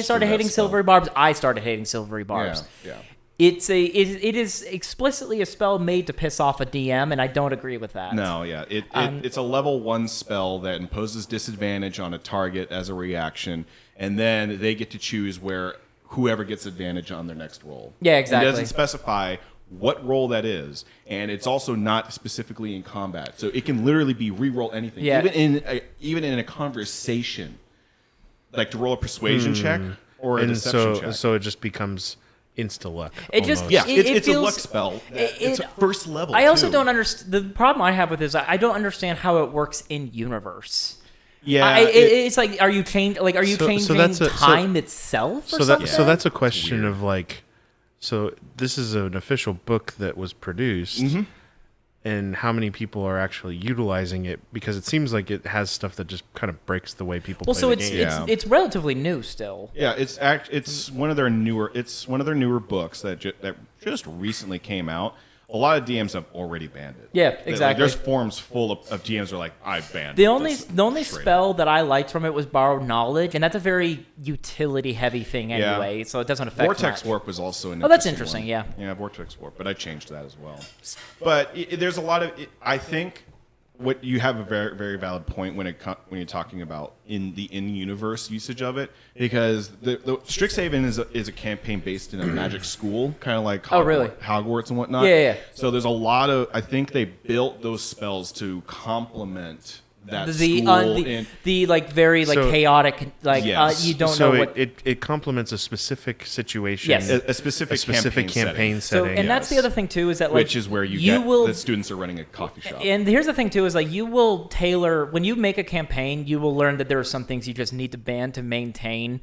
started that hating spell. Silvery Barbs, I started hating Silvery Barbs. Yeah. It is explicitly a spell made to piss off a DM, and I don't agree with that. No, yeah. It's a level 1 spell that imposes disadvantage on a target as a reaction, and then they get to choose whoever gets advantage on their next roll. Yeah, exactly. It doesn't specify what role that is, and it's also not specifically in combat. So it can literally be re-roll anything. Yeah. Even in a conversation, like to roll a persuasion check or a deception check. So it just becomes insta-luck. It just almost. It's feels, a luck spell. It's a first level. I also too. don't understand. The problem I have with this, I don't understand how it works in universe. Yeah, it's like, are you changing that's time itself? Or So something? so that's a question of like, so this is an official book that was produced, and how many people are actually utilizing it? Because it seems like it has stuff that just kind of breaks the way people play the game. it's relatively new still. Yeah, it's one of their newer books that just recently came out. A lot of DMs have already banned it. Yeah, exactly. There's forums full of DMs that are like, I banned The it. only Straight spell up. that I liked from it was Borrowed Knowledge, and that's a very utility heavy thing anyway, so it doesn't affect Vortex much. Warp was also an that's interesting interesting, yeah. Yeah, Vortex Warp, but I changed that as well. But there's a lot of I think what you have a very, very valid point when you're talking about in universe usage of it, because the Strixhaven is a campaign based in a magic school, kind of like Hogwarts and whatnot. Yeah. So there's a lot of, I think they built those spells to complement that the like very like chaotic like Yes. you don't So know what it complements a specific situation. Yes. a specific campaign so setting. and that's the other thing too is that like which is where the students are running a coffee shop. And here's the thing too is like you will tailor when you make a campaign, you will learn that there are some things you just need to ban to maintain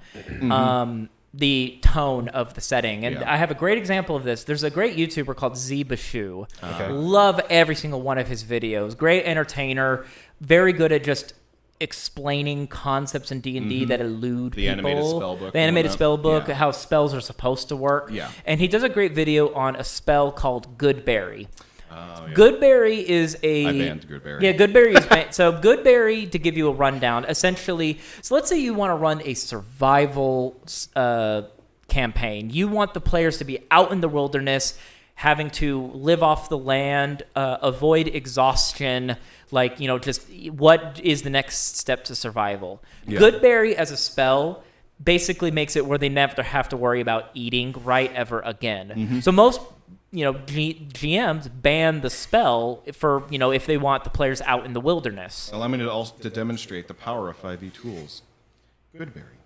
the tone of the setting. And I have a great example of this. There's a great YouTuber called Zbashu. Love every single one of his videos. Great entertainer, very good at just explaining concepts in D&D that elude The people. animated spell book The animated spell book, Yeah. how spells are supposed to work. Yeah. And he does a great video on a spell called Goodberry. Oh, yeah. Goodberry is a... I banned Goodberry. Yeah, Goodberry is banned. So Goodberry, to give you a rundown, essentially... So let's say you want to run a survival campaign. You want the players to be out in the wilderness, having to live off the land, avoid exhaustion, like, just what is the next step to survival. Yeah. Goodberry as a spell basically makes it where they never have to worry about eating right ever again. So most... GMs ban the spell for, if they want the players out in the wilderness. Allow me to demonstrate the power of 5e tools. Goodberry.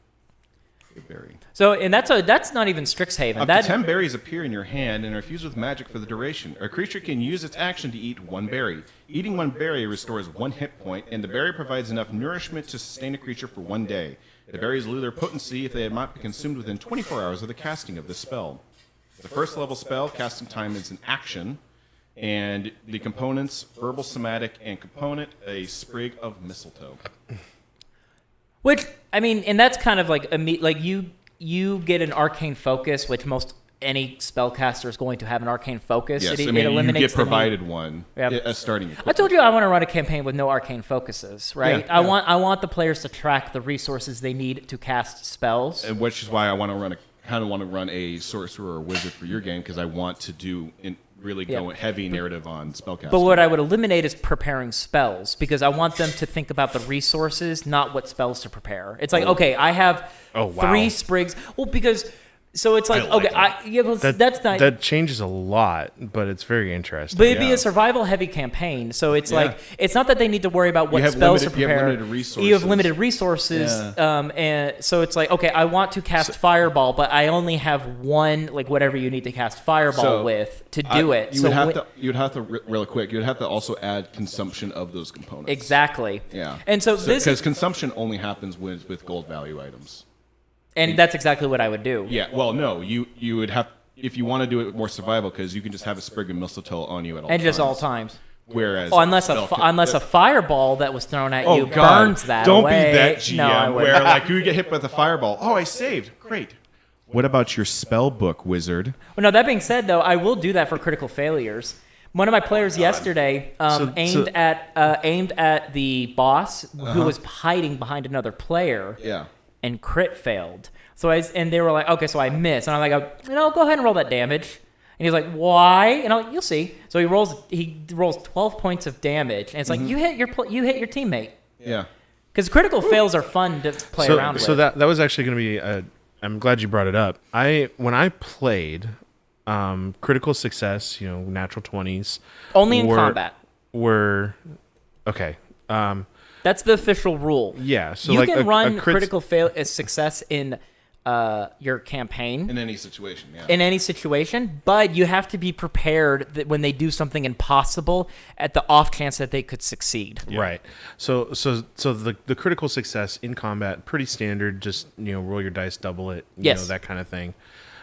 So, and that's not even Strixhaven. Up to 10 berries appear in your hand and are fused with magic for the duration. A creature can use its action to eat one berry. Eating one berry restores 1 hit point, and the berry provides enough nourishment to sustain a creature for 1 day. The berries lose their potency if they have not been consumed within 24 hours of the casting of this spell. The first level spell, casting time is an action, and the components, verbal, somatic, and component, a sprig of mistletoe. Which, I mean, and that's kind of like you get an arcane focus, which any spellcaster is going to have an arcane focus. Yes, it you get the provided need. one Yep. as starting I equipment. told you I want to run a campaign with no arcane focuses, right? Yeah, I want the players to track the resources they need to cast spells. And which is why I want to run a sorcerer or wizard for your game, because I want to go heavy narrative on spellcasting. But what I would eliminate is preparing spells, because I want them to think about the resources, not what spells to prepare. It's like, okay, I have 3 sprigs. Well, because... So it's like, that's not... That changes a lot, but it's very interesting. But it'd be a survival-heavy campaign, so it's like, it's not that they need to worry about what spells to prepare. You have limited resources. You have limited resources, and so it's like, okay, I want to cast Fireball, but I only have 1, like, whatever you need to cast Fireball with to do it. You would have to, really quick, you would have to also add consumption of those components. Exactly. Yeah. And so because consumption only happens with gold value items. And that's exactly what I would do. Yeah, well, no, you would have if you want to do it more survival, because you can just have a sprig of mistletoe on you at all And times. just all times. Whereas, unless a fireball that was thrown at you God. burns that Don't away. be that GM No, I wouldn't. where like you get hit with a fireball. Oh, I saved. Great. What about your spell book, wizard? Well, no, that being said, though, I will do that for critical failures. One of my players yesterday aimed at the boss who was hiding behind another player. Yeah. And crit failed. And they were like, okay, so I missed. And I'm like, go ahead and roll that damage. And he's like, why? And I'm like, you'll see. So he rolls 12 points of damage, and it's like you hit your teammate. Yeah. Because critical fails are fun to play around with. So that was actually going to be. I'm glad you brought it up. When I played, critical success, natural 20s, only in combat. Were okay. That's the official rule. Yeah. So you can run critical success in your campaign in any situation, yeah. In any situation, but you have to be prepared that when they do something impossible, at the off chance that they could succeed. Yeah. Right. So the critical success in combat, pretty standard. Just roll your dice, double it. Yes. That kind of thing.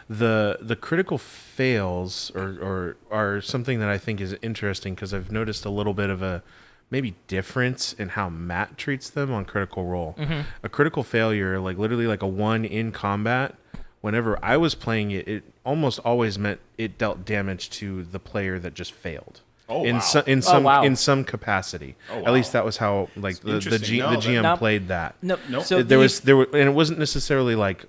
The critical fails are something that I think is interesting because I've noticed a little bit of a maybe difference in how Matt treats them on Critical Role. Mm-hmm. A critical failure, like literally like a 1 in combat, whenever I was playing it, it almost always meant it dealt damage to the player that just failed. Oh, in some capacity. Oh, wow. At least that was how like the GM played that. No. So and it wasn't necessarily like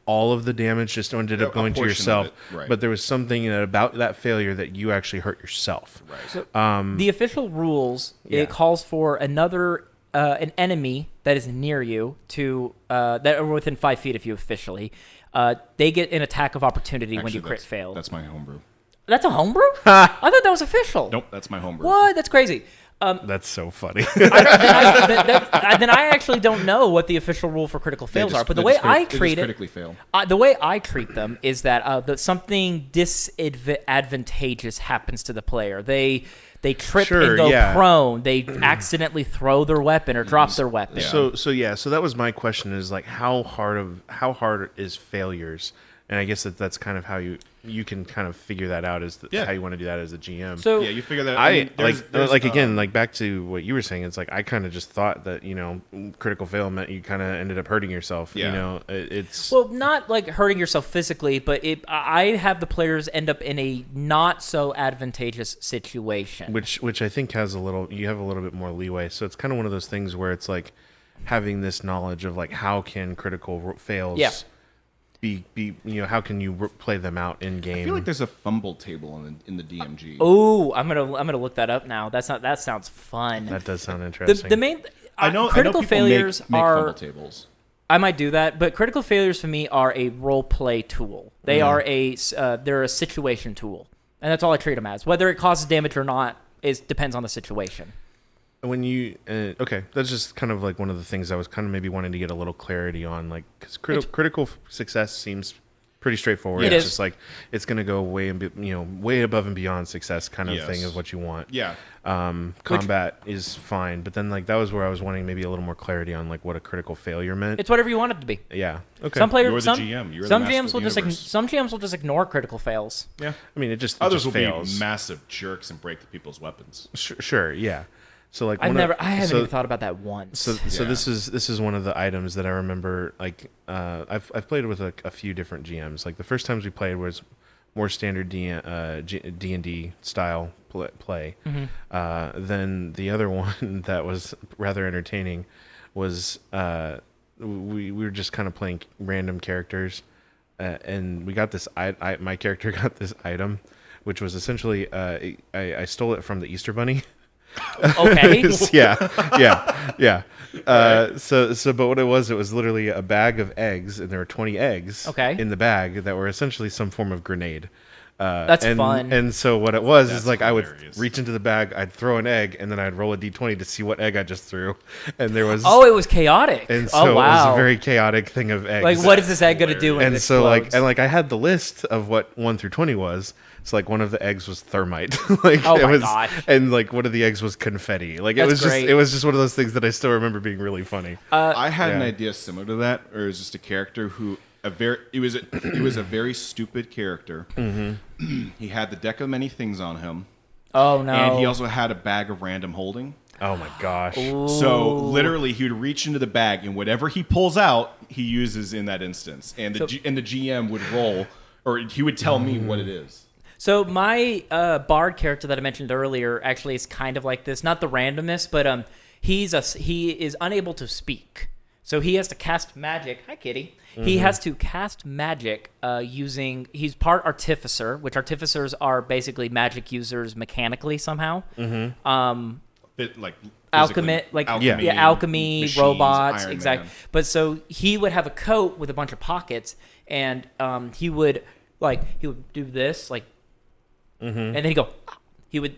all of the damage just ended up going to yourself, right. But there was something about that failure that you actually hurt yourself. Right. So, the official rules it calls for another an enemy that is near you to that are within 5 feet of you officially. They get an attack of opportunity when you crit fail. That's my homebrew. That's a homebrew? I thought that was official. Nope, that's my homebrew. What? That's crazy. That's so funny. Then I actually don't know what the official rule for critical fails are. But the way I treat it, the way I treat them is that something disadvantageous happens to the player. They trip and go prone. They accidentally throw their weapon or drop their weapon. Yeah. So that was my question: is like how hard is failures? And I guess that's kind of how you can kind of figure that out how you want to do that as a GM. So you figure that. There's back to what you were saying. It's like I kind of just thought that critical fail meant you kind of ended up hurting yourself. Yeah. It's not like hurting yourself physically, but I have the players end up in a not so advantageous situation, which I think you have a little bit more leeway. So it's kind of one of those things where it's like having this knowledge of like how can critical fails. Yeah. How can you play them out in game? I feel like there's a fumble table in the DMG. Oh, I'm gonna look that up now. That sounds fun. That does sound interesting. The main critical failures make are fumble tables. I might do that, but critical failures for me are a role play tool. They are they're a situation tool, and that's all I treat them as. Whether it causes damage or not depends on the situation. When you that's just kind of like one of the things I was kind of maybe wanting to get a little clarity on, like because critical success seems pretty straightforward. It's just like it's going to go way above and beyond success kind of thing of what you want. Yeah. Combat is fine, but then like that was where I was wanting maybe a little more clarity on like what a critical failure meant. It's whatever you want it to be. Yeah. Okay. Some players, You're the GM. You're some the GMs will some GMs will just ignore critical fails. Yeah. I mean, others will fails. be massive jerks and break the people's weapons. Sure. Yeah. So like I haven't even thought about that once. So this is one of the items that I remember. Like I've played with a few different GMs. Like the first times we played was more standard D&D style play. Mm-hmm. Then the other one that was rather entertaining was we were just kind of playing random characters, and we got this. My character got this item, which was essentially I stole it from the Easter Bunny. Okay. yeah. But what it was literally a bag of eggs, and there were 20 eggs in the bag that were essentially some form of grenade. That's fun. And so what it was is like hilarious. I would reach into the bag, I'd throw an egg, and then I'd roll a d20 to see what egg I just threw. And there was it was chaotic. And so it was a very chaotic thing of eggs. Like, what is this egg going to do when it explodes? I had the list of what 1 through 20 was. So like one of the eggs was thermite. Gosh. And like one of the eggs was confetti. Like it was just one of those things that I still remember being really funny. I had an idea similar to that, or it was just a character who it was a very stupid character. Mm-hmm. He had the deck of many things on him. Oh no! And he also had a bag of random holding. Oh my gosh! Ooh. So literally, he would reach into the bag, and whatever he pulls out, he uses in that instance. And the GM would roll, or he would tell me what it is. So my bard character that I mentioned earlier actually is kind of like this. Not the randomness, but he is unable to speak. So he has to cast magic. Hi, kitty. Mm-hmm. He has to cast magic using. He's part artificer, which artificers are basically magic users mechanically somehow. Mm-hmm. Alchemy, machines, robots, Iron exactly. Man. But so he would have a coat with a bunch of pockets, and he would do this, and then he'd go. He would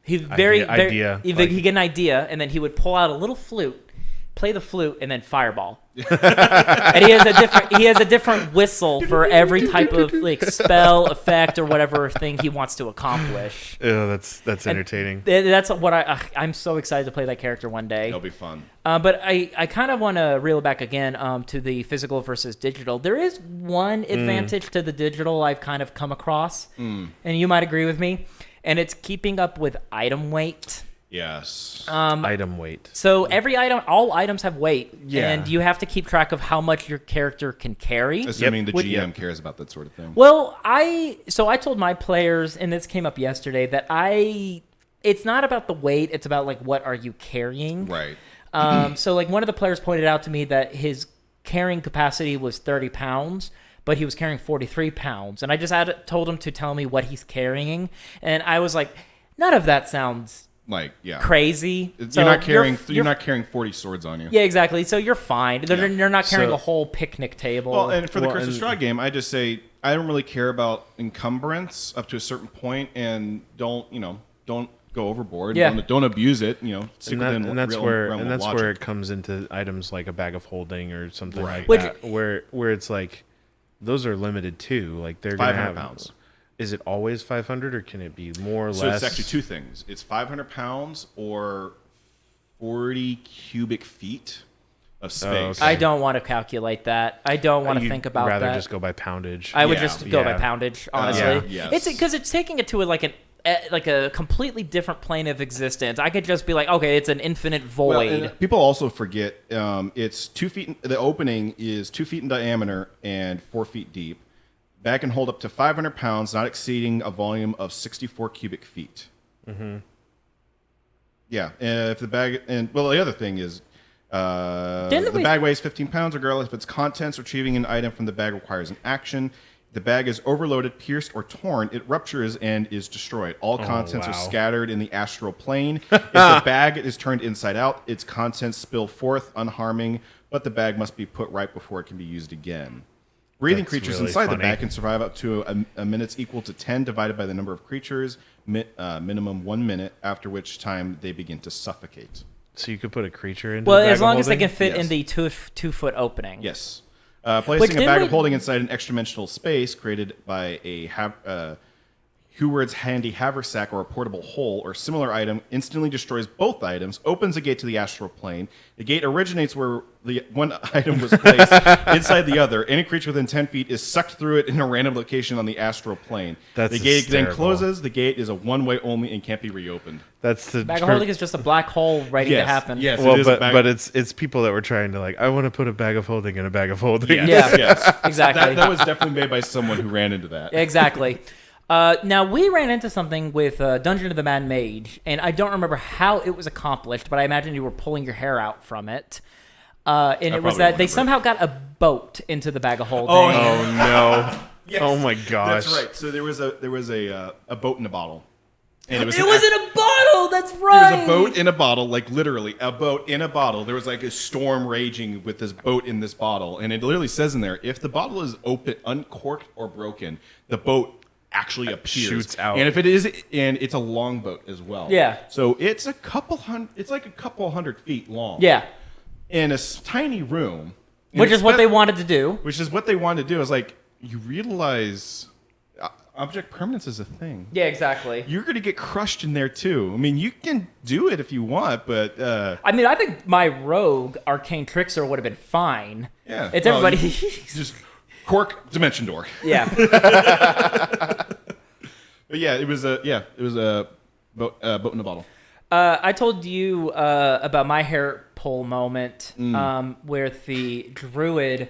he'd get an idea, and then he would pull out a little flute, play the flute, and then fireball. And he has a different whistle for every type of spell, effect, or whatever thing he wants to accomplish. Oh, that's entertaining. That's what I'm so excited to play that character one day. It'll be fun. But I kind of want to reel it back again to the physical versus digital. There is one advantage to the digital I've kind of come across, and you might agree with me, and it's keeping up with item weight. Yes. Item weight. So all items have weight, Yeah. and you have to keep track of how much your character can carry. Assuming the GM cares about that sort of thing. Well, I told my players, and this came up yesterday, that it's not about the weight, it's about what are you carrying. Right. So one of the players pointed out to me that his carrying capacity was 30 pounds, but he was carrying 43 pounds. And I just told him to tell me what he's carrying. And I was like, none of that sounds crazy. You're not carrying 40 swords on you. Yeah, exactly. So you're fine. You're not carrying a whole picnic table. Well, and for the Curse of Strahd game, I just say I don't really care about encumbrance up to a certain point, and don't go overboard. Yeah. Don't abuse it. Stick And that's where logic. it comes into items like a bag of holding or something like Which- that, where it's those are limited too. They're gonna 500 have pounds. Is it always 500, or can it be more or So less? it's actually two things. It's 500 pounds or 40 cubic feet of space. okay. I don't want to calculate that. I don't want to think about that. Rather just go by poundage. I would Yeah. just go by poundage, honestly. Yes. It's because it's taking it to a completely different plane of existence. I could just be like, okay, it's an infinite void. Well, and people also forget it's 2 feet. The opening is 2 feet in diameter and 4 feet deep. Bag can hold up to 500 pounds, not exceeding a volume of 64 cubic feet. Mm-hmm. Yeah, and if the bag, the other thing is, the bag weighs 15 pounds, regardless if its contents. Retrieving an item from the bag requires an action. The bag is overloaded, pierced, or torn. It ruptures and is destroyed. All contents are scattered in the astral plane. If the bag is turned inside out, its contents spill forth, unharming, but the bag must be put right before it can be used again. Breathing creatures really inside funny. the bag can survive up to a minute's equal to 10 divided by the number of creatures, minimum 1 minute, after which time they begin to suffocate. So you could put a creature into well, the bag as long of as they holding? can fit Yes. in the 2-foot opening. Yes. Placing a didn't bag we- of holding inside an extra-dimensional space created by a Heward's handy haversack or a portable hole or similar item instantly destroys both items, opens a gate to the astral plane. The gate originates where the one item was placed inside the other. Any creature within 10 feet is sucked through it in a random location on the astral plane. That's the gate then hysterical. closes. The gate is a one-way only and can't be reopened. That's the Bag of holding is just a black hole waiting to happen. Yes, well, it is a bag. but it's people that were trying to I want to put a bag of holding in a bag of holding. Yes, Yeah, yes. exactly. That was definitely made by someone who ran into that. Exactly. Now, we ran into something with Dungeon of the Mad Mage, and I don't remember how it was accomplished, but I imagine you were pulling your hair out from it. And it was probably that they remember. somehow got a boat into the bag of holding. Oh no! Yes. Oh my gosh! That's right. So there was a boat in a bottle. And It was in a bottle! That's right! There was a boat in a bottle, literally a boat in a bottle. There was a storm raging with this boat in this bottle, and it literally says in there, if the bottle is open, uncorked, or broken, the boat actually appears, shoots out. And if it is, and it's a long boat as well. Yeah. So it's a couple hundred. It's like a couple 100 feet long. Yeah. In a tiny room. And Which is what they expect- wanted to do. Which is what they wanted to do. Is you realize object permanence is a thing. Yeah, exactly. You're going to get crushed in there too. I mean, you can do it if you want, but I mean, I think my rogue arcane trickster would have been fine. yeah, It's well, everybody. you just Cork Dimension Door. Yeah. But yeah, it was a boat in a bottle. I told you about my hair pull moment with the druid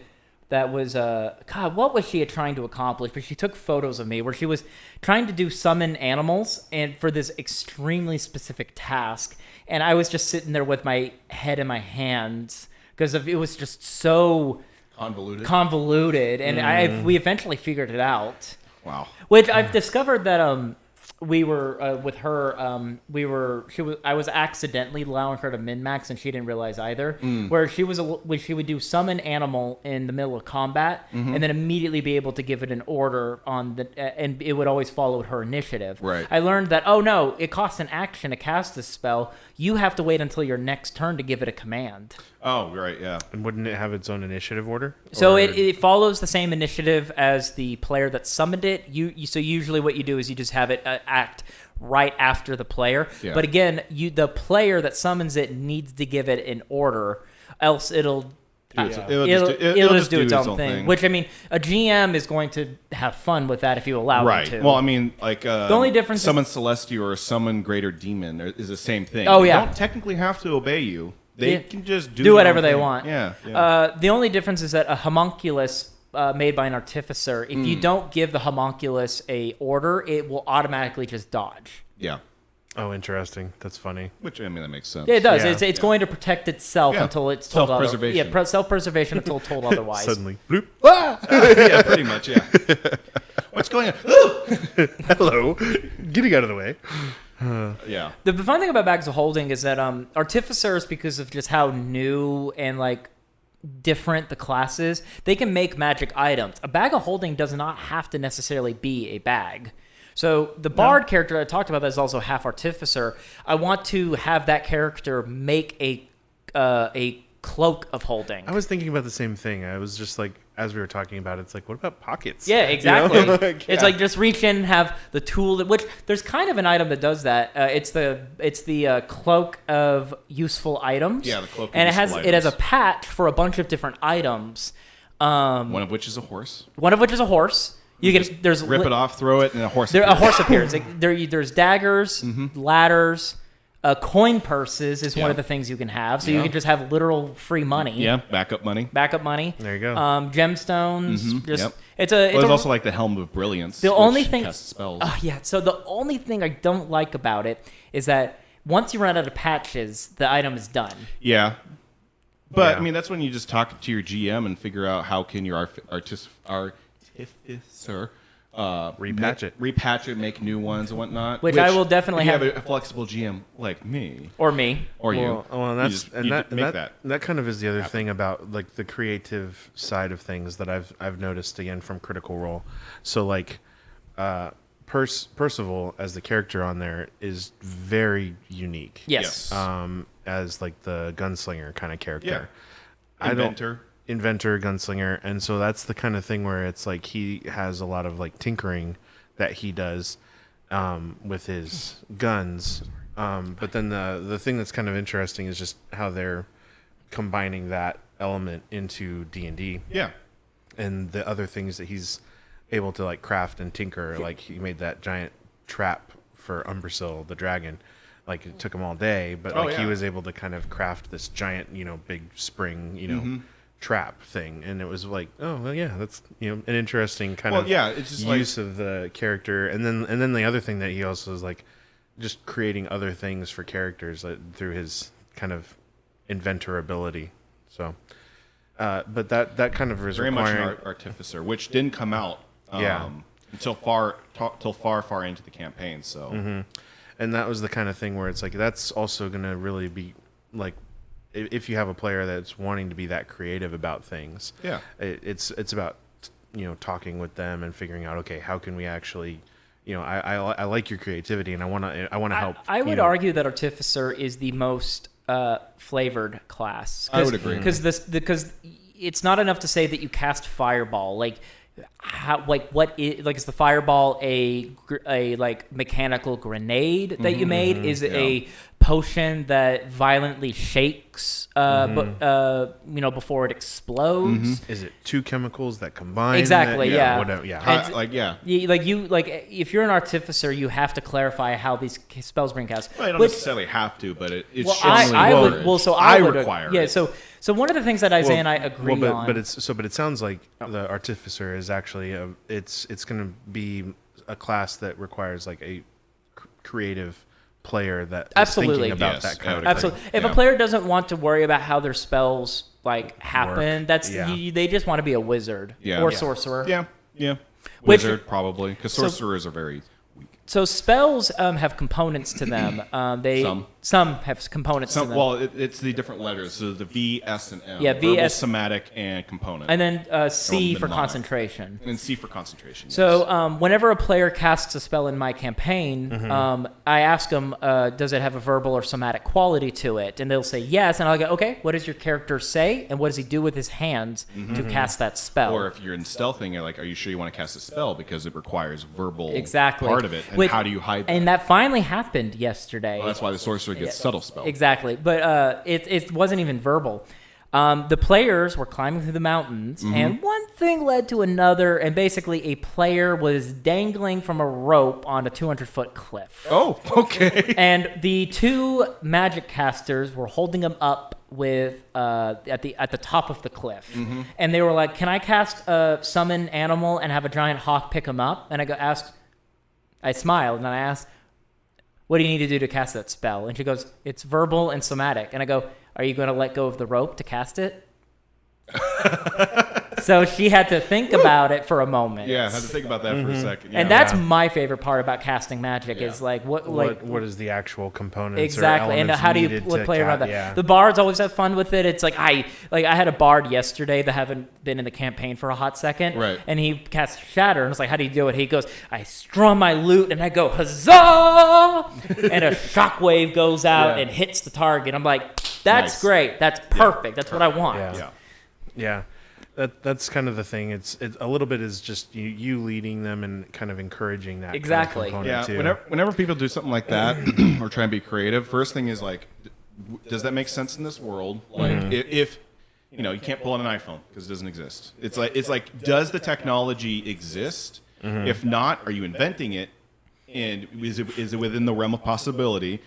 that was God, what was she trying to accomplish? But she took photos of me where she was trying to do summon animals and for this extremely specific task, and I was just sitting there with my head in my hands because it was just so convoluted, and we eventually figured it out. Wow. Which I've discovered that we were with her. I was accidentally allowing her to min max, and she didn't realize either. Where she would do summon animal in the middle of combat, and then immediately be able to give it an order on and it would always follow her initiative. Right. I learned that no, it costs an action to cast this spell. You have to wait until your next turn to give it a command. Oh, right, yeah. And wouldn't it have its own initiative order? So it follows the same initiative as the player that summoned it. So usually what you do is you just have it act right after the player. Yeah. But again, the player that summons it needs to give it an order, else it'll just do its own thing. Which, I mean, a GM is going to have fun with that if you allow it to. Well, I mean, like the only difference summon Celestia or summon Greater Demon is the same thing. Oh, they yeah. don't technically have to obey you. They can just do whatever they want. Yeah. The only difference is that a homunculus made by an artificer, if you don't give the homunculus a order, it will automatically just dodge. Yeah. Oh, interesting. That's funny. Which, I mean, that makes sense. Yeah, it does. Yeah. It's going to protect itself until it's told self-preservation. Self-preservation until told otherwise. Suddenly, bloop. Yeah, pretty much, yeah. What's going on? Hello. Getting out of the way. Yeah. The fun thing about Bags of Holding is that artificers, because of just how new and like different the class is, they can make magic items. A Bag of Holding does not have to necessarily be a bag. So the Bard character I talked about that is also half artificer. I want to have that character make a cloak of holding. I was thinking about the same thing. I was just like, as we were talking about it, it's like, what about pockets? Yeah, exactly. You know? Like, it's like just reach in and have the tool, which there's kind of an item that does that. It's the cloak of useful items. Yeah, the cloak of and useful it has a items. Patch for a bunch of different items. One of which is a horse. You can Rip it off, throw it, and a horse A appears. horse appears. There's daggers, ladders, coin purses is one of the things you can have. So you can just have literal free money. Yeah, backup money. There you go. Gemstones. Yep. It's also like the Helm of Brilliance. The only thing. Casts spells. So the only thing I don't like about it is that once you run out of patches, the item is done. Yeah. But, Yeah. I mean, that's when you just talk to your GM and figure out how can your artificer repatch it, make new ones and whatnot. Which I will definitely if you have a flexible GM like me or me. or you. Well, and you just make that. That kind of is the other thing about like the creative side of things that I've noticed again from Critical Role. So like Percival as the character on there is very unique. Yes. As like the gunslinger kind of character. Yeah. Inventor, gunslinger, and so that's the kind of thing where it's like he has a lot of like tinkering that he does with his guns. But then the thing that's kind of interesting is just how they're combining that element into D&D. Yeah. And the other things that he's able to like craft and tinker, like he made that giant trap for Umbrasyl, the dragon. Like it took him all day, but he was able to kind of craft this giant, big spring, trap thing, and it was like, oh well, yeah, that's an interesting kind of it's just use of the character, and then the other thing that he also is like just creating other things for characters through his kind of inventor ability. So, but that kind of is very much requiring an artificer, which didn't come out until far into the campaign. So, and that was the kind of thing where it's like that's also going to really be like. If you have a player that's wanting to be that creative about things, it's about talking with them and figuring out, okay, how can we actually, I like your creativity and I want to help. I would argue that Artificer is the most flavored class. I would agree because it's not enough to say that you cast Fireball. Like how what is like is the fireball a like mechanical grenade that you made? Is it a potion that violently shakes before it explodes? Is it two chemicals that combine? Exactly, yeah. Whatever, yeah. If you're an artificer, you have to clarify how these spells bring cast. Well, you don't necessarily have to, but it's well, strongly I would. encouraged. Well, so I would require yeah. it. So one of the things that Isaiah and I agree on. But it sounds like the artificer is actually it's going to be a class that requires like a creative player that is thinking about that kind of absolutely. thing. If a player doesn't want to worry about how their spells like happen, they just want to be a wizard or sorcerer. Yeah. Wizard probably, because sorcerers are very weak. So spells have components to them. Some have components to them. Well, it's the different letters. So the V, S, and M. Yeah, V, verbal, S, somatic, and component. And then C for mnemonic. concentration. And C for concentration. So whenever a player casts a spell in my campaign, I ask them, does it have a verbal or somatic quality to it? And they'll say yes. And I'll go, okay, what does your character say? And what does he do with his hands to cast that spell? Or if you're in stealthing, you're like, are you sure you want to cast a spell? Because it requires verbal exactly. part of it. And how do you hide that? And that finally happened yesterday. Well, that's why the sorcerer gets subtle spell. Exactly. But it wasn't even verbal. The players were climbing through the mountains, and one thing led to another, and basically a player was dangling from a rope on a 200-foot cliff. Oh, okay. And the two magic casters were holding him up with at the top of the cliff, and they were like, "Can I cast a summon animal and have a giant hawk pick him up?" And I smiled and I asked, "What do you need to do to cast that spell?" And she goes, "It's verbal and somatic." And I go, "Are you going to let go of the rope to cast it?" So she had to think about it for a moment. Yeah, I had to think about that for a second. Yeah. And that's my favorite part about casting magic is like what is the actual components exactly, or and how do you play around that? Yeah. The bards always have fun with it. It's like I had a bard yesterday that haven't been in the campaign for a hot second, right? And he cast Shatter, and it's like, how do you do it? He goes, I strum my lute, and I go huzzah, and a shockwave goes out and hits the target. I'm like, that's great, that's perfect, that's what I want. Yeah. That's kind of the thing. It's a little bit is just you leading them and kind of encouraging that exactly. kind of component too. Whenever people do something like that or try and be creative, first thing is like, does that make sense in this world? Like if you can't pull on an iPhone because it doesn't exist. It's like does the technology exist? If not, are you inventing it? And is it within the realm of possibility?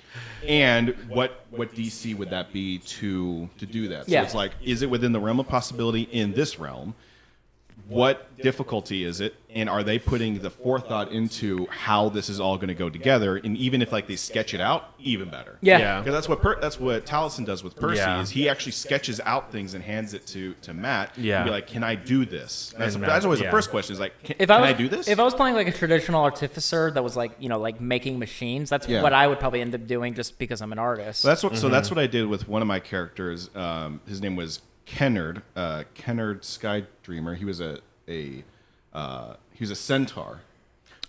And what DC would that be to do that? So it's like, is it within the realm of possibility in this realm? What difficulty is it? And are they putting the forethought into how this is all going to go together? And even if like they sketch it out, even better. Yeah. Because that's what Taliesin does with Percy is he actually sketches out things and hands it to Matt. Yeah. And be like, can I do this? That's always the first question is like, can I do this? If I was playing like a traditional artificer that was like, like making machines, that's what I would probably end up doing just because I'm an artist. So that's what I did with one of my characters. His name was Kennard Sky Dreamer. He was a centaur.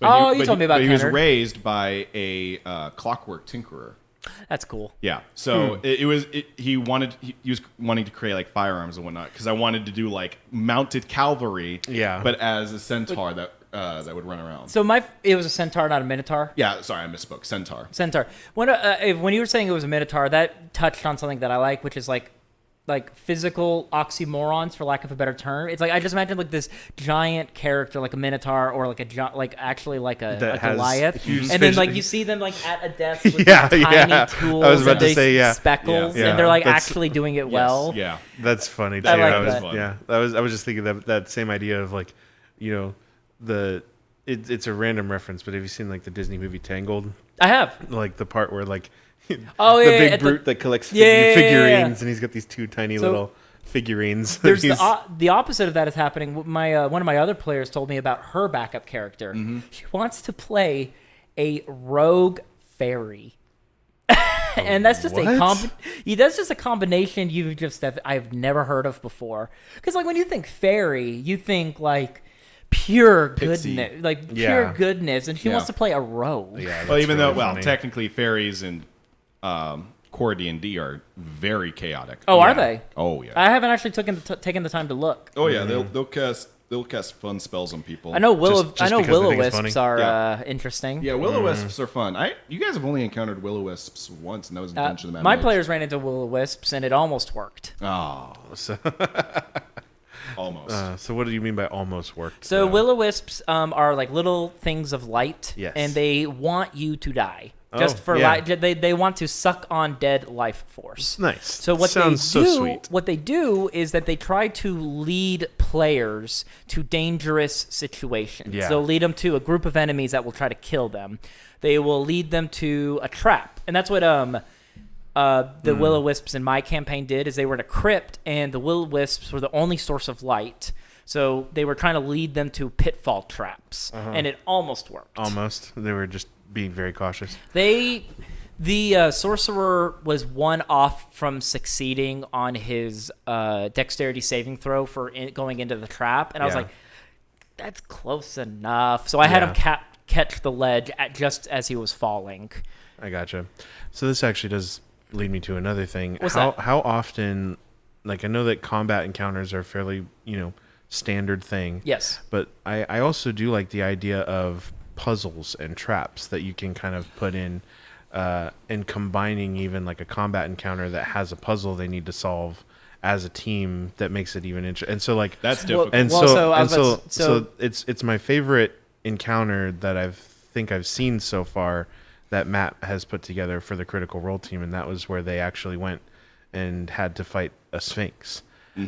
You told me about Kennard. He was raised by a clockwork tinkerer. That's cool. Yeah. So he was wanting to create like firearms and whatnot because I wanted to do like mounted cavalry. Yeah. But as a centaur that would run around. So it was a centaur, not a minotaur. Yeah. Sorry, I misspoke. Centaur. When you were saying it was a minotaur, that touched on something that I like, which is like physical oxymorons, for lack of a better term. It's like I just imagine like this giant character, like a minotaur, or like a Goliath, and then like you see them like at a desk with these tiny tools. I was about to say speckles, and they're like actually doing it well. Yeah, that's funny too. I like that. Yeah, I was just thinking that same idea of like, it's a random reference, but have you seen like the Disney movie Tangled? I have. Like the part where like. The big brute that collects figurines, and he's got these two tiny little figurines. There's the opposite of that is happening. One of my other players told me about her backup character. She wants to play a rogue fairy, and that's just that's just a combination I've never heard of before. Because like when you think fairy, you think like pure goodness, goodness, and she wants to play a rogue. Yeah, well, even though technically fairies and core D&D are very chaotic. Oh, are they? Oh, yeah. I haven't actually taken the time to look. Oh, yeah. They'll cast they'll cast fun spells on people. I know Just because they think it's will-o-wisps funny? are interesting. Yeah, will-o-wisps are fun. You guys have only encountered will-o-wisps once, and that was in Dungeon of the Mad My Mage. players ran into will-o-wisps, and it almost worked. Oh, So, almost. so what do you mean by almost worked? So will-o-wisps are like little things of light, Yes. and they want you to die. Oh, Just for yeah. light, they want to suck on dead life force. Nice. So what Sounds they do, so sweet. what they do is that they try to lead players to dangerous situations. Yeah. They'll lead them to a group of enemies that will try to kill them. They will lead them to a trap, and that's what the will-o-wisps in my campaign did. Is they were in a crypt, and the will-o-wisps were the only source of light. So they were trying to lead them to pitfall traps, and it almost worked. Almost. They were just being very cautious. The sorcerer was one off from succeeding on his dexterity saving throw for going into the trap, and I was Yeah. like, "That's close enough." So I had Yeah. him catch the ledge just as he was falling. I gotcha. So this actually does lead me to another thing. What's how that? how often, like, I know that combat encounters are fairly, standard thing. Yes. But I also do like the idea of puzzles and traps that you can kind of put in, and combining even like a combat encounter that has a puzzle they need to solve as a team that makes it even interesting. And so like That's Well, difficult. and Well, so so I and was about so to- so it's my favorite encounter that I've seen so far that Matt has put together for the Critical Role team, and that was where they actually went and had to fight a Sphinx.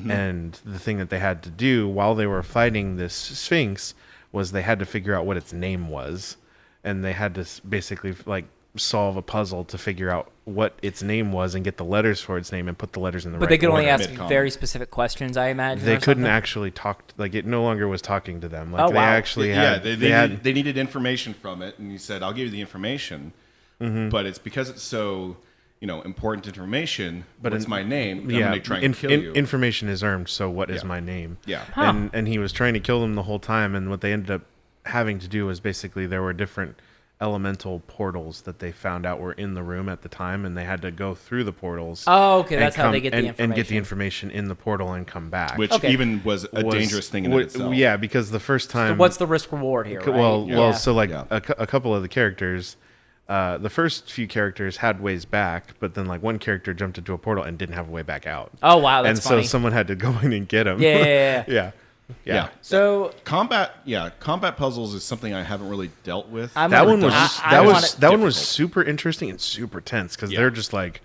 And the thing that they had to do while they were fighting this Sphinx was they had to figure out what its name was, and they had to basically like solve a puzzle to figure out what its name was and get the letters for its name and put the letters in the But right they could only order. ask Mid-combat. very specific questions, I imagine. They or couldn't something? actually talk. Like it no longer was talking to them. Like Oh, they wow. actually Yeah, had. they needed information from it, and he said, "I'll give you the information, but it's because it's so important information. But it's my name. I'm yeah, gonna try and kill you." information is earned. So what is Yeah. my name? Yeah. And he was trying to kill them the whole time. And what they ended up having to do was basically there were different elemental portals that they found out were in the room at the time, and they had to go through the portals. Oh, okay, and that's how they get the and information. get the information in the portal and come back. Which Okay. even was a dangerous thing in and of itself. Yeah, because the first So time. what's the risk reward here? Right? Well, Yeah. so like Yeah. a couple of the characters, the first few characters had ways back, but then like one character jumped into a portal and didn't have a way back out. Oh wow, that's and funny. so someone had to go in and get him. Yeah. yeah. Yeah. So Combat puzzles is something I haven't really dealt with. I'm That gonna- one was I that want was it- that one was difficult. super interesting and super tense because Yeah. they're just like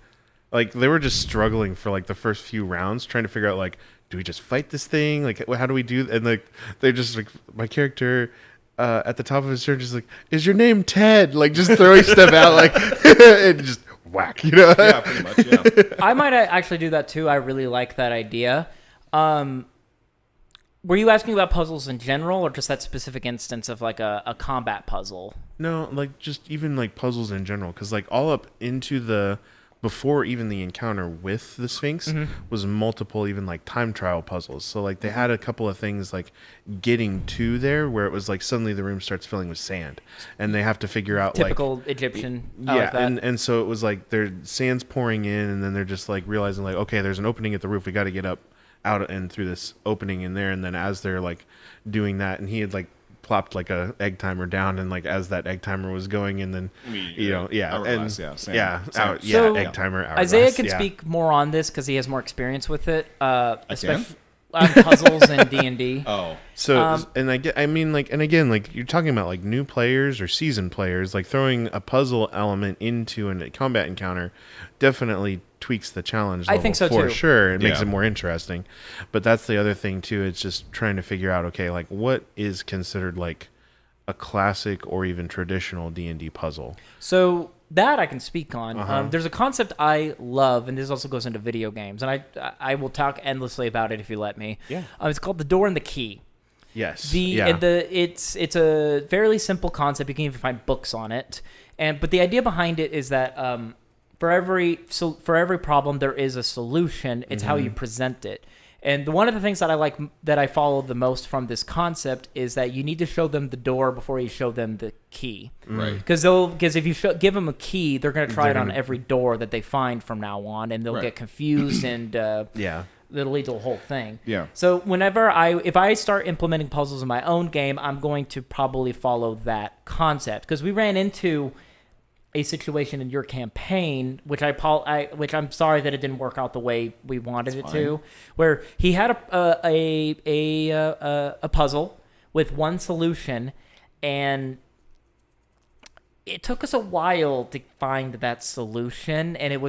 they were just struggling for like the first few rounds trying to figure out like, do we just fight this thing, like how do we do, and like they're just like, my character at the top of his turn just like, is your name Ted, like just throwing stuff out like and just whack, Yeah, pretty much. Yeah. I might actually do that too. I really like that idea. Were you asking about puzzles in general, or just that specific instance of like a combat puzzle? No, like just even like puzzles in general, because like all up into the before even the encounter with the Sphinx was multiple even like time trial puzzles. So like they had a couple of things like getting to there where it was like suddenly the room starts filling with sand, and they have to figure out Typical Egyptian. I yeah, like that. and so it was like their sand's pouring in, and then they're just like realizing like, okay, there's an opening at the roof, we got to get up out and through this opening in there. And then as they're like doing that, and he had like plopped like a egg timer down, and like as that egg timer was going, and then Hourglass, and same. So, egg timer. Isaiah hourglass, can yeah. speak more on this because he has more experience with it, can? especially on puzzles and D&D. Oh, So and I mean like, and again, like you're talking about like new players or seasoned players, like throwing a puzzle element into a combat encounter definitely tweaks the challenge I level think so, for too. sure. It makes Yeah. it more interesting. But that's the other thing too. It's just trying to figure out, okay, like what is considered like a classic or even traditional D&D puzzle. So that I can speak on. There's a concept I love, and this also goes into video games, and I will talk endlessly about it if you let me. Yeah. It's called the door and the key. Yes. It's a fairly simple concept. You can even find books on it, but the idea behind it is that for every problem there is a solution. It's how you present it. And one of the things that I like, that I follow the most from this concept, is that you need to show them the door before you show them the key. right. Because if you give them a key, they're going to try it on every door that they find from now on, and they'll Right. get confused and Yeah. it'll lead to the whole thing. Yeah. So if I start implementing puzzles in my own game, I'm going to probably follow that concept, because we ran into a situation in your campaign, which I'm sorry that it didn't work out the way we wanted it to, where he had a puzzle with one solution, and it took us a while to find that solution, and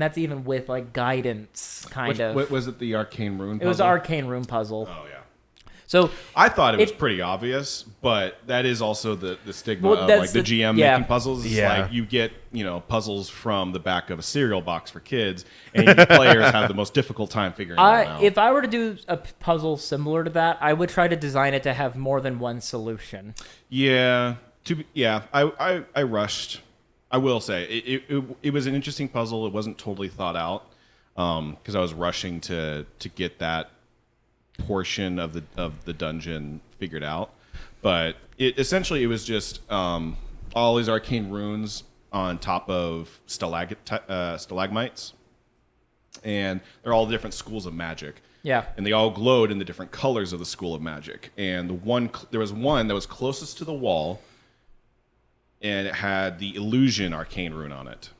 that's even with like guidance, kind of. What was it? The arcane rune puzzle? It was the arcane rune puzzle. Oh yeah. So I thought it was pretty obvious, but that is also the stigma Well, of that's like the GM yeah. making puzzles. It's Yeah. like you get, puzzles from the back of a cereal box for kids, and your players have the most difficult time figuring them out. if I were to do a puzzle similar to that, I would try to design it to have more than one solution. Yeah. I rushed. I will say it was an interesting puzzle. It wasn't totally thought out because I was rushing to get that portion of the dungeon figured out. But it was just all these arcane runes on top of stalagmites, and they're all different schools of magic. Yeah. And they all glowed in the different colors of the school of magic. And there was one that was closest to the wall, and it had the illusion arcane rune on it.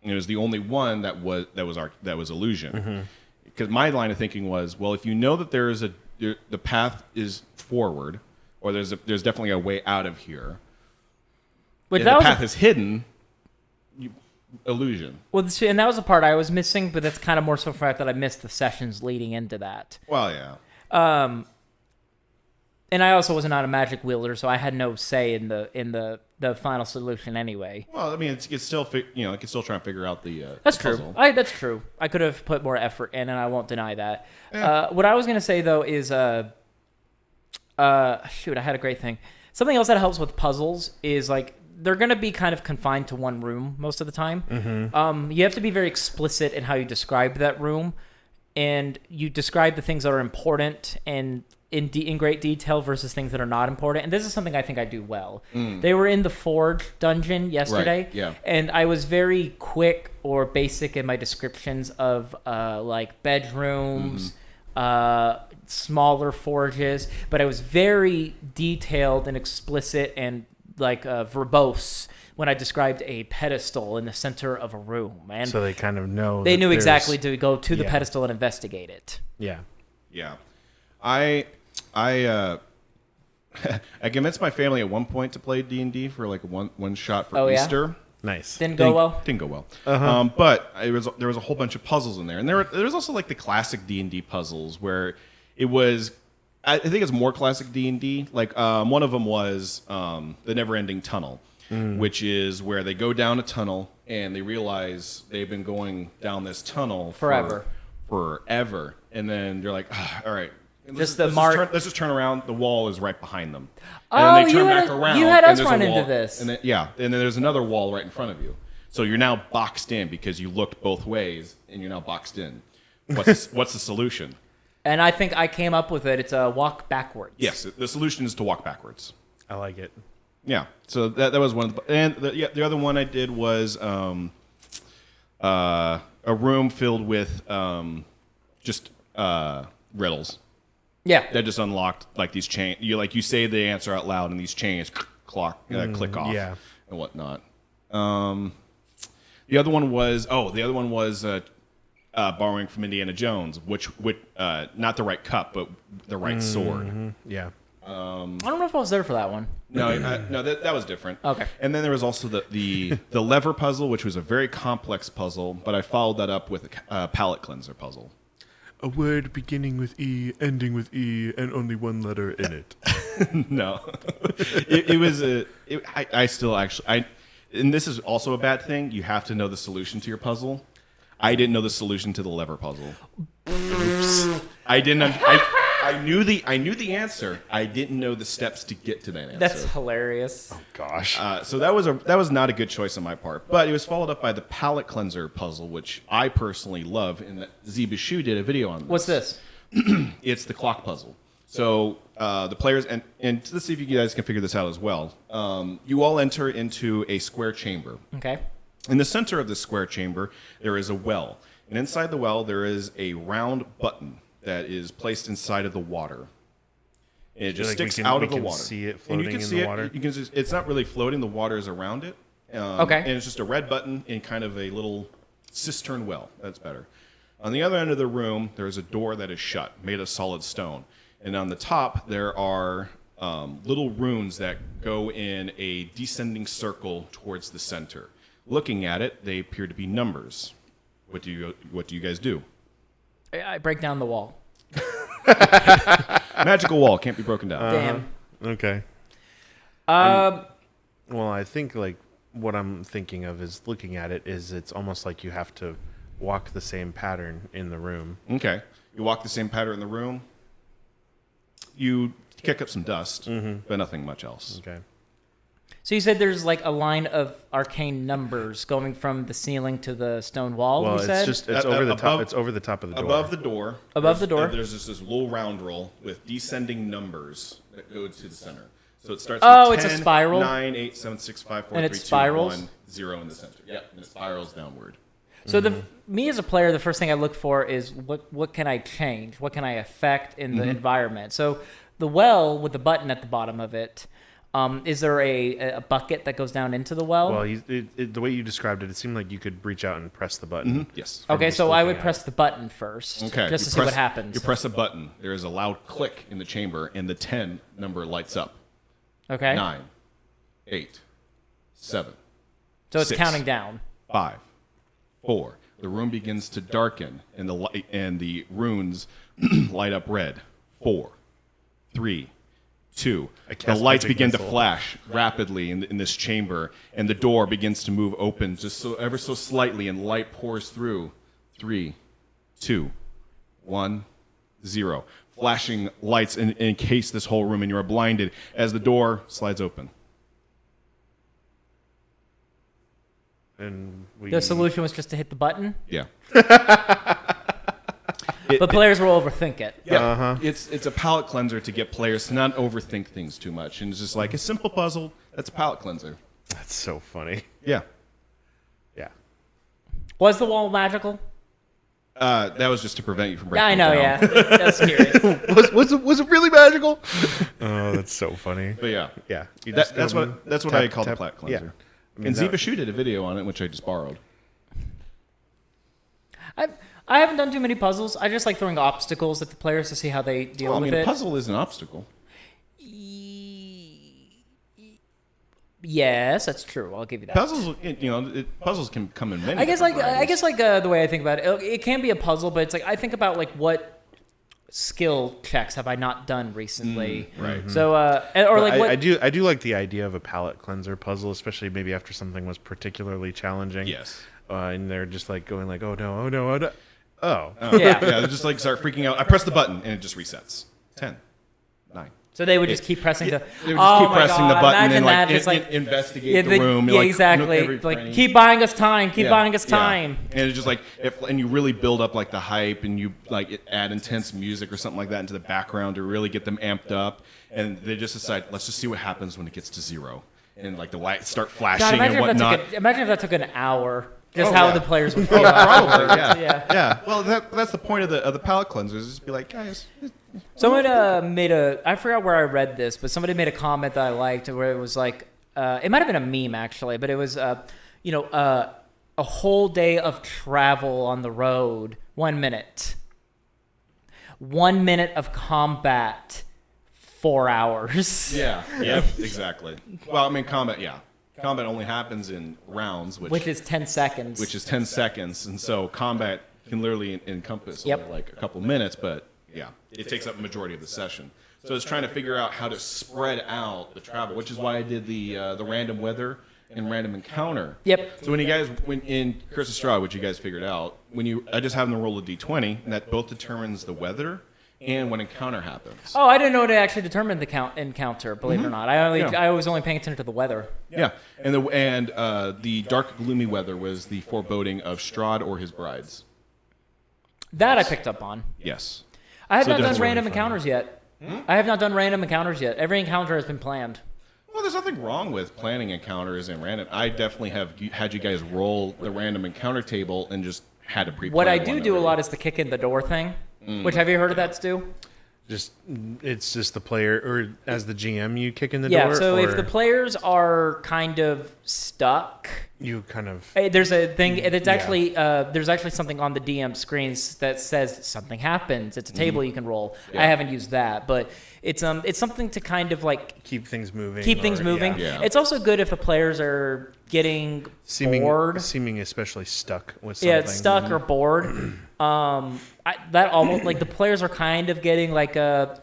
And it was the only one that was illusion. Mm-hmm. Because my line of thinking was, well, if you know that the path is forward, or there's definitely a way out of here, But and that the was path is hidden, illusion. and that was the part I was missing, but that's kind of more so for the fact that I missed the sessions leading into that. Well, yeah. And I also wasn't a magic wielder, so I had no say in the final solution anyway. Well, I mean, it's still it can still try and figure out the That's puzzle. true. That's true. I could have put more effort in, and I won't deny that. Yeah. What I was gonna say though is, shoot, I had a great thing. Something else that helps with puzzles is like they're gonna be kind of confined to one room most of the time. Mm-hmm. You have to be very explicit in how you describe that room, and you describe the things that are important and in great detail versus things that are not important. And this is something I think I do well. They were in the Forge dungeon yesterday, Right, yeah. and I was very quick or basic in my descriptions of like bedrooms, smaller forges, but I was very detailed and explicit and like verbose when I described a pedestal in the center of a room. And So they kind of know. they that knew there's- exactly to go to the Yeah. pedestal and investigate it. Yeah. Yeah. I I convinced my family at one point to play D&D for like one shot for Oh, yeah? Easter. Nice. Didn't go well. Didn't go well. Uh-huh. But there was a whole bunch of puzzles in there, and there was also like the classic D&D puzzles where it was. I think it's more classic D&D. Like one of them was the Never-Ending Tunnel, which is where they go down a tunnel and they realize they've been going down this tunnel Forever, and then they're like, all right. Let's just turn around. The wall is right behind them. And Oh, then they turn you had back a- around. you had and us there's a run into wall- this. And then, and then there's another wall right in front of you. So you're now boxed in because you looked both ways, and you're now boxed in. What's the solution? And I think I came up with it. It's a walk backwards. Yes, the solution is to walk backwards. I like it. Yeah. So that was one of the, and the other one I did was a room filled with just riddles. Yeah. That just unlocked like these chain. You say the answer out loud, and these chains click off, yeah. and whatnot. The other one was borrowing from Indiana Jones, which not the right cup, but the right sword. Yeah. I don't know if I was there for that one. No, that was different. Okay. And then there was also the lever puzzle, which was a very complex puzzle, but I followed that up with a palate cleanser puzzle. A word beginning with E, ending with E, and only one letter in it. No, it was I still actually and this is also a bad thing. You have to know the solution to your puzzle. I didn't know the solution to the lever puzzle. Oops. I didn't. I knew the answer. I didn't know the steps to get to that answer. That's hilarious. Gosh. So that was not a good choice on my part. But it was followed up by the palate cleanser puzzle, which I personally love, and that Zebashu did a video on this. What's this? It's the clock puzzle. So the players, and let's see if you guys can figure this out as well. You all enter into a square chamber. Okay. In the center of this square chamber, there is a well. And inside the well, there is a round button that is placed inside of the water. And it just sticks out of the water. See it And floating you can in see the water. it. You can just, it's not really floating. The water is around it. Okay. And it's just a red button in kind of a little cistern well. That's better. On the other end of the room, there is a door that is shut, made of solid stone. And on the top, there are little runes that go in a descending circle towards the center. Looking at it, they appear to be numbers. What do you guys do? I break down the wall. Magical wall can't be broken down. Damn. Okay. Um, Well, I think like what I'm thinking of is looking at it is it's almost like you have to walk the same pattern in the room. Okay. You walk the same pattern in the room. You kick up some dust, but nothing much else. Okay. so you said there's like a line of arcane numbers going from the ceiling to the stone wall. Well, you it's said just it's over the top. above- It's over the top of the door. Above the door. Above the door. There's just this little round roll with descending numbers that go to the center. So it starts Oh, with it's a 10, spiral? 9, 8, 7, 6, 5, 4, And 3, it 2, spirals? 1, 0 in the center. Yep, and it spirals downward. So me as a player, the first thing I look for is what can I change? What can I affect in the environment? So the well with the button at the bottom of it, is there a bucket that goes down into the well? Well, the way you described it, it seemed like you could reach out and press the button. Yes. okay, just so I looking would at press the button first, Okay. just you to see press- what happens. You press a button. There is a loud click in the chamber, and the 10 number lights up. Okay, 9, 8, 7, so it's 6. counting down. 5, 4. The room begins to darken, and the runes light up red. 4, 3, 2. The cast lights magic begin to missile. flash rapidly in this chamber, and the door begins to move open just so ever so slightly, and light pours through. 3, 2, 1, 0. Flashing lights encase this whole room, and you are blinded as the door slides open. And we. The solution was just to hit the button, Yeah. but players will overthink it. Yeah, it's a palate cleanser to get players to not overthink things too much, and it's just like a simple puzzle. That's a palate cleanser. That's so funny. Yeah, Yeah. Was the wall magical? that was just to prevent you from Yeah, breaking I know. it down. Yeah, that's curious. Was it really magical? Oh, that's so funny. But yeah, Yeah. You that, just that's go what that's what tap, I call the tap. palate cleanser. Yeah. I mean, And that- Ziba Shoe did a video on it, which I just borrowed. I haven't done too many puzzles. I just like throwing obstacles at the players to see how they deal Well, I with mean, a it. puzzle is an obstacle. Yes, that's true. I'll give you that. Puzzles, puzzles can come in many. I guess different like varieties. the way I think about it, it can be a puzzle, but it's like I think about like what skill checks have I not done recently, right. So or like what I do like the idea of a palate cleanser puzzle, especially maybe after something was particularly challenging. Yes. And they're just like going like, oh no, oh no, oh no. Oh. yeah. Yeah, they just like start freaking out. I press the button and it just resets. 10, 9. So they would just keep pressing the. They would just keep my pressing God, the button imagine and like, that, just like investigate the room. Yeah, like, exactly. every Like cranny. keep buying us time. Keep Yeah, buying us yeah. time. And it's just like and you really build up like the hype, and you like add intense music or something like that into the background to really get them amped up, and they just decide, let's just see what happens when it gets to 0, and like the lights start flashing God, and whatnot. imagine if that took an hour. Just Oh, how yeah. the players would feel. Probably, afterwards. yeah. Yeah. Well, that's the point of the palate cleansers, is just be like, guys. Someone made I forgot where I read this, but somebody made a comment that I liked where it was like, it might have been a meme actually, but it was, a whole day of travel on the road, 1 minute. 1 minute of combat, 4 hours. Yeah. Yeah. Exactly. Well, I mean, combat. Yeah. Combat only happens in rounds, Which is 10 seconds. which is 10 seconds, and so combat can literally encompass Yep. only like a couple minutes, but yeah, it takes up a majority of the session. So it's trying to figure out how to spread out the travel, which is why I did the random weather and random encounter. Yep. So when in Curse of Strahd, which you guys figured out, I just have them roll a d20, and that both determines the weather and when encounter happens. Oh, I didn't know it actually determined the encounter, believe it or not. Yeah. I was only paying attention to the weather. Yeah, and the dark, gloomy weather was the foreboding of Strahd or his brides. That I picked up on. Yes. I have So not done different. random encounters yet. I have not done random encounters yet. Every encounter has been planned. Well, there's nothing wrong with planning encounters and random. I definitely have had you guys roll the random encounter table and just had to pre-play. What I do a lot is the kick in the door thing. Which, have you heard of that, Stu? It's just the player, or as the GM, you kick in the door? Yeah, so if or the players are kind of stuck, you kind of... there's a thing, it's actually, there's actually something on the DM screens that says something happens. It's a table you can roll. I haven't used that, but it's something to kind of like... Keep things moving. Yeah. It's also good if the players are getting bored. Seeming especially stuck with something. Yeah, it's stuck or bored. That almost like the players are kind of getting like a.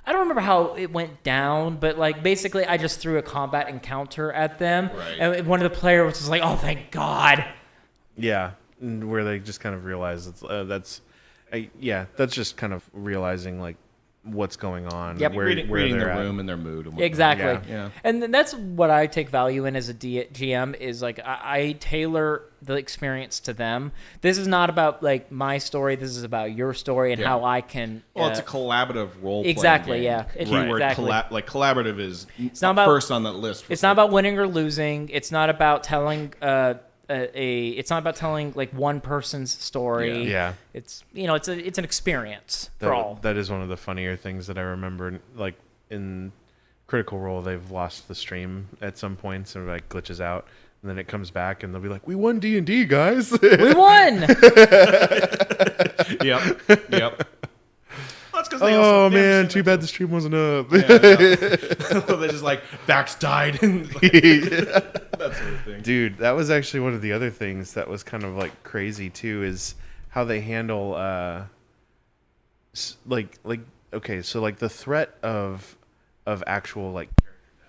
I don't remember how it went down, but like basically, I just threw a combat encounter at them, and one of the players was just like, "Oh, thank God!" Yeah, where they just kind of realize that's just kind of realizing like what's going on. Yep. where reading they're the at. room and their mood. And whatnot. Exactly. Yeah. And then that's what I take value in as a GM is like I tailor the experience to them. This is not about like my story. This is about your story and how I can. Well, it's a collaborative role. Exactly. Game. Yeah. Keyword collaborative is it's not about, first on that list. It's not about winning or losing. It's not about telling it's not about telling like one person's story. Yeah. It's it's an experience for all. That is one of the funnier things that I remember. Like in Critical Role, they've lost the stream at some points and like glitches out, and then it comes back and they'll be like, "We won D&D, guys. We won." Yep. That's because Oh man, too bad the stream wasn't up. They just like Vax died and like, that sort of thing. Dude, that was actually one of the other things that was kind of like crazy too, is how they handle okay, so like the threat of actual like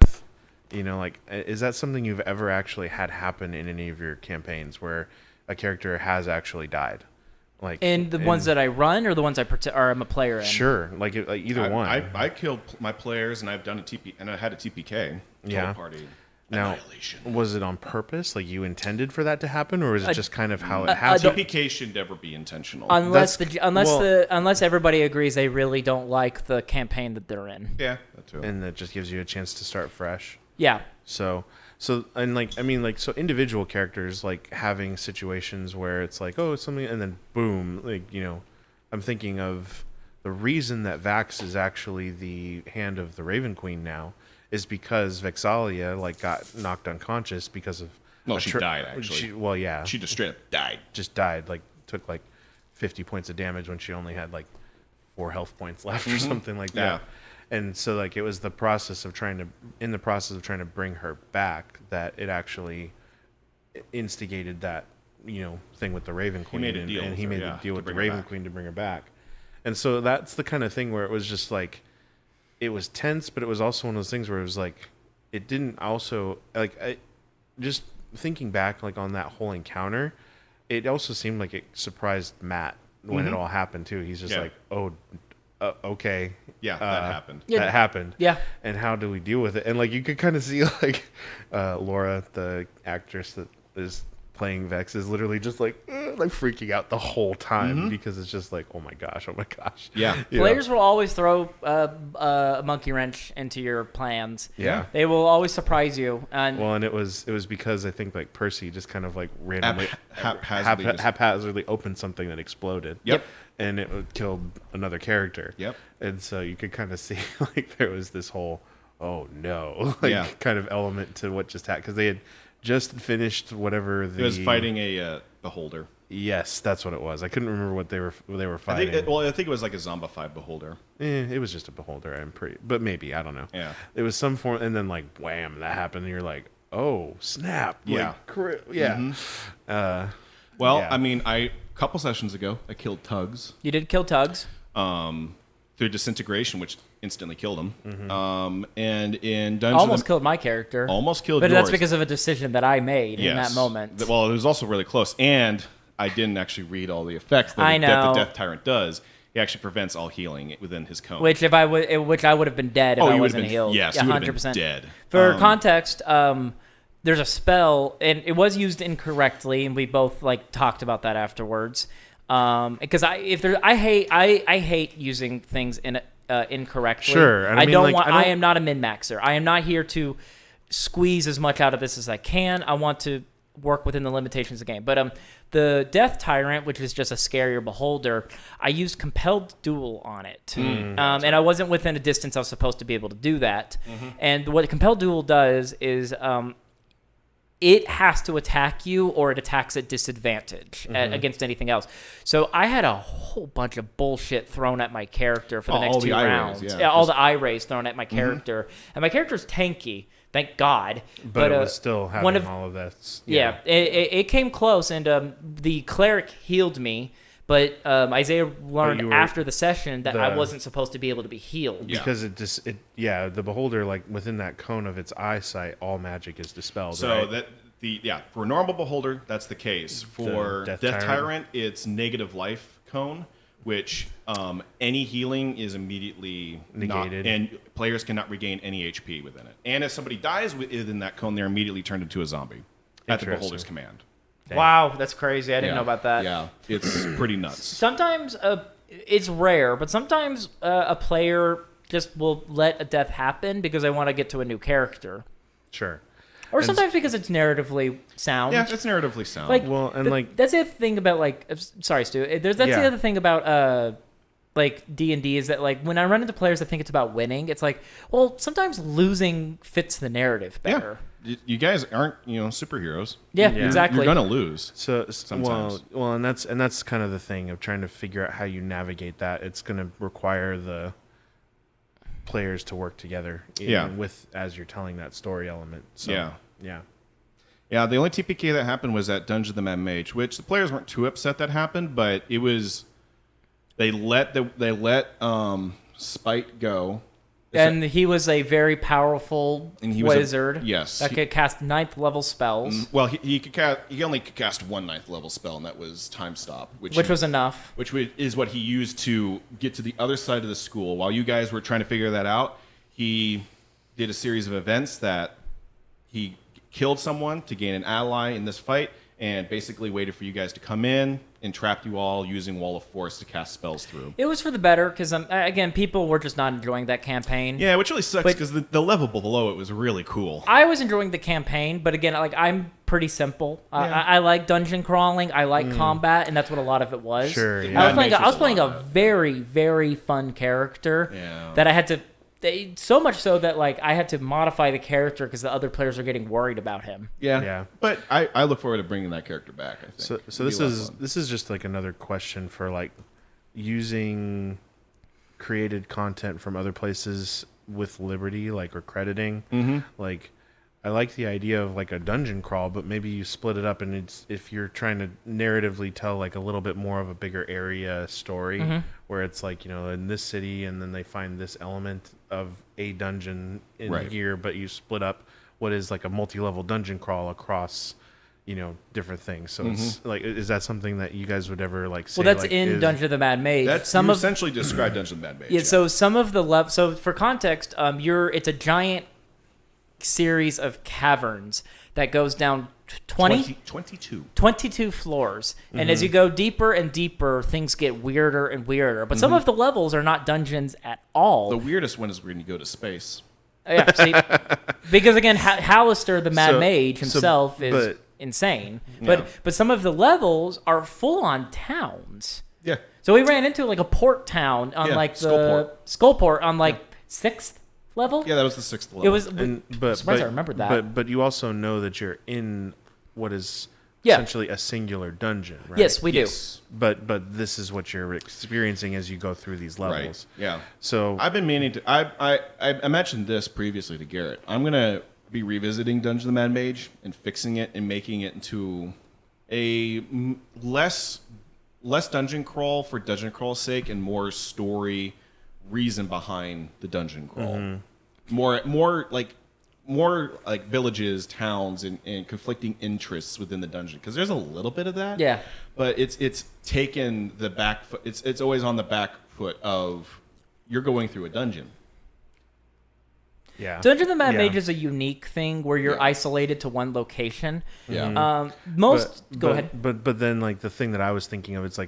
death. Like is that something you've ever actually had happen in any of your campaigns where a character has actually died? Like and the ones that I run or the ones I'm a player in? Sure, like either one. I killed my players and I've done a TP and I had a TPK. Total party. Now, Annihilation. was it on purpose? Like you intended for that to happen, or was it just kind of how it happened? TPK should never be intentional. Unless everybody agrees they really don't like the campaign that they're in. Yeah, that too. And that just gives you a chance to start fresh. Yeah. So and like I mean like so individual characters like having situations where it's like, oh, it's something, and then boom, like I'm thinking of the reason that Vax is actually the hand of the Raven Queen now is because Vexalia like got knocked unconscious because of she died actually. She just straight up died. Just died, like took like 50 points of damage when she only had like 4 health points left or something like that. Yeah. And so like it was the process of trying to bring her back that it actually instigated that thing with the Raven Queen. He made a deal and he made a deal with the her Raven back. Queen to bring her back. And so that's the kind of thing where it was just like it was tense, but it was also one of those things where it was like it didn't also like just thinking back like on that whole encounter, it also seemed like it surprised Matt when it all happened too. He's just like, oh, okay. Yeah, that happened. Yeah. That happened. Yeah. And how do we deal with it? And like you could kind of see like Laura, the actress that is playing Vex, is literally just like freaking out the whole time because it's just like, oh my gosh. Yeah. Players will always throw a monkey wrench into your plans. Yeah. They will always surprise you. And Well, and it was because I think like Percy just kind of like randomly haphazardly opened something that exploded. Yep. And it killed another character. Yep. And so you could kind of see like there was this whole kind of element to what just happened because they had just finished whatever It was fighting a beholder. Yes, that's what it was. I couldn't remember what they were fighting. I think it was like a zombified beholder. It was just a beholder. But maybe I don't know. Yeah. It was some form, and then like wham, that happened, and you're like, oh snap! Yeah. Well, I mean, a couple sessions ago, I killed Tugs. you did kill Tugs. Through disintegration, which instantly killed him. And in Dungeons Almost killed my character. Almost killed But yours. that's because of a decision that I made in that moment. Well, it was also really close. And I didn't actually read all the effects that the Death Tyrant does. He actually prevents all healing within his cone. Which I would have been dead if I wasn't healed. Yes, yeah, you would 100%. have been dead. For context, there's a spell, and it was used incorrectly, and we both like talked about that afterwards. Because I hate using things incorrectly. Sure, and I am not a min maxer. I am not here to squeeze as much out of this as I can. I want to work within the limitations of the game. But the Death Tyrant, which is just a scarier beholder, I used Compelled Duel on it. And I wasn't within a distance I was supposed to be able to do that. And what Compelled Duel does is it has to attack you, or it attacks at disadvantage against anything else. So I had a whole bunch of bullshit thrown at my character for the next 2 rounds. All the eye rays thrown at my character. And my character's tanky, thank God. But it was still having all of that. It came close, and the cleric healed me. But Isaiah learned after the session that I wasn't supposed to be able to be healed. Because the beholder, like within that cone of its eyesight, all magic is dispelled. So for a normal beholder, that's the case. For Death Tyrant, it's negative life cone, which any healing is immediately negated, and players cannot regain any HP within it. And if somebody dies within that cone, they're immediately turned into a zombie at the beholder's command. Dang. Wow, that's crazy. I didn't know about that. Yeah, it's pretty nuts. Sometimes it's rare, but sometimes a player just will let a death happen because they want to get to a new character. Sure. Or sometimes because it's narratively sound. Yeah, it's narratively sound. That's the other thing about sorry, Stu. The other thing about D&D is that when I run into players that think it's about winning, it's like, well, sometimes losing fits the narrative better. Yeah. You guys aren't, superheroes. Yeah, exactly. You're gonna lose. So sometimes. Well, and that's kind of the thing of trying to figure out how you navigate that. It's going to require the players to work together. As you're telling that story element. So, yeah. The only TPK that happened was at Dungeon of the Mad Mage, which the players weren't too upset that happened, but it was they let Spite go. And he was a very powerful wizard. Yes. That could cast 9th level spells. Well, he only could cast one 9th level spell, and that was Time Stop. Which was enough. Which is what he used to get to the other side of the school. While you guys were trying to figure that out, he did a series of events that he killed someone to gain an ally in this fight, and basically waited for you guys to come in and trapped you all using Wall of Force to cast spells through. It was for the better, because, again, people were just not enjoying that campaign. Yeah, which really sucks, because the level below it was really cool. I was enjoying the campaign, but again, I'm pretty simple. I like dungeon crawling, I like combat, and that's what a lot of it was. Sure, yeah. I was playing a very, very fun character that I had to... So much so that I had to modify the character because the other players are getting worried about him. Yeah. But I look forward to bringing that character back. I think. So this is just another question for using created content from other places with Liberty, or crediting. I like the idea of a dungeon crawl, but maybe you split it up, and if you're trying to narratively tell a little bit more of a bigger area story, where it's in this city, and then they find this element of a dungeon in here, but you split up what is a multi-level dungeon crawl across different things. So it's is that something that you guys would ever say? Well, that's in Dungeon of the Mad Mage. That's essentially described Dungeon of the Mad Mage. Yeah. So some of the so for context, it's a giant series of caverns that goes down 22 floors, and as you go deeper and deeper, things get weirder and weirder, but some of the levels are not dungeons at all. The weirdest one is when you go to space. Yeah, see, because again, Hallister the Mad Mage himself is insane, but some of the levels are full-on towns. Yeah. So we ran into a port town on the Skullport on 6th level. Yeah, that was the 6th level. It was. I remembered that. But you also know that you're in what is essentially a singular dungeon, right? Yes, we do. But this is what you're experiencing as you go through these levels. Right. Yeah. So I've been meaning to. I mentioned this previously to Garrett. I'm gonna be revisiting Dungeon of the Mad Mage and fixing it and making it into a less dungeon crawl for dungeon crawl's sake and more story reason behind the dungeon crawl. More like villages, towns, and conflicting interests within the dungeon, because there's a little bit of that. Yeah. But it's taken the back foot. It's always on the back foot of you're going through a dungeon. Yeah. Dungeon of the Mad Mage is a unique thing where you're isolated to one location. Yeah. Go ahead. But then the thing that I was thinking of, it's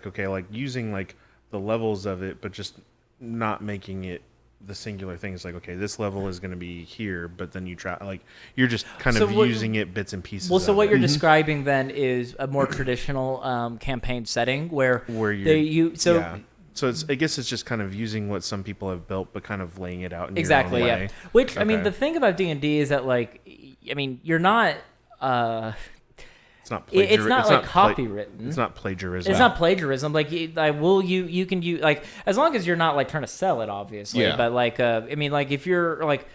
using the levels of it, but just not making it the singular thing. It's like, okay, this level is going to be here, but then you try, like, you're just kind So of what- using it bits and pieces. Well, so of what it. you're describing then is a more traditional campaign setting where you're so yeah. So it's, I guess it's just kind of using what some people have built, but kind of laying it out in exactly, your own way. yeah. Which I mean, Okay. the thing about D&D is that like, I mean, you're not. It's not. It's not like pla- copywritten. It's not plagiarism. It's not plagiarism. Like, you can use like as long as you're not like trying to sell it, obviously. Yeah. But like, I mean, like if you're like,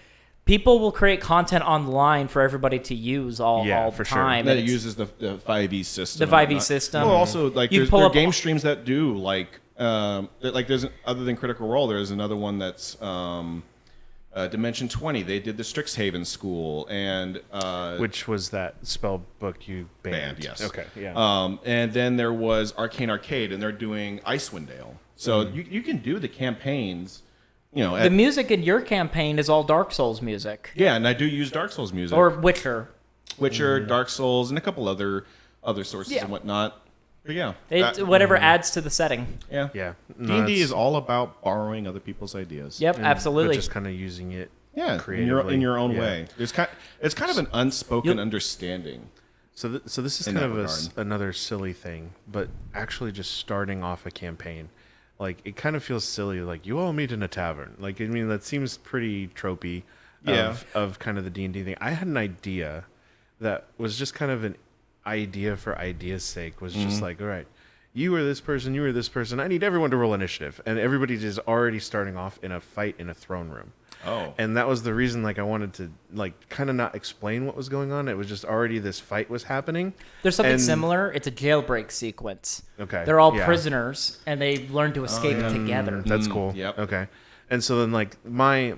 people will create content online for everybody to use all Yeah, the for sure. time. And then and it it's- uses the 5e system. The and 5e whatnot. system. Well, also like You there pull are up- game streams that do like other than Critical Role, there's another one that's Dimension 20. They did the Strixhaven School and Which was that spell book you banned? Yes. Okay. Yeah. And then there was Arcane Arcade, and they're doing Icewind Dale. So you can do the campaigns, you know. the music in your campaign is all Dark Souls music yeah, and I do use Dark Souls music, or Witcher. Witcher, Dark Souls, and a couple other sources Yeah. and whatnot. But yeah, Whatever adds to the setting. yeah, Yeah. D&D is all about borrowing other people's ideas. Yep, absolutely. But just kind of using it. Yeah, creatively. in your own Yeah. way. It's kind of an unspoken understanding. So this is In kind that of regard. another silly thing, but actually just starting off a campaign, like it kind of feels silly. Like you all meet in a tavern. Like I mean that seems pretty tropey. Yeah. Of kind of the D&D thing. I had an idea that was just kind of an idea for idea's sake. Was just like, all right, you are this person, you are this person. I need everyone to roll initiative, and everybody is already starting off in a fight in a throne room. Oh. And that was the reason, like, I wanted to, like, kind of not explain what was going on. It was just already this fight was happening. There's something And- similar. It's a jailbreak sequence. Okay. They're all Yeah. prisoners, and they learn to escape together. That's cool. Yep. Okay. And so then, like, my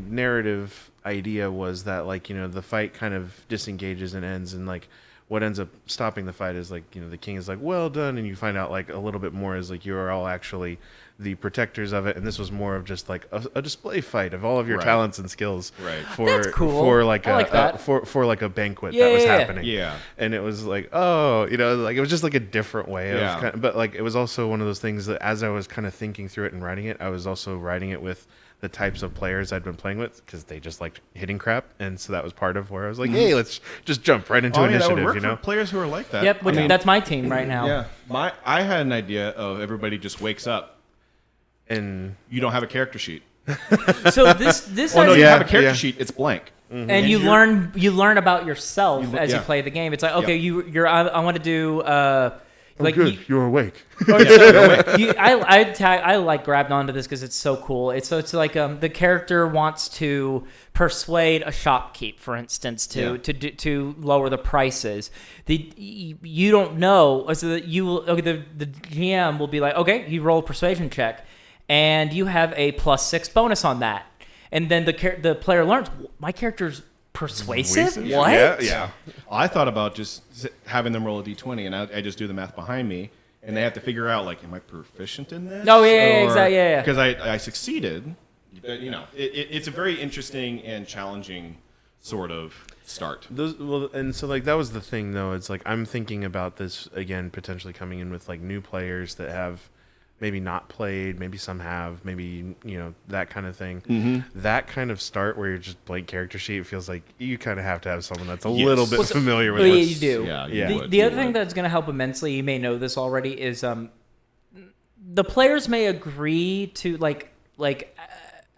narrative idea was that, like, you know, the fight kind of disengages and ends, and, like, what ends up stopping the fight is, like, you know, the king is like, well done, and you find out, like, a little bit more is, like, you are all actually the protectors of it, and this was more of just, like, a display fight of all of your Right. talents and skills. Right. For, That's cool. For, like, I like that. for like, a banquet Yeah, that was yeah, yeah. happening. Yeah. And it was like, oh, you know, like, it was just, like, a different way of Yeah. kind of, but, like, it was also one of those things that as I was kind of thinking through it and writing it, I was also writing it with the types of players I'd been playing with because they just liked hitting crap, and so that was part of where I was like, "Hey, let's just jump right into Oh, yeah, that initiative," would work you know. for players who are like that. Yep, which, that's my team right now. Yeah, I had an idea of everybody just wakes up. And You don't have a character sheet. So this Oh no, has- you Yeah, have a character yeah. sheet. It's blank. and you learn about yourself as you yeah. play the game. It's like, okay, Yeah. I want to do like good, you're awake. I like grabbed onto this because it's so cool. It's like the character wants to persuade a shopkeep, for instance, to lower the prices. You don't know, so that you will. Okay, the GM will be like, okay, you roll a persuasion check, and you have a +6 bonus on that, and then the player learns my character's persuasive. What? Yeah. I thought about just having them roll a d20, and I just do the math behind me, and they have to figure out like, am I proficient in this? Oh, yeah, exactly, yeah. Because I succeeded. You know, it's a very interesting and challenging sort of start. And so like that was the thing though. It's like I'm thinking about this again, potentially coming in with like new players that have maybe not played, maybe some have, maybe, you know, that kind of thing. That kind of start where you're just blank character sheet, it feels like you kind of have to have someone that's a little bit familiar with Oh, yeah, what's- you do. Yeah, Yeah. you would, The you other thing would. that's going to help immensely, you may know this already, is the players may agree to like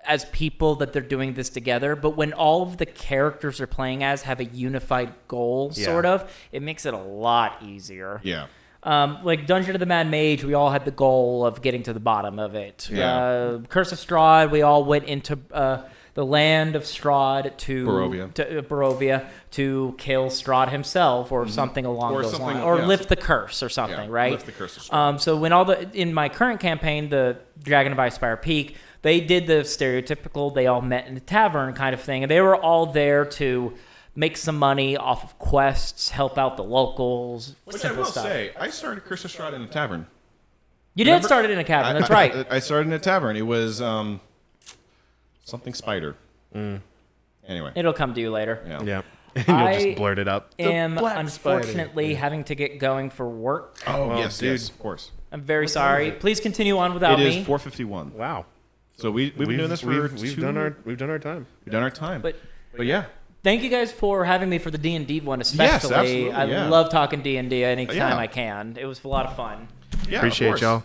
as people that they're doing this together, but when all of the characters they're playing as have a unified goal, Yeah. sort of, it makes it a lot easier. Yeah. Like Dungeon of the Mad Mage, we all had the goal of getting to the bottom of it. Yeah. Curse of Strahd, we all went into the land of Strahd to Barovia to kill Strahd himself or something along Or those something, lines, or yeah. lift the curse or something, Yeah, right? lift the curse of Strahd. So when in my current campaign, the Dragon of Icespire Peak, they did the stereotypical, they all met in a tavern kind of thing, and they were all there to make some money off of quests, help out the locals, Which I simple will stuff. say, I started Curse of Strahd in a tavern. You did start it in a cabin, that's right. I started in a tavern. It was something spider. Anyway. It'll come to you later. Yeah. Yeah. And you'll I just blurt it out. The am black spider. unfortunately having to get going for work. Oh, Well, yes, dude. yes, of course. I'm very sorry. Please continue on without It me. is 4:51. Wow. So we've been doing this for we've done our time. We've done our time. But yeah. thank you guys for having me for the D&D one, especially. Yes, absolutely, I yeah. love talking D&D anytime Yeah. I can. It was a lot of fun. Yeah, Appreciate of course. y'all.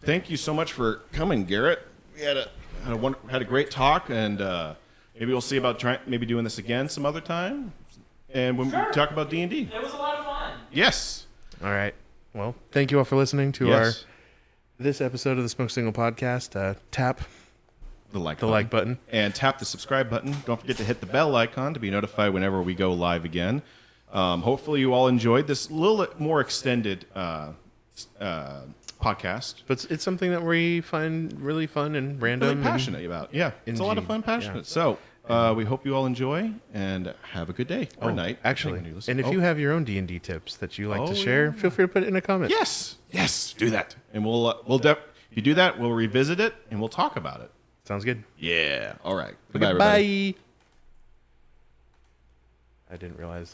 Thank you so much for coming, Garrett. We had a great talk, and maybe we'll see about maybe doing this again some other time. And when we talk about D&D. It was a lot of fun. Yes. All right. Well, thank you all for listening to Yes. this episode of the Smoke Signal podcast. Tap The like the like button. and tap the subscribe button. Don't forget to hit the bell icon to be notified whenever we go live again. Hopefully you all enjoyed this little more extended podcast. But it's something that we find really fun and random. Really passionate about. Yeah, it's a lot of fun, passionate. Yeah. So we hope you all enjoy and have a good day or night. Actually, depending on when you listen. and if you have your own D&D tips that you like to share, feel free to put it in a comment. yes, do that, and if you do that, we'll revisit it and we'll talk about it. Sounds good. Yeah. All right. Goodbye, Goodbye, everybody. I didn't realize